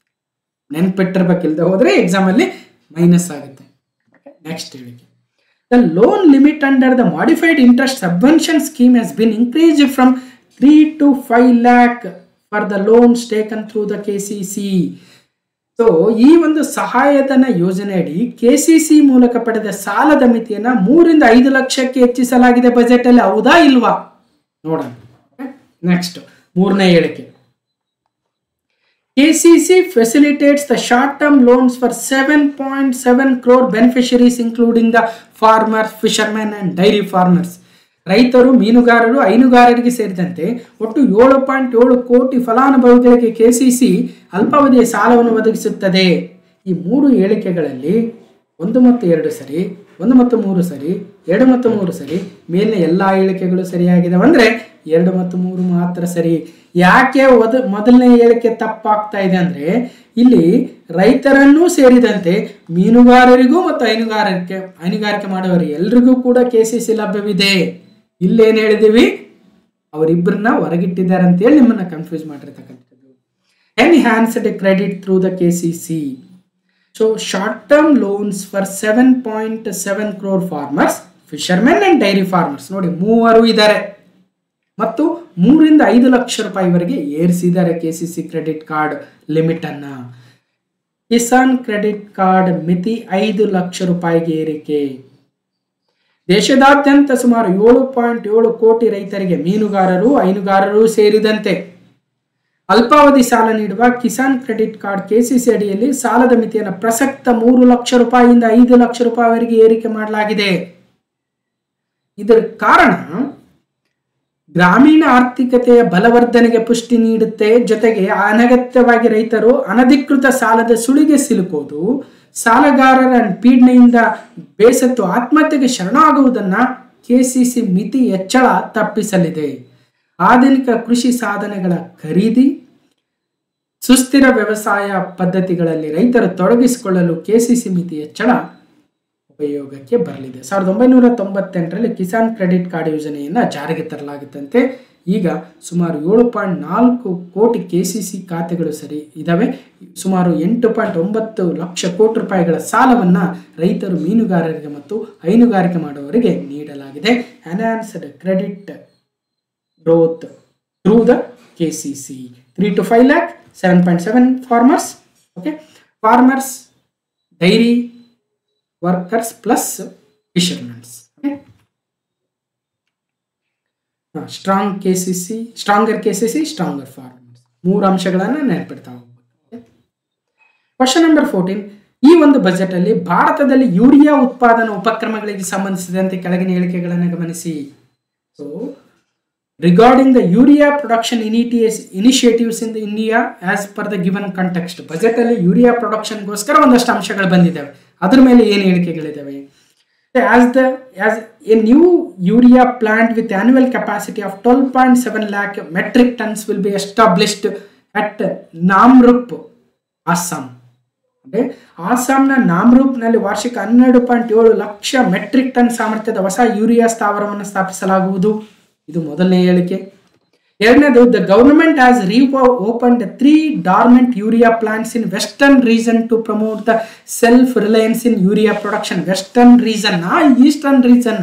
ನೆನ್ಪಿಟ್ಟಿರ್ಬೇಕಿಲ್ದೆ ಹೋದ್ರೆ ಎಕ್ಸಾಮ್ ಅಲ್ಲಿ ಮೈನಸ್ ಆಗುತ್ತೆ. ನೆಕ್ಸ್ಟ್ ಹೇಳಿಕೆ, the loan limit under the modified interest subvention scheme has been increased from 3 to 5 lakh for the loans taken through the KCC. So ಈ ಒಂದು ಸಹಾಯಧನ ಯೋಜನೆ ಅಡಿ KCC ಮೂಲಕ ಪಡೆದ ಸಾಲದ ಮಿತಿಯನ್ನು 3 ರಿಂದ 5 ಲಕ್ಷಕ್ಕೆ ಹೆಚ್ಚಿಸಲಾಗಿದೆ ಬಜೆಟ್ ಅಲ್ಲಿ, ಹೌದಾ ಇಲ್ವಾ ನೋಡೋಣ. ನೆಕ್ಸ್ಟ್ 3ನೇ ಹೇಳಿಕೆ, KCC facilitates the short-term loans for 7.7 crore beneficiaries including the farmers, fishermen and dairy farmers. ರೈತರು, ಮೀನುಗಾರರು, ಹೈನುಗಾರರಿಗೆ ಸೇರಿದಂತೆ ಒಟ್ಟು 7.7 ಕೋಟಿ ಫಲಾನುಭವಿಗಳಿಗೆ KCC ಅಲ್ಪಾವಧಿಯ ಸಾಲವನ್ನು ಒದಗಿಸುತ್ತದೆ. ಈ 3 ಹೇಳಿಕೆಗಳಲ್ಲಿ 1 ಮತ್ತು 2 ಸರಿ, 1 ಮತ್ತು 3 ಸರಿ, 2 ಮತ್ತು 3 ಸರಿ, ಮೇಲಿನ ಎಲ್ಲ ಹೇಳಿಕೆಗಳು ಸರಿಯಾಗಿದ್ದಾವೆ. ಅಂದರೆ 2 ಮತ್ತು 3 ಮಾತ್ರ ಸರಿ. ಯಾಕೆ ಮೊದಲನೇ ಹೇಳಿಕೆ ತಪ್ಪಾಗ್ತಾ ಇದೆ ಅಂದರೆ, ಇಲ್ಲಿ ರೈತರನ್ನೂ ಸೇರಿದಂತೆ ಮೀನುಗಾರರಿಗೂ ಮತ್ತು ಹೈನುಗಾರಿಕೆ ಮಾಡುವವರು ಎಲ್ರಿಗೂ ಕೂಡ KCC ಲಭ್ಯವಿದೆ. ಇಲ್ಲೇನು ಹೇಳಿದೀವಿ, ಅವರಿಬ್ಬರನ್ನ ಹೊರಗಿಟ್ಟಿದ್ದಾರೆ ಅಂತೇಳಿ ನಿಮ್ಮನ್ನ ಕನ್ಫ್ಯೂಸ್ ಮಾಡಿರ್ತಕ್ಕಂಥದ್ದು. Enhanced credit through the KCC. So short term loans for 7.7 crore farmers, fishermen and dairy farmers. ನೋಡಿ 3 ಇದ್ದಾರೆ. ಮತ್ತು 3ರಿಂದ 5 ಲಕ್ಷ ರೂಪಾಯಿವರೆಗೆ ಏರಿಸಿದ್ದಾರೆ ಕೆಸಿಸಿ ಕ್ರೆಡಿಟ್ ಕಾರ್ಡ್ ಲಿಮಿಟ್ ಅನ್ನ. ಕಿಸಾನ್ ಕ್ರೆಡಿಟ್ ಕಾರ್ಡ್ ಮಿತಿ 5 ಲಕ್ಷ ರೂಪಾಯಿಗೆ ಏರಿಕೆ. ದೇಶದಾದ್ಯಂತ ಸುಮಾರು 7.7 ಕೋಟಿ ರೈತರಿಗೆ, ಮೀನುಗಾರರು, ಹೈನುಗಾರರು ಸೇರಿದಂತೆ ಅಲ್ಪಾವಧಿ ಸಾಲ ನೀಡುವ ಕಿಸಾನ್ ಕ್ರೆಡಿಟ್ ಕಾರ್ಡ್ ಕೆಸಿಸಿ ಅಡಿಯಲ್ಲಿ ಸಾಲದ ಮಿತಿಯನ್ನು ಪ್ರಸಕ್ತ 3 ಲಕ್ಷ ರೂಪಾಯಿಯಿಂದ 5 ಲಕ್ಷ ರೂಪಾಯಿವರೆಗೆ ಏರಿಕೆ ಮಾಡಲಾಗಿದೆ. ಇದರ ಕಾರಣ ಗ್ರಾಮೀಣ ಆರ್ಥಿಕತೆಯ ಬಲವರ್ಧನೆಗೆ ಪುಷ್ಟಿ ನೀಡುತ್ತೆ. ಜೊತೆಗೆ ಅನಗತ್ಯವಾಗಿ ರೈತರು ಅನಧಿಕೃತ ಸಾಲದ ಸುಳಿಗೆ ಸಿಲುಕೋದು, ಸಾಲಗಾರರ ಪೀಡನೆಯಿಂದ ಬೇಸತ್ತು ಆತ್ಮಹತ್ಯೆಗೆ ಶರಣಾಗುವುದನ್ನ ಕೆಸಿಸಿ ಮಿತಿ ಹೆಚ್ಚಳ ತಪ್ಪಿಸಲಿದೆ. ಆಧುನಿಕ ಕೃಷಿ ಸಾಧನಗಳ ಖರೀದಿ, ಸುಸ್ಥಿರ ವ್ಯವಸಾಯ ಪದ್ಧತಿಗಳಲ್ಲಿ ರೈತರು ತೊಡಗಿಸಿಕೊಳ್ಳಲು ಕೆಸಿಸಿ ಮಿತಿ ಹೆಚ್ಚಳ ಉಪಯೋಗಕ್ಕೆ ಬರಲಿದೆ. 1998ರಲ್ಲಿ ಕಿಸಾನ್ ಕ್ರೆಡಿಟ್ ಕಾರ್ಡ್ ಯೋಜನೆಯನ್ನು ಜಾರಿಗೆ ತರಲಾಗಿತ್ತಂತೆ. ಈಗ ಸುಮಾರು 7.4 ಕೋಟಿ ಕೆಸಿಸಿ ಖಾತೆಗಳು ಸರಿ ಇದಾವೆ. ಸುಮಾರು 8.9 ಲಕ್ಷ ಕೋಟಿ ರೂಪಾಯಿಗಳ ಸಾಲವನ್ನು ರೈತರು, ಮೀನುಗಾರರಿಗೆ ಮತ್ತು ಹೈನುಗಾರಿಕೆ ಮಾಡುವವರಿಗೆ ನೀಡಲಾಗಿದೆ. Enhanced credit growth through the KCC. 3 to 5 lakh, 7.7 farmers, okay, farmers, dairy workers plus fishermen, okay. Strong KCC, stronger KCC, stronger farmers. 3 ಅಂಶಗಳನ್ನು ನೆನಪಿಡ್ತಾ ಹೋಗ್ಬೇಕು. Question number 14. ಈ ಒಂದು ಬಜೆಟ್ ಅಲ್ಲಿ ಭಾರತದಲ್ಲಿ ಯೂರಿಯಾ ಉತ್ಪಾದನಾ ಉಪಕ್ರಮಗಳಿಗೆ ಸಂಬಂಧಿಸಿದಂತೆ ಕೆಳಗಿನ ಹೇಳಿಕೆಗಳನ್ನು ಗಮನಿಸಿ. So regarding the urea production initiatives in India as per the given context. Budget ಅಲ್ಲಿ ಯೂರಿಯಾ ಪ್ರೊಡಕ್ಷನ್ ಗೋಸ್ಕರ ಒಂದಷ್ಟು ಅಂಶಗಳು ಬಂದಿದ್ದಾವೆ. ಅದರ ಮೇಲೆ ಏನು ಹೇಳಿಕೆಗಳಿದ್ದಾವೆ? as a new urea plant with annual capacity of 12.7 lakh metric tons will be established at Namrup, Assam. ಅಂದ್ರೆ ಆಸಾಂನ ನಾಮ್ರೂಪ್ನಲ್ಲಿ ವಾರ್ಷಿಕ 12.7 ಲಕ್ಷ ಮೆಟ್ರಿಕ್ ಟನ್ ಸಾಮರ್ಥ್ಯದ ಹೊಸ ಯೂರಿಯಾ ಸ್ಥಾವರವನ್ನು ಸ್ಥಾಪಿಸಲಾಗುವುದು. ಇದು ಮೊದಲನೇ ಹೇಳಿಕೆ. ಎರಡನೇದು, the government has opened 3 dormant urea plants in western region to promote the self reliance in urea production. Western region, eastern region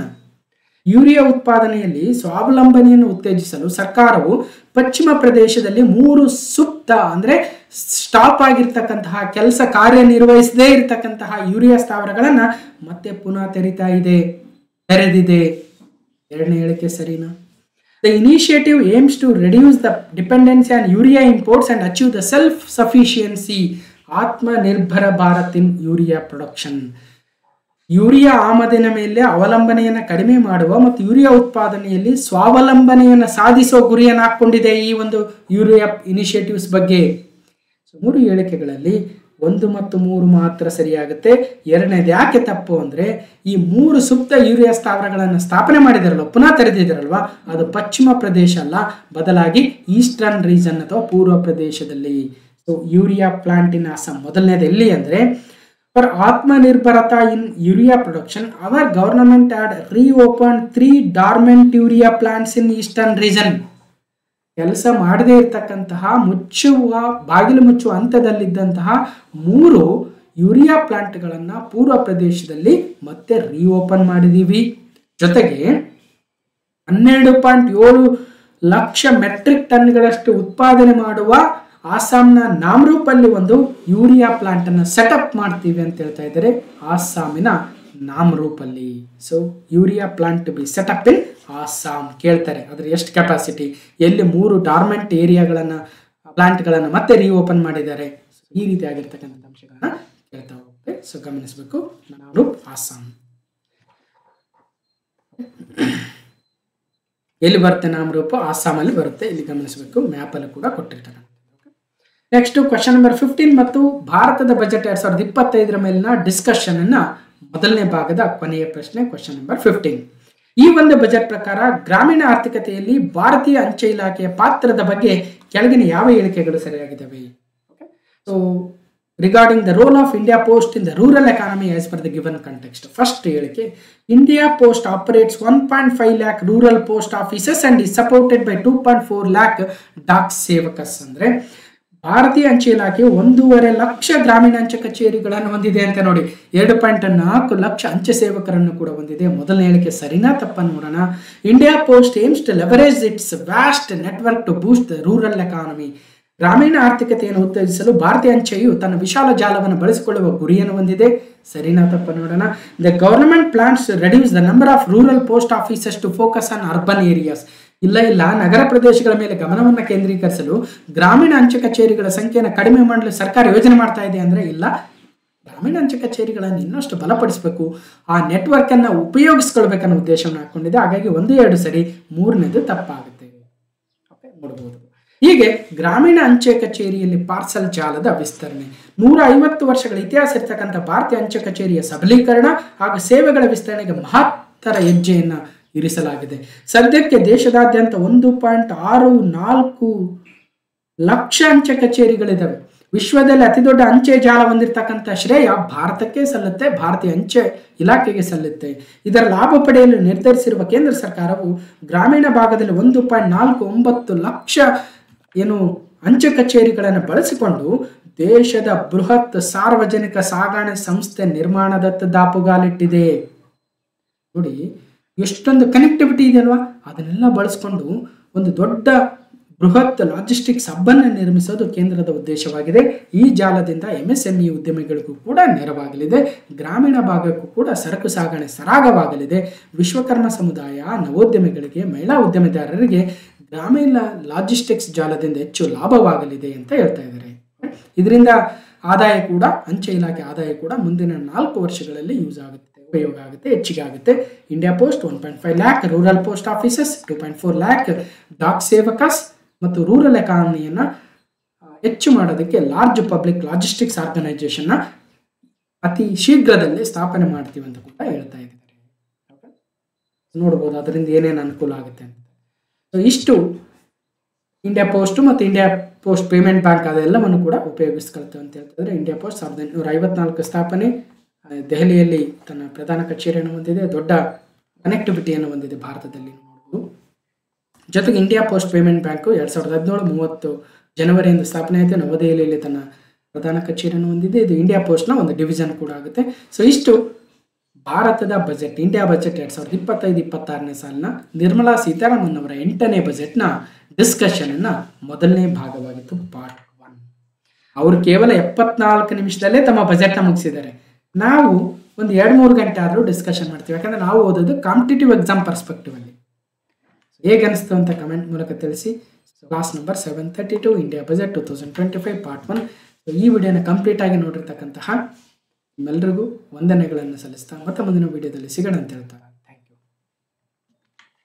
urea ಉತ್ಪಾದನೆಯಲ್ಲಿ ಸ್ವಾವಲಂಬನೆಯನ್ನು ಉತ್ತೇಜಿಸಲು ಸರ್ಕಾರವು ಪಶ್ಚಿಮ ಪ್ರದೇಶದಲ್ಲಿ 3 ಸುಪ್ತ ಅಂದ್ರೆ ಸ್ಟಾಪ್ ಆಗಿರ್ತಕ್ಕಂತಹ, ಕೆಲಸ ಕಾರ್ಯನಿರ್ವಹಿಸದೇ ಇರತಕ್ಕಂತಹ ಯೂರಿಯಾ ಸ್ಥಾವರಗಳನ್ನ ಮತ್ತೆ ಪುನಃ ತೆರೆದಿದೆ. ಎರಡನೇ ಹೇಳಿಕೆ ಸರಿನಾ? The initiative aims to reduce the dependency on urea imports and achieve the self-sufficiency, Atmanirbhar Bharat in urea production. Urea ಆಮದಿನ ಮೇಲೆ ಅವಲಂಬನೆಯನ್ನು ಕಡಿಮೆ ಮಾಡುವ ಮತ್ತು ಯೂರಿಯಾ ಉತ್ಪಾದನೆಯಲ್ಲಿ ಸ್ವಾವಲಂಬನೆಯನ್ನು ಸಾಧಿಸುವ ಗುರಿಯನ್ನು ಹಾಕೊಂಡಿದೆ ಈ ಒಂದು ಯೂರಿಯಾ ಇನಿಷಿಯೇಟಿವ್ಸ್ ಬಗ್ಗೆ. 3 ಹೇಳಿಕೆಗಳಲ್ಲಿ 1 ಮತ್ತು 3 ಮಾತ್ರ ಸರಿಯಾಗುತ್ತೆ. ಎರಡನೇದು ಯಾಕೆ ತಪ್ಪು ಅಂದರೆ, ಈ 3 ಸುಪ್ತ ಯೂರಿಯಾ ಸ್ಥಾವರಗಳನ್ನು ಸ್ಥಾಪನೆ ಮಾಡಿದಾರಲ್ವ, ಪುನಃ ತೆರೆದಿದ್ದಾರಲ್ವ, ಅದು ಪಶ್ಚಿಮ ಪ್ರದೇಶ ಅಲ್ಲ, ಬದಲಾಗಿ ಈಸ್ಟರ್ನ್ ರೀಜನ್ ಅಥವಾ ಪೂರ್ವ ಪ್ರದೇಶದಲ್ಲಿ. So urea plant in Assam. ಮೊದಲನೇದು ಎಲ್ಲಿ ಅಂದರೆ, for atmanirbharta in urea production our government had reopen 3 dormant urea plants in eastern region. ಕೆಲಸ ಮಾಡದೇ ಇರತಕ್ಕಂತಹ, ಬಾಗಿಲು ಮುಚ್ಚುವ ಹಂತದಲ್ಲಿದ್ದಂತಹ 3 ಯೂರಿಯಾ ಪ್ಲಾಂಟ್ಗಳನ್ನು ಪೂರ್ವ ಪ್ರದೇಶದಲ್ಲಿ ಮತ್ತೆ ರೀಓಪನ್ ಮಾಡಿದೀವಿ. ಜೊತೆಗೆ 12.7 ಲಕ್ಷ ಮೆಟ್ರಿಕ್ ಟನ್ಗಳಷ್ಟು ಉತ್ಪಾದನೆ ಮಾಡುವ ಆಸಾಂನ ನಾಮ್ರೂಪಲ್ಲಿ ಒಂದು ಯೂರಿಯಾ ಪ್ಲಾಂಟ್ ಅನ್ನು ಸೆಟಪ್ ಮಾಡ್ತೀವಿ ಅಂತ ಹೇಳ್ತಾ ಇದ್ದಾರೆ, ಆಸಾಮಿನ ನಾಮ್ರೂಪಲ್ಲಿ. So urea plant to be set up in Assam ಕೇಳ್ತಾರೆ. ಅದ್ರ ಎಷ್ಟು ಕೆಪಾಸಿಟಿ, ಎಲ್ಲಿ 3 ಡಾರ್ಮೆಂಟ್ ಏರಿಯಾಗಳನ್ನು, ಪ್ಲಾಂಟ್ಗಳನ್ನು ಮತ್ತೆ ರೀಓಪನ್ ಮಾಡಿದ್ದಾರೆ, ಈ ರೀತಿ ಆಗಿರ್ತಕ್ಕಂಥ ಅಂಶಗಳನ್ನ ಕೇಳ್ತಾ ಹೋಗುತ್ತೆ. ಸೊ ಗಮನಿಸಬೇಕು. ನಾಮ್ರೂಪ್, ಆಸಾಮ್. ಎಲ್ಲಿ ಬರುತ್ತೆ ನಾಮ್ರೂಪ್? ಆಸಾಮಲ್ಲಿ ಬರುತ್ತೆ. ಇಲ್ಲಿ ಗಮನಿಸಬೇಕು, ಮ್ಯಾಪಲ್ಲಿ ಕೂಡ ಕೊಟ್ಟಿರ್ತಾರೆ. ನೆಕ್ಸ್ಟ್ ಕ್ವೆಶ್ಚನ್ ನಂಬರ್ 15 ಮತ್ತು ಭಾರತದ ಬಜೆಟ್ 2025 ಮೇಲಿನ ಡಿಸ್ಕಷನ್ ಅನ್ನ ಮೊದಲನೇ ಭಾಗದ ಕೊನೆಯ ಪ್ರಶ್ನೆ, ಕ್ವೆಶ್ಚನ್ ನಂಬರ್ 15. ಈ ಒಂದು ಬಜೆಟ್ ಪ್ರಕಾರ ಗ್ರಾಮೀಣ ಆರ್ಥಿಕತೆಯಲ್ಲಿ ಭಾರತೀಯ ಅಂಚೆ ಇಲಾಖೆಯ ಪಾತ್ರದ ಬಗ್ಗೆ ಕೆಳಗಿನ ಯಾವ ಹೇಳಿಕೆಗಳು ಸರಿಯಾಗಿದ್ದಾವೆ? So regarding the role of India Post in the rural economy as per the given context. First ಹೇಳಿಕೆ, India Post operates 1.5 lakh rural post offices and is supported by 2.4 lakh dak sevaks. ಅಂದ್ರೆ ಭಾರತೀಯ ಅಂಚೆ ಇಲಾಖೆ 1.5 ಲಕ್ಷ ಗ್ರಾಮೀಣ ಅಂಚೆ ಕಚೇರಿಗಳನ್ನು ಹೊಂದಿದೆ ಅಂತ ನೋಡಿ. 2.4 ಲಕ್ಷ ಅಂಚೆ ಸೇವಕರನ್ನು ಕೂಡ ಹೊಂದಿದೆ. ಮೊದಲನೇ ಹೇಳಿಕೆ ಸರಿನಾ ತಪ್ಪ ನೋಡೋಣ. India Post aims to leverage its vast network to boost the rural economy. ಗ್ರಾಮೀಣ ಆರ್ಥಿಕತೆಯನ್ನು ಉತ್ತೇಜಿಸಲು ಭಾರತೀಯ ಅಂಚೆಯು ತನ್ನ ವಿಶಾಲ ಜಾಲವನ್ನು ಬಳಸಿಕೊಳ್ಳುವ ಗುರಿಯನ್ನು ಹೊಂದಿದೆ. ಸರಿನಾ ತಪ್ಪ ನೋಡೋಣ. The government plans to reduce the number of rural post offices to focus on urban areas. ಇಲ್ಲ, ನಗರ ಪ್ರದೇಶಗಳ ಮೇಲೆ ಗಮನವನ್ನು ಕೇಂದ್ರೀಕರಿಸಲು ಗ್ರಾಮೀಣ ಅಂಚೆ ಕಚೇರಿಗಳ ಸಂಖ್ಯೆಯನ್ನು ಕಡಿಮೆ ಮಾಡಲು ಸರ್ಕಾರ ಯೋಜನೆ ಮಾಡ್ತಾ ಇದೆ ಅಂದರೆ ಇಲ್ಲ. ಗ್ರಾಮೀಣ ಅಂಚೆ ಕಚೇರಿಗಳನ್ನು ಇನ್ನಷ್ಟು ಬಲಪಡಿಸಬೇಕು, ಆ ನೆಟ್ವರ್ಕ್ ಅನ್ನು ಉಪಯೋಗಿಸ್ಕೊಳ್ಬೇಕನ್ನೋ ಉದ್ದೇಶವನ್ನು ಹಾಕೊಂಡಿದೆ. ಹಾಗಾಗಿ 1, 2 ಸರಿ, 3ನೇದು ತಪ್ಪಾಗುತ್ತೆ. ನೋಡಬಹುದು. ಹೀಗೆ ಗ್ರಾಮೀಣ ಅಂಚೆ ಕಚೇರಿಯಲ್ಲಿ ಪಾರ್ಸಲ್ ಜಾಲದ ವಿಸ್ತರಣೆ. 150 ವರ್ಷಗಳ ಇತಿಹಾಸ ಇರತಕ್ಕಂಥ ಭಾರತೀಯ ಅಂಚೆ ಕಚೇರಿಯ ಸಬಲೀಕರಣ ಹಾಗೂ ಸೇವೆಗಳ ವಿಸ್ತರಣೆಗೆ ಮಹತ್ತರ ಹೆಜ್ಜೆಯನ್ನು ಇರಿಸಲಾಗಿದೆ. ಸದ್ಯಕ್ಕೆ ದೇಶದಾದ್ಯಂತ 1.64 ಲಕ್ಷ ಅಂಚೆ ಕಚೇರಿಗಳಿದ್ದಾವೆ. ವಿಶ್ವದಲ್ಲಿ ಅತಿ ದೊಡ್ಡ ಅಂಚೆ ಜಾಲ ಹೊಂದಿರತಕ್ಕಂಥ ಶ್ರೇಯ ಭಾರತಕ್ಕೆ ಸಲ್ಲುತ್ತೆ, ಭಾರತೀಯ ಅಂಚೆ ಇಲಾಖೆಗೆ ಸಲ್ಲುತ್ತೆ. ಇದರ ಲಾಭ ಪಡೆಯಲು ನಿರ್ಧರಿಸಿರುವ ಕೇಂದ್ರ ಸರ್ಕಾರವು ಗ್ರಾಮೀಣ ಭಾಗದಲ್ಲಿ 1.49 ಲಕ್ಷ ಅಂಚೆ ಕಚೇರಿಗಳನ್ನು ಬಳಸಿಕೊಂಡು ದೇಶದ ಬೃಹತ್ ಸಾರ್ವಜನಿಕ ಸಾಗಣೆ ಸಂಸ್ಥೆ ನಿರ್ಮಾಣದತ್ತ ದಾಪುಗಾಲಿಟ್ಟಿದೆ. ನೋಡಿ ಎಷ್ಟೊಂದು ಕನೆಕ್ಟಿವಿಟಿ ಇದೆ ಅಲ್ವಾ. ಅದನ್ನೆಲ್ಲ ಬಳಸ್ಕೊಂಡು ಒಂದು ದೊಡ್ಡ ಬೃಹತ್ ಲಾಜಿಸ್ಟಿಕ್ಸ್ ಹಬ್ಬನ್ನು ನಿರ್ಮಿಸೋದು ಕೇಂದ್ರದ ಉದ್ದೇಶವಾಗಿದೆ. ಈ ಜಾಲದಿಂದ MSME ಉದ್ಯಮಿಗಳಿಗೂ ಕೂಡ ನೆರವಾಗಲಿದೆ, ಗ್ರಾಮೀಣ ಭಾಗಕ್ಕೂ ಕೂಡ ಸರಕು ಸಾಗಣೆ ಸರಾಗವಾಗಲಿದೆ. ವಿಶ್ವಕರ್ಮ ಸಮುದಾಯ, ನವೋದ್ಯಮಿಗಳಿಗೆ, ಮಹಿಳಾ ಉದ್ಯಮಿದಾರರಿಗೆ ಗ್ರಾಮೀಣ ಲಾಜಿಸ್ಟಿಕ್ಸ್ ಜಾಲದಿಂದ ಹೆಚ್ಚು ಲಾಭವಾಗಲಿದೆ ಅಂತ ಹೇಳ್ತಾ ಇದ್ದಾರೆ. ಇದರಿಂದ ಆದಾಯ ಕೂಡ, ಅಂಚೆ ಇಲಾಖೆ ಆದಾಯ ಕೂಡ ಮುಂದಿನ 4 ವರ್ಷಗಳಲ್ಲಿ ಉಪಯೋಗ ಆಗುತ್ತೆ, ಹೆಚ್ಚಿಗೆ ಆಗುತ್ತೆ. India Post 1.5 lakh rural post offices, 2.4 lakh dak sevaks ಮತ್ತು ರೂರಲ್ ಎಕಾನಮಿಯನ್ನು ಹೆಚ್ಚು ಮಾಡೋದಕ್ಕೆ ಲಾರ್ಜ್ ಪಬ್ಲಿಕ್ ಲಾಜಿಸ್ಟಿಕ್ಸ್ ಆರ್ಗನೈಸೇಷನ್ನ ಅತಿ ಶೀಘ್ರದಲ್ಲೇ ಸ್ಥಾಪನೆ ಮಾಡ್ತೀವಿ ಅಂತ ಕೂಡ ಹೇಳ್ತಾ ಇದ್ದಾರೆ. ನೋಡ್ಬೋದು ಅದರಿಂದ ಏನೇನು ಅನುಕೂಲ ಆಗುತ್ತೆ ಅಂತ. ಸೊ ಇಷ್ಟು ಇಂಡಿಯಾ ಪೋಸ್ಟ್ ಮತ್ತು ಇಂಡಿಯಾ ಪೋಸ್ಟ್ ಪೇಮೆಂಟ್ ಬ್ಯಾಂಕ್ ಅದೆಲ್ಲವನ್ನು ಕೂಡ ಉಪಯೋಗಿಸ್ಕೊಳ್ತೇವೆ ಅಂತ ಹೇಳ್ತಿದ್ರೆ. ಇಂಡಿಯಾ ಪೋಸ್ಟ್ 1854 ಸ್ಥಾಪನೆ, ದೆಹಲಿಯಲ್ಲಿ ತನ್ನ ಪ್ರಧಾನ ಕಚೇರಿಯನ್ನು ಹೊಂದಿದೆ, ದೊಡ್ಡ ಕನೆಕ್ಟಿವಿಟಿಯನ್ನು ಹೊಂದಿದೆ ಭಾರತದಲ್ಲಿ ನೋಡ್ಬೋದು. ಜೊತೆಗೆ ಇಂಡಿಯಾ ಪೋಸ್ಟ್ ಪೇಮೆಂಟ್ ಬ್ಯಾಂಕು 2017 30 ಜನವರಿಯಿಂದ ಸ್ಥಾಪನೆ ಆಯಿತು. ನವದೆಹಲಿಯಲ್ಲಿ ತನ್ನ ಪ್ರಧಾನ ಕಚೇರಿಯನ್ನು ಹೊಂದಿದೆ. ಇದು ಇಂಡಿಯಾ ಪೋಸ್ಟ್ನ ಒಂದು ಡಿವಿಷನ್ ಕೂಡ ಆಗುತ್ತೆ. ಸೊ ಇಷ್ಟು ಭಾರತದ ಬಜೆಟ್, ಇಂಡಿಯಾ ಬಜೆಟ್ 2025-26ನೇ ಸಾಲಿನ ನಿರ್ಮಲಾ ಸೀತಾರಾಮನ್ ಅವರ 8ನೇ ಬಜೆಟ್ನ ಡಿಸ್ಕಷನ್ನ ಮೊದಲನೇ ಭಾಗವಾಗಿತ್ತು, ಪಾರ್ಟ್ 1. ಅವರು ಕೇವಲ 74 ನಿಮಿಷದಲ್ಲೇ ತಮ್ಮ ಬಜೆಟ್ನ ಮುಗಿಸಿದ್ದಾರೆ. ನಾವು ಒಂದು 2-3 ಗಂಟೆ ಆದರೂ ಡಿಸ್ಕಷನ್ ಮಾಡ್ತೀವಿ, ಯಾಕಂದರೆ ನಾವು ಓದೋದು ಕಾಂಪಿಟೇಟಿವ್ ಎಕ್ಸಾಮ್ ಪರ್ಸ್ಪೆಕ್ಟಿವ್ ಅಲ್ಲಿ. ಹೇಗೆ ಅನಿಸ್ತು ಅಂತ ಕಮೆಂಟ್ ಮೂಲಕ ತಿಳಿಸಿ. Class number 732 India budget 2025 part 1. ಈ ವಿಡಿಯೋನ ಕಂಪ್ಲೀಟ್ ಆಗಿ ನೋಡಿರ್ತಕ್ಕಂತಹ ನಿಮ್ಮೆಲ್ಲರಿಗೂ ವಂದನೆಗಳನ್ನು ಸಲ್ಲಿಸ್ತಾ ಮತ್ತೆ ಮುಂದಿನ ವಿಡಿಯೋದಲ್ಲಿ ಸಿಗೋಣ ಅಂತ ಹೇಳ್ತಾ